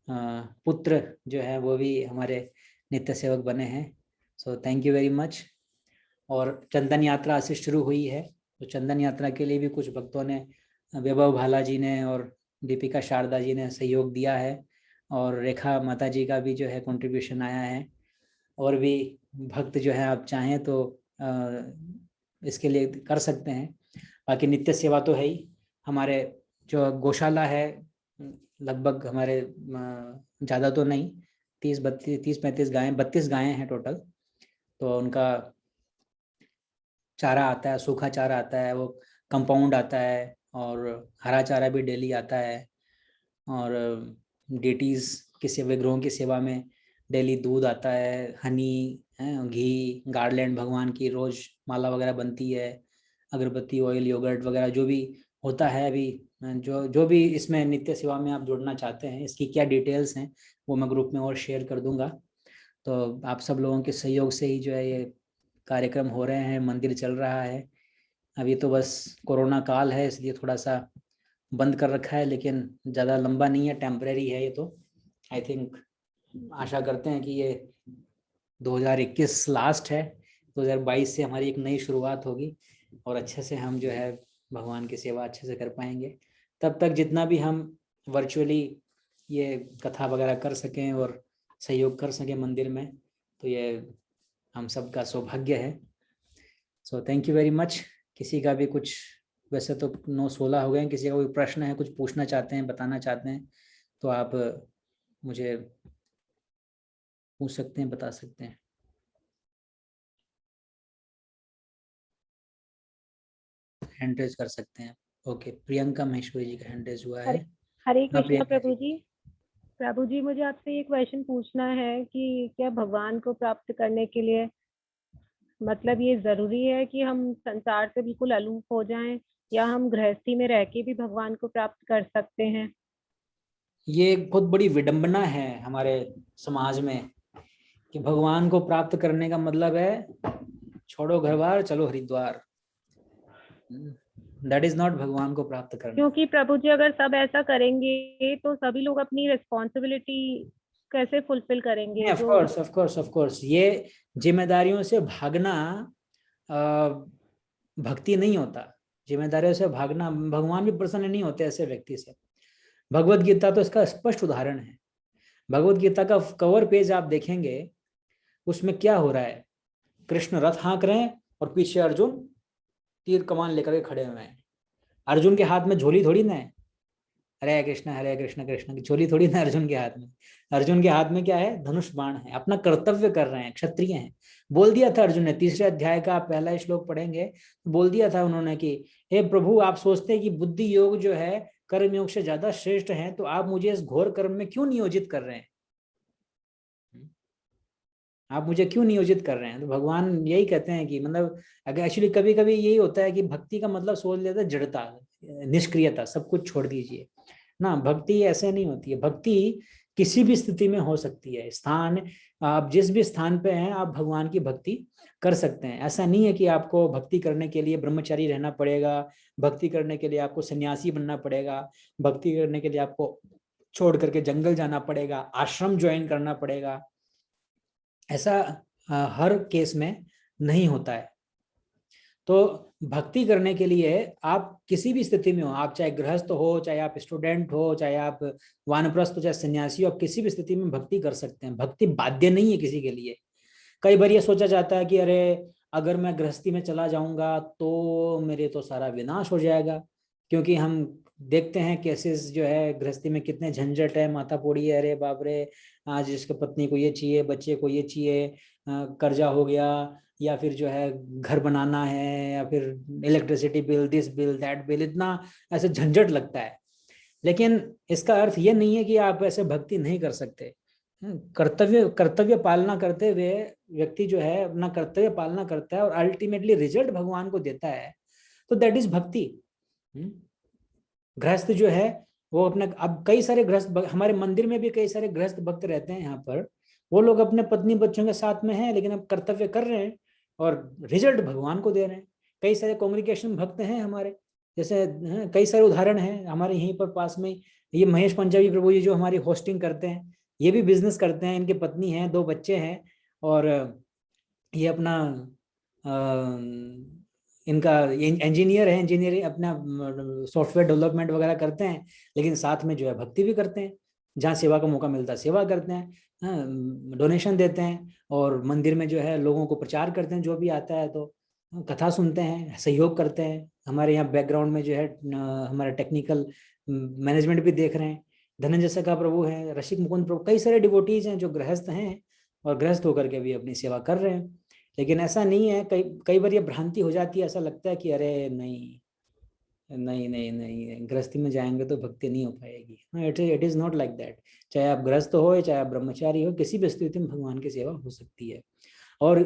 पुत्र जो है वो भी हमारे नित्य सेवक बने हैं। So thank you very much. और चंदन यात्रा आज से शुरू हुई है, तो चंदन यात्रा के लिए भी कुछ भक्तों ने, वैभव भाला जी ने और दीपिका शारदा जी ने सहयोग दिया है, और रेखा माता जी का भी जो है कंट्रीब्यूशन आया है। और भी भक्त जो है आप चाहें तो इसके लिए कर सकते हैं। बाकी नित्य सेवा तो है ही। हमारे जो गौशाला है, लगभग हमारे ज़्यादा तो नहीं, 30-35 गायें, 32 गायें हैं टोटल। तो उनका चारा आता है, सूखा चारा आता है, वो कंपाउंड आता है, और हरा चारा भी डेली आता है। और डेटीज की सेवा, गृहों की सेवा में डेली दूध आता है, हनी है, घी, गार्लैंड भगवान की रोज माला वगैरह बनती है, अगरबत्ती, ऑयल, योगर्ट वगैरह जो भी होता है। अभी जो जो भी इसमें नित्य सेवा में आप जुड़ना चाहते हैं, इसकी क्या डिटेल्स हैं वो मैं ग्रुप में और शेयर कर दूंगा। तो आप सब लोगों के सहयोग से ही जो है ये कार्यक्रम हो रहे हैं, मंदिर चल रहा है। अभी तो बस कोरोना काल है, इसलिए थोड़ा सा बंद कर रखा है, लेकिन ज़्यादा लंबा नहीं है, टेम्परेरी है ये तो। आई थिंक आशा करते हैं कि ये 2021 लास्ट है, 2022 से हमारी एक नई शुरुआत होगी, और अच्छे से हम जो है भगवान की सेवा अच्छे से कर पाएंगे। तब तक जितना भी हम वर्चुअली ये कथा वगैरह कर सकें और सहयोग कर सकें मंदिर में, तो ये हम सबका सौभाग्य है। So thank you very much. किसी का भी कुछ, वैसे तो 9:16 हो गए हैं, किसी का कोई प्रश्न है, कुछ पूछना चाहते हैं, बताना चाहते हैं, तो आप मुझे पूछ सकते हैं, बता सकते हैं। हैंड रेज कर सकते हैं। ओके, प्रियंका महेश्वरी जी का हैंड रेज हुआ है। हरे हरे हाँ कृष्णा प्रियंका प्रभु जी। प्रभु जी, मुझे आपसे ये क्वेश्चन पूछना है कि क्या भगवान को प्राप्त करने के लिए मतलब ये जरूरी है कि हम संसार से बिल्कुल अलूप हो जाएं, या हम गृहस्थी में रह के भी भगवान को प्राप्त कर सकते हैं? ये एक बहुत बड़ी विडंबना है हमारे समाज में, कि भगवान को प्राप्त करने का मतलब है छोड़ो घर बार चलो हरिद्वार। दैट इज नॉट भगवान को प्राप्त करना। क्योंकि प्रभु जी, अगर सब ऐसा करेंगे तो सभी लोग अपनी रिस्पॉन्सिबिलिटी कैसे फुलफिल करेंगे? ऑफ जो course of course of course, ये जिम्मेदारियों से भागना भक्ति नहीं होता। जिम्मेदारियों से भागना, भगवान भी प्रसन्न नहीं होते ऐसे व्यक्ति से। भगवत गीता तो इसका स्पष्ट उदाहरण है। भगवत गीता का कवर पेज आप देखेंगे, उसमें क्या हो रहा है, कृष्ण रथ हाँक रहे हैं और पीछे अर्जुन तीर कमान लेकर के खड़े हुए हैं। अर्जुन के हाथ में झोली थोड़ी ना है, हरे कृष्ण कृष्ण की झोली थोड़ी ना अर्जुन के हाथ में। अर्जुन के हाथ में क्या है, धनुष बाण है, अपना कर्तव्य कर रहे हैं, क्षत्रिय हैं। बोल दिया था अर्जुन ने, 3रे अध्याय का पहला श्लोक पढ़ेंगे, बोल दिया था उन्होंने कि हे प्रभु, आप सोचते हैं कि बुद्धि योग जो है कर्म योग से ज्यादा श्रेष्ठ है, तो आप मुझे इस घोर कर्म में क्यों नियोजित कर रहे हैं? आप मुझे क्यों नियोजित कर रहे हैं? तो भगवान यही कहते हैं कि मतलब, अगर एक्चुअली कभी कभी यही होता है कि भक्ति का मतलब सोच लेता है जड़ता, निष्क्रियता, सब कुछ छोड़ दीजिए ना। भक्ति ऐसे नहीं होती है। भक्ति किसी भी स्थिति में हो सकती है। स्थान, आप जिस भी स्थान पे हैं, आप भगवान की भक्ति कर सकते हैं। ऐसा नहीं है कि आपको भक्ति करने के लिए ब्रह्मचारी रहना पड़ेगा, भक्ति करने के लिए आपको सन्यासी बनना पड़ेगा, भक्ति करने के लिए आपको छोड़ करके जंगल जाना पड़ेगा, आश्रम ज्वाइन करना पड़ेगा। ऐसा हर केस में नहीं होता है। तो भक्ति करने के लिए आप किसी भी स्थिति में हो, आप चाहे गृहस्थ हो, चाहे आप स्टूडेंट हो, चाहे आप वानप्रस्थ हो, चाहे सन्यासी हो, आप किसी भी स्थिति में भक्ति कर सकते हैं। भक्ति बाध्य नहीं है किसी के लिए। कई बार ये सोचा जाता है कि अरे अगर मैं गृहस्थी में चला जाऊंगा तो मेरे तो सारा विनाश हो जाएगा, क्योंकि हम देखते हैं केसेस जो है गृहस्थी में कितने झंझट है, माथा पोड़ी है, अरे बाप रे, आज इसके पत्नी को ये चाहिए, बच्चे को ये चाहिए, कर्जा हो गया, या फिर जो है घर बनाना है, या फिर electricity bill, this bill that bill, इतना ऐसे झंझट लगता है। लेकिन इसका अर्थ ये नहीं है कि आप ऐसे भक्ति नहीं कर सकते। कर्तव्य कर्तव्य पालना करते हुए व्यक्ति जो है अपना कर्तव्य पालना करता है और अल्टीमेटली रिजल्ट भगवान को देता है, तो दैट इज भक्ति। गृहस्थ जो है वो अपने, अब कई सारे गृहस्थ हमारे मंदिर में भी कई सारे गृहस्थ भक्त रहते हैं यहाँ पर, वो लोग अपने पत्नी बच्चों के साथ में हैं, लेकिन अब कर्तव्य कर रहे हैं और रिजल्ट भगवान को दे रहे हैं। कई सारे कॉन्ग्रीगेशन भक्त हैं हमारे, जैसे कई सारे उदाहरण हैं हमारे यहीं पर पास में। ये महेश पंजाबी प्रभु जी जो हमारी होस्टिंग करते हैं, ये भी बिजनेस करते हैं, इनकी पत्नी है, 2 बच्चे हैं, और ये अपना इनका इंजीनियर है, इंजीनियरिंग अपना सॉफ्टवेयर डेवलपमेंट वगैरह करते हैं, लेकिन साथ में जो है भक्ति भी करते हैं, जहाँ सेवा का मौका मिलता है सेवा करते हैं, डोनेशन देते हैं, और मंदिर में जो है लोगों को प्रचार करते हैं, जो भी आता है तो कथा सुनते हैं, सहयोग करते हैं। हमारे यहाँ बैकग्राउंड में जो है हमारा टेक्निकल मैनेजमेंट भी देख रहे हैं। धनंजय सखा प्रभु हैं, रसिक मुकुंद प्रभु, कई सारे डिवोटीज हैं जो गृहस्थ हैं और गृहस्थ होकर के भी अपनी सेवा कर रहे हैं। लेकिन ऐसा नहीं है, कई कई बार ये भ्रांति हो जाती है, ऐसा लगता है कि अरे नहीं नहीं नहीं नहीं, गृहस्थी में जाएंगे तो भक्ति नहीं हो पाएगी। It is not like that. चाहे आप गृहस्थ हो, चाहे आप ब्रह्मचारी हो, किसी भी स्थिति में भगवान की सेवा हो सकती है। और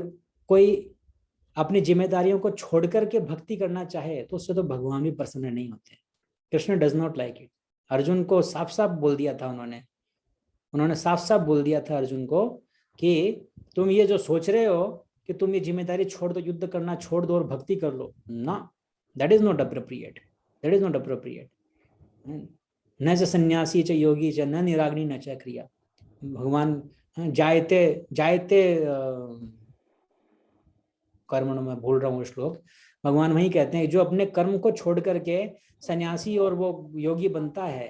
कोई अपनी जिम्मेदारियों को छोड़ करके भक्ति करना चाहे तो उससे तो भगवान भी प्रसन्न नहीं होते। Krishna does not like it. Arjun को साफ साफ बोल दिया था उन्होंने साफ साफ बोल दिया था अर्जुन को कि तुम ये जो सोच रहे हो कि तुम ये जिम्मेदारी छोड़ दो, युद्ध करना छोड़ दो और भक्ति कर लो, ना, that is not appropriate, that is not appropriate. न च सन्यासी च योगी च न निराग्नि न च क्रिया। भगवान जायते जायते कर्म, में भूल रहा हूँ श्लोक, भगवान वही कहते हैं जो अपने कर्म को छोड़ करके सन्यासी और वो योगी बनता है,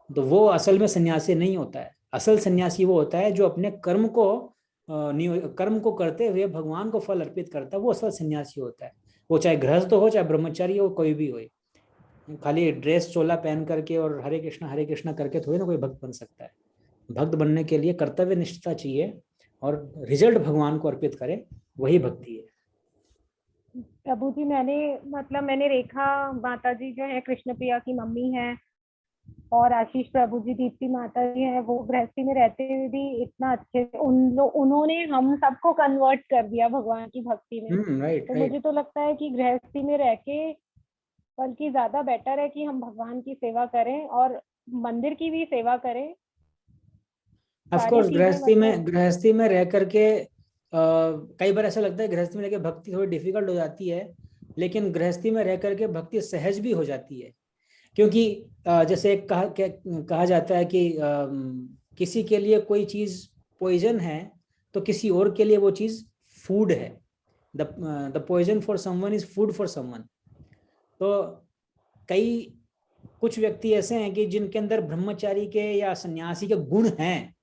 तो वो असल में सन्यासी नहीं होता है। असल सन्यासी वो होता है जो अपने कर्म को करते हुए भगवान को फल अर्पित करता है, वो असल सन्यासी होता है। वो चाहे गृहस्थ हो, चाहे ब्रह्मचारी हो, कोई भी हो। खाली ड्रेस चोला पहन करके और हरे कृष्णा करके थोड़ी ना कोई भक्त बन सकता है। भक्त बनने के लिए कर्तव्य निष्ठता चाहिए और रिजल्ट भगवान को अर्पित करे, वही भक्ति है। प्रभु जी, मैंने रेखा माता जी जो है कृष्ण प्रिया की मम्मी है, और आशीष प्रभु जी दीप्ति माता जी है, वो गृहस्थी में रहते हुए भी इतना अच्छे से उन्होंने हम सबको कन्वर्ट कर दिया भगवान की भक्ति में। राइट तो राइट। मुझे तो लगता है कि गृहस्थी में रह के बल्कि ज्यादा बेटर है कि हम भगवान की सेवा करें और मंदिर की भी सेवा करें। ऑफ सारी कोर्स चीजें गृहस्थी में रह करके कई बार ऐसा लगता है गृहस्थी में रहकर भक्ति थोड़ी डिफिकल्ट हो जाती है, लेकिन गृहस्थी में रह करके भक्ति सहज भी हो जाती है। क्योंकि जैसे कहा जाता है कि किसी के लिए कोई चीज पॉइजन है तो किसी और के लिए वो चीज फूड है। The poison for someone is food for someone. तो कुछ व्यक्ति ऐसे हैं कि जिनके अंदर ब्रह्मचारी के या सन्यासी के गुण हैं,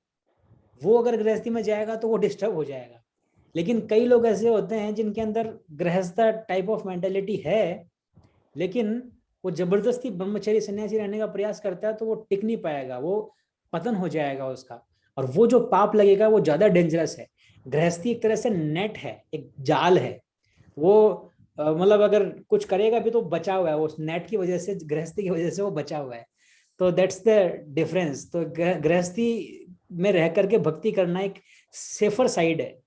वो अगर गृहस्थी में जाएगा तो वो डिस्टर्ब हो जाएगा। लेकिन कई लोग ऐसे होते हैं जिनके अंदर गृहस्थ टाइप ऑफ मेंटेलिटी है, लेकिन वो जबरदस्ती ब्रह्मचारी सन्यासी रहने का प्रयास करता है तो वो टिक नहीं पाएगा, वो पतन हो जाएगा उसका। और वो जो पाप लगेगा वो ज्यादा डेंजरस है। गृहस्थी एक तरह से नेट है, एक जाल है। वो मतलब अगर कुछ करेगा भी तो बचा हुआ है, वो नेट की वजह से, गृहस्थी की वजह से वो बचा हुआ है। तो दैट्स द डिफरेंस। तो गृहस्थी में रह करके भक्ति करना एक सेफर साइड है,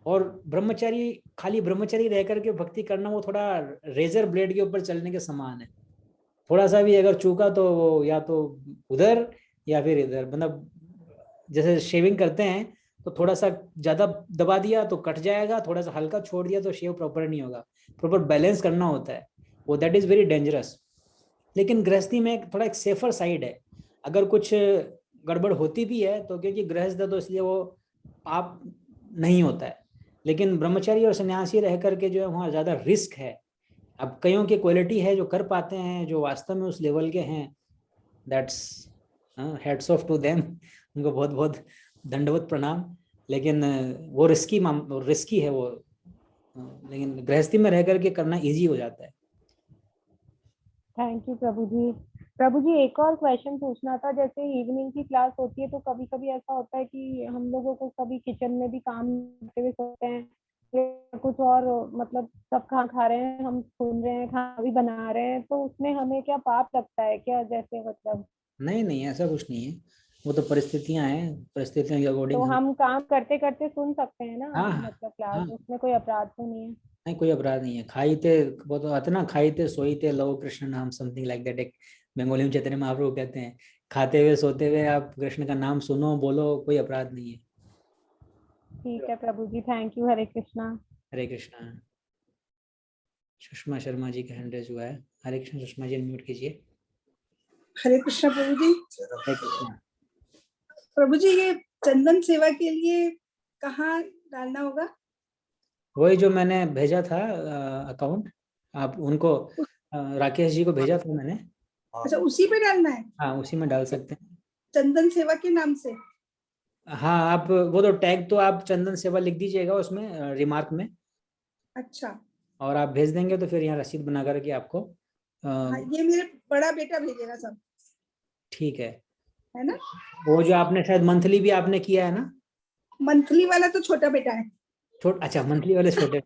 और ब्रह्मचारी, खाली ब्रह्मचारी रह करके भक्ति करना वो थोड़ा रेजर ब्लेड के ऊपर चलने के समान है। थोड़ा सा भी अगर चूका तो वो या तो उधर या फिर इधर, मतलब जैसे शेविंग करते हैं तो थोड़ा सा ज्यादा दबा दिया तो कट जाएगा, थोड़ा सा हल्का छोड़ दिया तो शेव प्रॉपर नहीं होगा। प्रॉपर बैलेंस करना होता है वो, दैट इज वेरी डेंजरस। लेकिन गृहस्थी में थोड़ा एक सेफर साइड है। अगर कुछ गड़बड़ होती भी है तो क्योंकि गृहस्थ है तो इसलिए वो पाप नहीं होता है। लेकिन ब्रह्मचारी और सन्यासी रह करके जो है वहाँ ज्यादा रिस्क है। अब कईयों की क्वालिटी है जो कर पाते हैं, जो वास्तव में उस लेवल के हैं, that's heads off to them, उनको बहुत बहुत दंडवत प्रणाम। लेकिन वो रिस्की है वो, लेकिन गृहस्थी में रह करके करना इजी हो जाता है। थैंक यू प्रभु जी। प्रभु जी, एक और क्वेश्चन पूछना था। जैसे इवनिंग की क्लास होती है तो कभी कभी ऐसा होता है कि हम लोगों को कभी किचन में भी काम करते हुए सोते हैं या कुछ और, मतलब सब खाना खा रहे हैं, हम सुन रहे हैं, खाना भी बना रहे हैं, तो उसमें हमें क्या पाप लगता है क्या? जैसे मतलब नहीं नहीं, ऐसा कुछ नहीं है, वो तो परिस्थितियां हैं, परिस्थितियों के तो अकॉर्डिंग हम। हम काम करते करते सुन सकते हैं ना, हाँ हाँ मतलब क्लास, हाँ, उसमें कोई अपराध तो नहीं है? नहीं कोई अपराध नहीं है। खाईते, वो तो आते ना, खाईते सोईते लव कृष्ण नाम, समथिंग लाइक दैट, एक बंगाली में चैतन्य महाप्रभु कहते हैं, खाते हुए सोते हुए आप कृष्ण का नाम सुनो बोलो, कोई अपराध नहीं है। ठीक है प्रभु जी, थैंक यू। हरे कृष्णा। हरे कृष्णा। सुषमा शर्मा जी का हैंड रेज हुआ है। हरे कृष्ण, सुषमा जी अनम्यूट कीजिए। हरे कृष्णा प्रभु जी। हरे कृष्णा। प्रभु जी, ये चंदन सेवा के लिए कहाँ डालना होगा? वही जो मैंने भेजा था अकाउंट, आप उनको राकेश जी को भेजा था मैंने। अच्छा, उसी पे डालना है? हाँ, उसी में डाल सकते हैं। चंदन सेवा के नाम से? हाँ, आप वो तो टैग तो आप चंदन सेवा लिख दीजिएगा उसमें रिमार्क में, अच्छा, और आप भेज देंगे तो फिर यहाँ रसीद बना करके आपको हाँ, ये मेरे बड़ा बेटा भेजेगा सब, ठीक है ना? वो जो आपने शायद मंथली भी आपने किया है ना? मंथली वाला तो छोटा बेटा है। अच्छा, मंथली वाले छोटे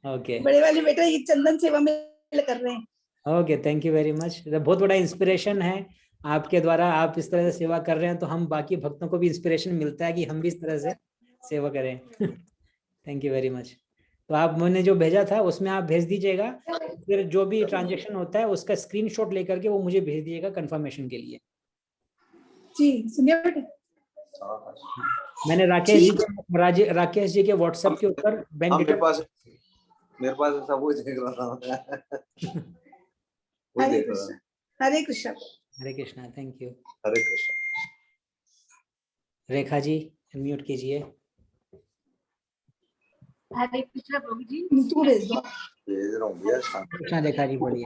ओके बड़े वाले बेटा ये चंदन सेवा में कर रहे हैं। Okay, thank you very much. बहुत बड़ा इंस्पिरेशन है आपके द्वारा, आप इस तरह से सेवा कर रहे हैं तो हम बाकी भक्तों को भी इंस्पिरेशन मिलता है कि हम भी इस तरह से सेवा करें। Thank you very much. तो आप मैंने जो भेजा था उसमें आप भेज दीजिएगा, फिर जो भी ट्रांजेक्शन होता है उसका स्क्रीनशॉट लेकर के वो मुझे भेज दीजिएगा कंफर्मेशन के लिए। जी, सुनिए बेटा, मैंने राकेश जी के व्हाट्सएप के ऊपर बैंक डिटेल मेरे पास ऐसा वो देख रहा था। वो हरे देख रहा Krishna, Hare Krishna. Hare Krishna, thank you. Hare Krishna. Rekha ji mute कीजिए। हरे कृष्णा प्रभु जी। तू भेज दो। भेज रहा हूँ भैया। कृष्णा रेखा जी बोलिए।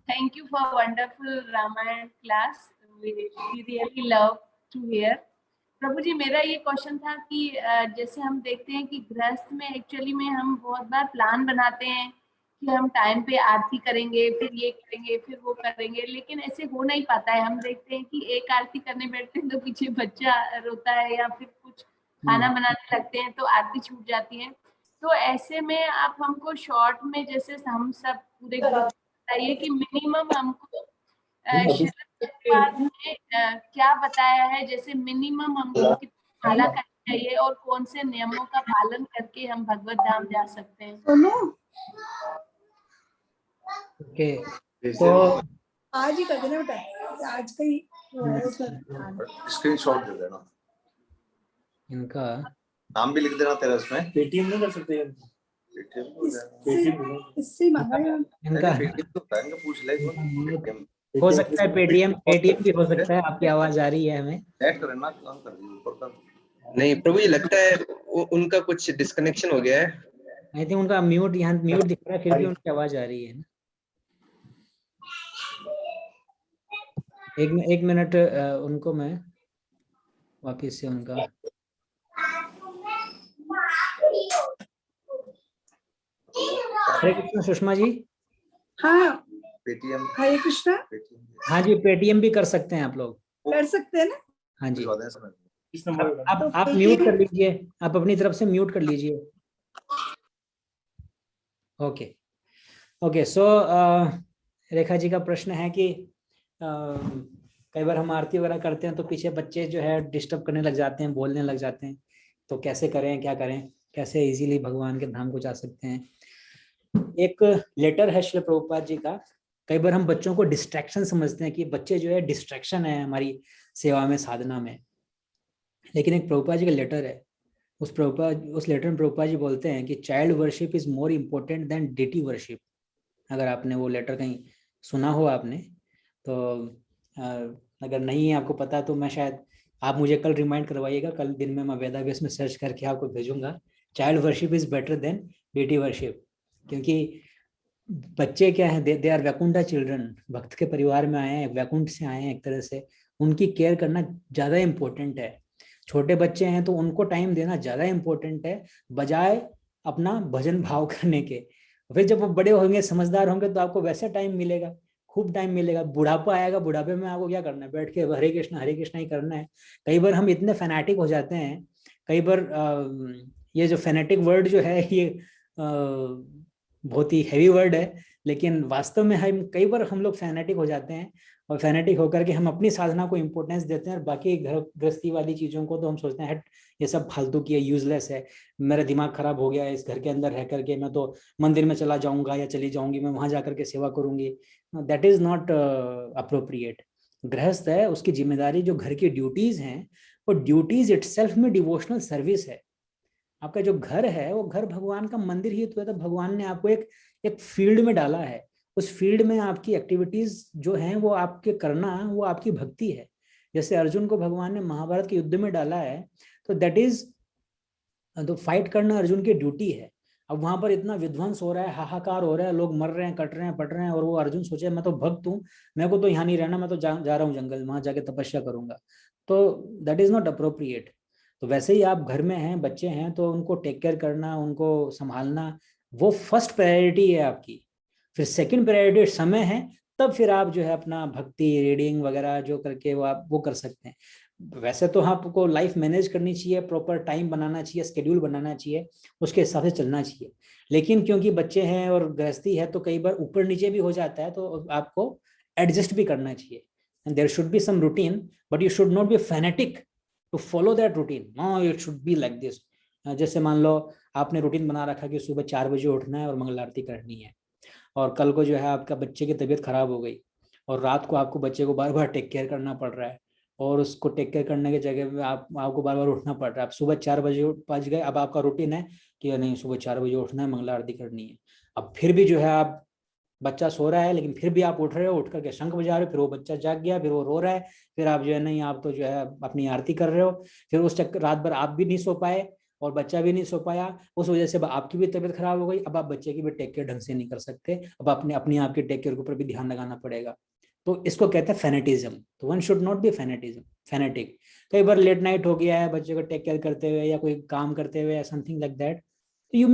Thank you for wonderful Ramayana class. We really love to hear. प्रभु जी, मेरा ये क्वेश्चन था कि जैसे हम देखते हैं कि गृहस्थ में एक्चुअली में हम बहुत बार प्लान बनाते हैं कि हम टाइम पे आरती करेंगे, फिर ये करेंगे, फिर वो करेंगे, लेकिन ऐसे हो नहीं पाता है। हम देखते हैं कि एक आरती करने बैठते हैं तो पीछे बच्चा रोता है या फिर कुछ खाना बनाने लगते हैं तो आरती छूट जाती है। तो ऐसे में आप हमको शॉर्ट में जैसे हम सब पूरे ग्रुप बताइए कि मिनिमम हमको क्या बताया है, जैसे मिनिमम हमको कितना माला करनी चाहिए और कौन से नियमों का पालन करके हम भगवत धाम जा सकते हैं। ओके, तो आज ही कर देना बेटा, आज का ही स्क्रीनशॉट दे देना, इनका नाम भी लिख देना तेरा उसमें। पेटीएम नहीं कर सकते? इससे मांगा है इनका पेटीएम तो बैंक पूछ ले। हो सकता है पेटीएम भी हो सकता है। आपकी आवाज आ रही है हमें। ऐड करना काम कर दी ऊपर का। नहीं प्रभु जी, लगता है उनका कुछ डिस्कनेक्शन हो गया है। आई थिंक उनका म्यूट यहाँ म्यूट दिख रहा है, फिर भी उनकी आवाज आ रही है ना। एक मिनट उनको मैं वापिस से उनका हरे कृष्णा सुषमा जी। हाँ, पेटीएम हरे कृष्णा। हाँ जी, पेटीएम भी कर सकते हैं आप लोग, कर सकते हैं ना? हाँ जी। इस नंबर आप म्यूट कर लीजिए, आप अपनी तरफ से म्यूट कर लीजिए। ओके ओके, सो रेखा जी का प्रश्न है कि कई बार हम आरती वगैरह करते हैं तो पीछे बच्चे जो है डिस्टर्ब करने लग जाते हैं, बोलने लग जाते हैं, तो कैसे करें, क्या करें, कैसे इजीली भगवान के धाम को जा सकते हैं। एक लेटर है श्रील प्रभुपाद जी का। कई बार हम बच्चों को डिस्ट्रैक्शन समझते हैं कि बच्चे जो है डिस्ट्रैक्शन है हमारी सेवा में, साधना में, लेकिन एक प्रभुपाद जी का लेटर है। उस लेटर में प्रभुपाद जी बोलते हैं कि child worship is more important then deity worship. अगर आपने वो लेटर कहीं सुना हो आपने, तो अगर नहीं है आपको पता तो मैं शायद आप मुझे कल रिमाइंड करवाइएगा, कल दिन में मैं वेदाव्यास में सर्च करके आपको भेजूंगा। Child worship is better than deity worship, क्योंकि बच्चे क्या है, दे आर वैकुंठा चिल्ड्रन, भक्त के परिवार में आए हैं, वैकुंठ से आए हैं एक तरह से, उनकी केयर करना ज़्यादा इम्पोर्टेंट है। छोटे बच्चे हैं तो उनको टाइम देना ज़्यादा इम्पोर्टेंट है बजाय अपना भजन भाव करने के। फिर जब वो बड़े होंगे, समझदार होंगे, तो आपको वैसे टाइम मिलेगा, खूब टाइम मिलेगा। बुढ़ापा आएगा, बुढ़ापे में आपको क्या करना है, बैठ के हरे कृष्णा ही करना है। कई बार हम इतने फैनेटिक हो जाते हैं, कई बार ये जो फैनेटिक वर्ड जो है ये बहुत ही हैवी वर्ड है, लेकिन वास्तव में कई बार हम लोग फैनेटिक हो जाते हैं, और फैनेटिक होकर के हम अपनी साधना को इम्पोर्टेंस देते हैं, और बाकी घर गृहस्थी वाली चीज़ों को तो हम सोचते हैं हट ये सब फालतू की है, यूजलेस है, मेरा दिमाग खराब हो गया है इस घर के अंदर रह करके, मैं तो मंदिर में चला जाऊंगा या चली जाऊंगी, मैं वहां जाकर के सेवा करूंगी। That is not appropriate. गृहस्थ है, उसकी जिम्मेदारी जो घर की ड्यूटीज हैं, वो ड्यूटीज इटसेल्फ में डिवोशनल सर्विस है। आपका जो घर है वो घर भगवान का मंदिर ही तो है, तो भगवान ने आपको एक फील्ड में डाला है, उस फील्ड में आपकी एक्टिविटीज जो हैं वो आपके करना, वो आपकी भक्ति है। जैसे अर्जुन को भगवान ने महाभारत के युद्ध में डाला है, तो दैट इज तो फाइट करना अर्जुन की ड्यूटी है। अब वहां पर इतना विध्वंस हो रहा है, हाहाकार हो रहा है, लोग मर रहे हैं, कट रहे हैं, पट रहे हैं, और वो अर्जुन सोचे मैं तो भक्त हूँ, मेरे को तो यहाँ नहीं रहना, मैं तो जा रहा हूँ जंगल, वहां जाके तपस्या करूंगा। तो दैट इज नॉट अप्रोप्रिएट। तो वैसे ही आप घर में हैं, बच्चे हैं, तो उनको टेक केयर करना, उनको संभालना, वो फर्स्ट प्रायोरिटी है आपकी। फिर सेकंड प्रायोरिटी समय है, तब फिर आप जो है अपना भक्ति, रीडिंग वगैरह जो करके वो आप वो कर सकते हैं। वैसे तो आपको लाइफ मैनेज करनी चाहिए, प्रॉपर टाइम बनाना चाहिए, स्केड्यूल बनाना चाहिए, उसके हिसाब से चलना चाहिए। लेकिन क्योंकि बच्चे हैं और गृहस्थी है, तो कई बार ऊपर नीचे भी हो जाता है, तो आपको एडजस्ट भी करना चाहिए। And there should be some routine, but you should not be fanatic to follow that routine. No, it should be like this. जैसे मान लो आपने रूटीन बना रखा कि सुबह 4 बजे उठना है और मंगल आरती करनी है, और कल को जो है आपका बच्चे की तबीयत खराब हो गई, और रात को आपको बच्चे को बार बार टेक केयर करना पड़ रहा है, और उसको टेक केयर करने की जगह में आपको बार बार उठना पड़ रहा है। आप सुबह 4 बजे बज गए, अब आपका रूटीन है कि नहीं सुबह 4 बजे उठना है, मंगला आरती करनी है। अब फिर भी जो है आप, बच्चा सो रहा है लेकिन फिर भी आप उठ रहे हो, उठ करके शंख बजा रहे हो, फिर वो बच्चा जाग गया, फिर वो रो रहा है, फिर आप जो है नहीं, आप तो जो है अपनी आरती कर रहे हो, फिर उस चक्कर रात भर आप भी नहीं सो पाए और बच्चा भी नहीं सो पाया, उस वजह से आपकी भी तबीयत खराब हो गई। अब आप बच्चे की भी टेक केयर ढंग से नहीं कर सकते, अब अपनी आपकी टेक केयर के ऊपर भी ध्यान लगाना पड़ेगा। तो इसको कहते हैं फैनेटिज्म। तो one should not be fanatic. कई बार लेट नाइट हो गया है बच्चे को टेक केयर करते हुए या कोई काम करते हुए या something like that, you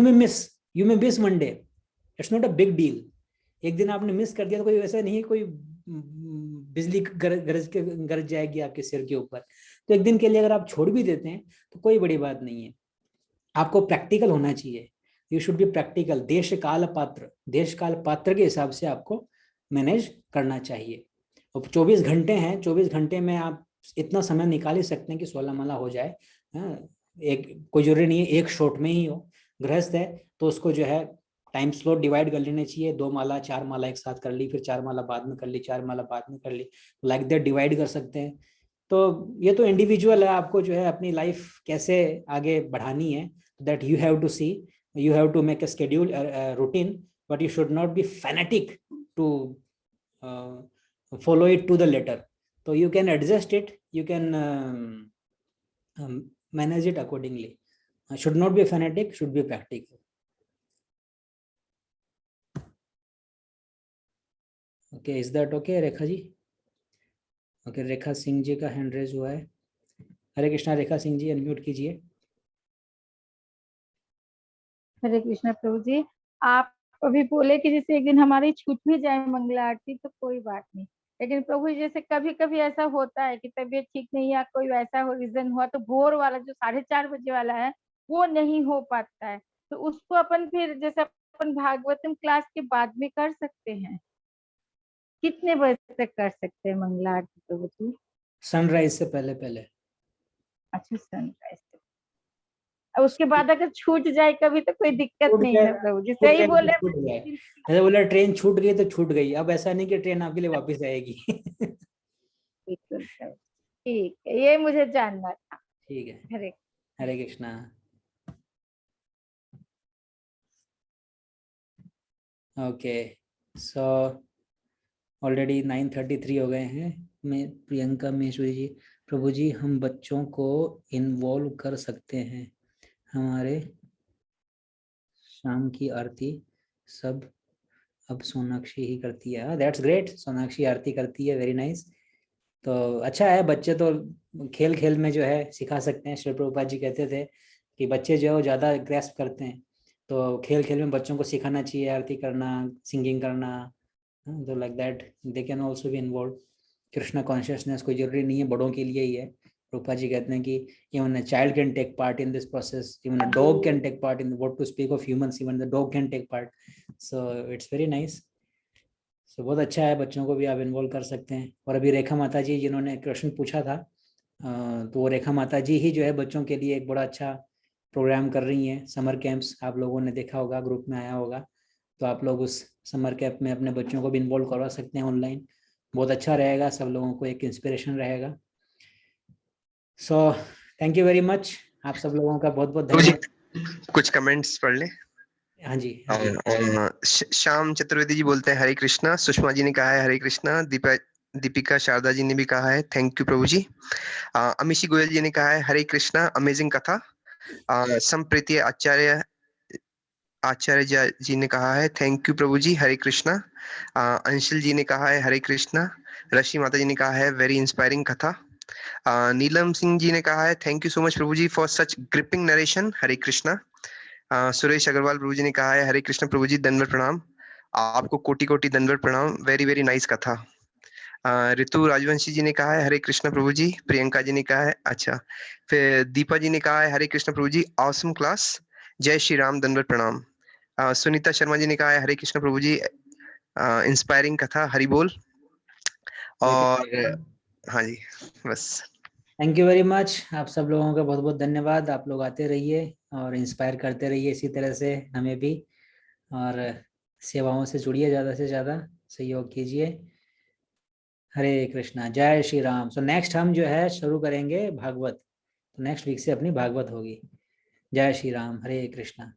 may miss one day, it's not a big deal. एक दिन आपने मिस कर दिया तो कोई वैसा नहीं है, कोई बिजली गरज जाएगी आपके सिर के ऊपर। तो एक दिन के लिए अगर आप छोड़ भी देते हैं तो कोई बड़ी बात नहीं है। आपको प्रैक्टिकल होना चाहिए, यू शुड बी प्रैक्टिकल। देश काल पात्र के हिसाब से आपको मैनेज करना चाहिए। और 24 घंटे हैं, 24 घंटे में आप इतना समय निकाल ही सकते हैं कि 16 माला हो जाए। एक कोई जरूरी नहीं है एक शॉट में ही हो। गृहस्थ है तो उसको जो है टाइम स्लॉट डिवाइड कर लेने चाहिए, 2 माला 4 माला एक साथ कर ली, फिर 4 माला बाद में कर ली, 4 माला बाद में कर ली, लाइक दैट डिवाइड कर सकते हैं। तो ये तो इंडिविजुअल है, आपको जो है अपनी लाइफ कैसे आगे बढ़ानी है, that you have to see, you have to make a schedule, a routine, but you should not be fanatic to follow it to the letter. So you can adjust it, you can manage it accordingly. Should not be fanatic, should be practical. Okay, is that okay, Rekha ji? Okay, Rekha Singh ji का hand raise हुआ है। Hare Krishna, Rekha Singh ji unmute कीजिए। हरे कृष्णा प्रभु जी, आप अभी बोले कि जैसे एक दिन हमारी छूट भी जाए मंगला आरती तो कोई बात नहीं, लेकिन प्रभु जी जैसे कभी कभी ऐसा होता है कि तबीयत ठीक नहीं या कोई वैसा हो रीजन हुआ तो भोर वाला जो 4:30 बजे वाला है वो नहीं हो पाता है, तो उसको अपन फिर जैसे अपन भागवतम क्लास के बाद में कर सकते हैं, कितने बजे तक कर सकते हैं मंगला आरती प्रभु जी? सनराइज से पहले पहले। अच्छा, सनराइज से। उसके बाद अगर छूट जाए कभी तो कोई दिक्कत नहीं है प्रभु जी, सही बोले। जैसे बोला ट्रेन छूट गई तो छूट गई, अब ऐसा नहीं कि ट्रेन आपके लिए वापस आएगी। बिल्कुल ठीक है, ये मुझे जानना था। ठीक है, Hare Hare Krishna. Okay, so already 9:33 हो गए हैं। मैं प्रियंका महेश्वरी जी, प्रभु जी हम बच्चों को इन्वॉल्व कर सकते हैं, हमारे शाम की आरती सब अब सोनाक्षी ही करती है। दैट्स ग्रेट, सोनाक्षी आरती करती है, वेरी नाइस। तो अच्छा है, बच्चे तो खेल खेल में जो है सिखा सकते हैं। श्री प्रभुपाद जी कहते थे कि बच्चे जो है वो ज़्यादा ग्रैस्प करते हैं, तो खेल खेल में बच्चों को सिखाना चाहिए आरती करना, सिंगिंग करना। तो like that they can also be involve. Krishna consciousness कोई जरूरी नहीं है बड़ों के लिए ही है। रूपा जी कहते हैं कि even a child can take part in this process, even a dog can take part in, what to speak of humans, even the dog can take part, so it's very nice. So बहुत अच्छा है, बच्चों को भी आप involve कर सकते हैं। और अभी रेखा माता जी जिन्होंने क्वेश्चन पूछा था, तो वो रेखा माता जी ही जो है बच्चों के लिए एक बड़ा अच्छा प्रोग्राम कर रही हैं, समर कैंप्स। आप लोगों ने देखा होगा, ग्रुप में आया होगा, तो आप लोग उस समर कैंप में अपने बच्चों को भी इन्वॉल्व करवा सकते हैं ऑनलाइन। बहुत अच्छा रहेगा, सब लोगों को एक इंस्पिरेशन रहेगा। So thank you very much, आप सब लोगों का बहुत बहुत धन्यवाद। कुछ कमेंट्स पढ़ ले। हाँ जी, श्याम चतुर्वेदी जी बोलते हैं हरे कृष्णा। सुषमा जी ने कहा है हरे कृष्णा। दीपिका शारदा जी ने भी कहा है थैंक यू प्रभु जी। अमीशी गोयल जी ने कहा है हरे कृष्णा, अमेजिंग कथा। संप्रीति आचार्य आचार्य जी ने कहा है थैंक यू प्रभु जी, हरे कृष्णा। अंशुल जी ने कहा है हरे कृष्णा। रश्मि माता जी ने कहा है वेरी इंस्पायरिंग कथा। नीलम सिंह जी ने कहा है thank you so much Prabhu ji for such gripping narration, Hare Krishna. Suresh Agarwal Prabhu ji ने कहा है हरे कृष्ण प्रभु जी, दंडवत प्रणाम। आपको कोटि कोटि दंडवत प्रणाम, वेरी वेरी नाइस कथा। ऋतु राजवंशी जी ने कहा है हरे कृष्ण प्रभु जी। प्रियंका जी ने कहा है अच्छा। फिर दीपा जी ने कहा है हरे कृष्ण प्रभु जी, ऑसम क्लास, जय श्री राम, दंडवत प्रणाम। सुनीता शर्मा जी ने कहा है हरे कृष्ण प्रभु जी, इंस्पायरिंग कथा, हरि बोल। और हाँ जी, बस। Thank you very much. आप सब लोगों का बहुत बहुत धन्यवाद। आप लोग आते रहिए और इंस्पायर करते रहिए इसी तरह से हमें भी, और सेवाओं से जुड़िए, ज़्यादा से ज़्यादा सहयोग कीजिए। हरे कृष्णा, जय श्री राम। सो नेक्स्ट हम जो है शुरू करेंगे भागवत, तो नेक्स्ट वीक से अपनी भागवत होगी। जय श्री राम, हरे कृष्णा।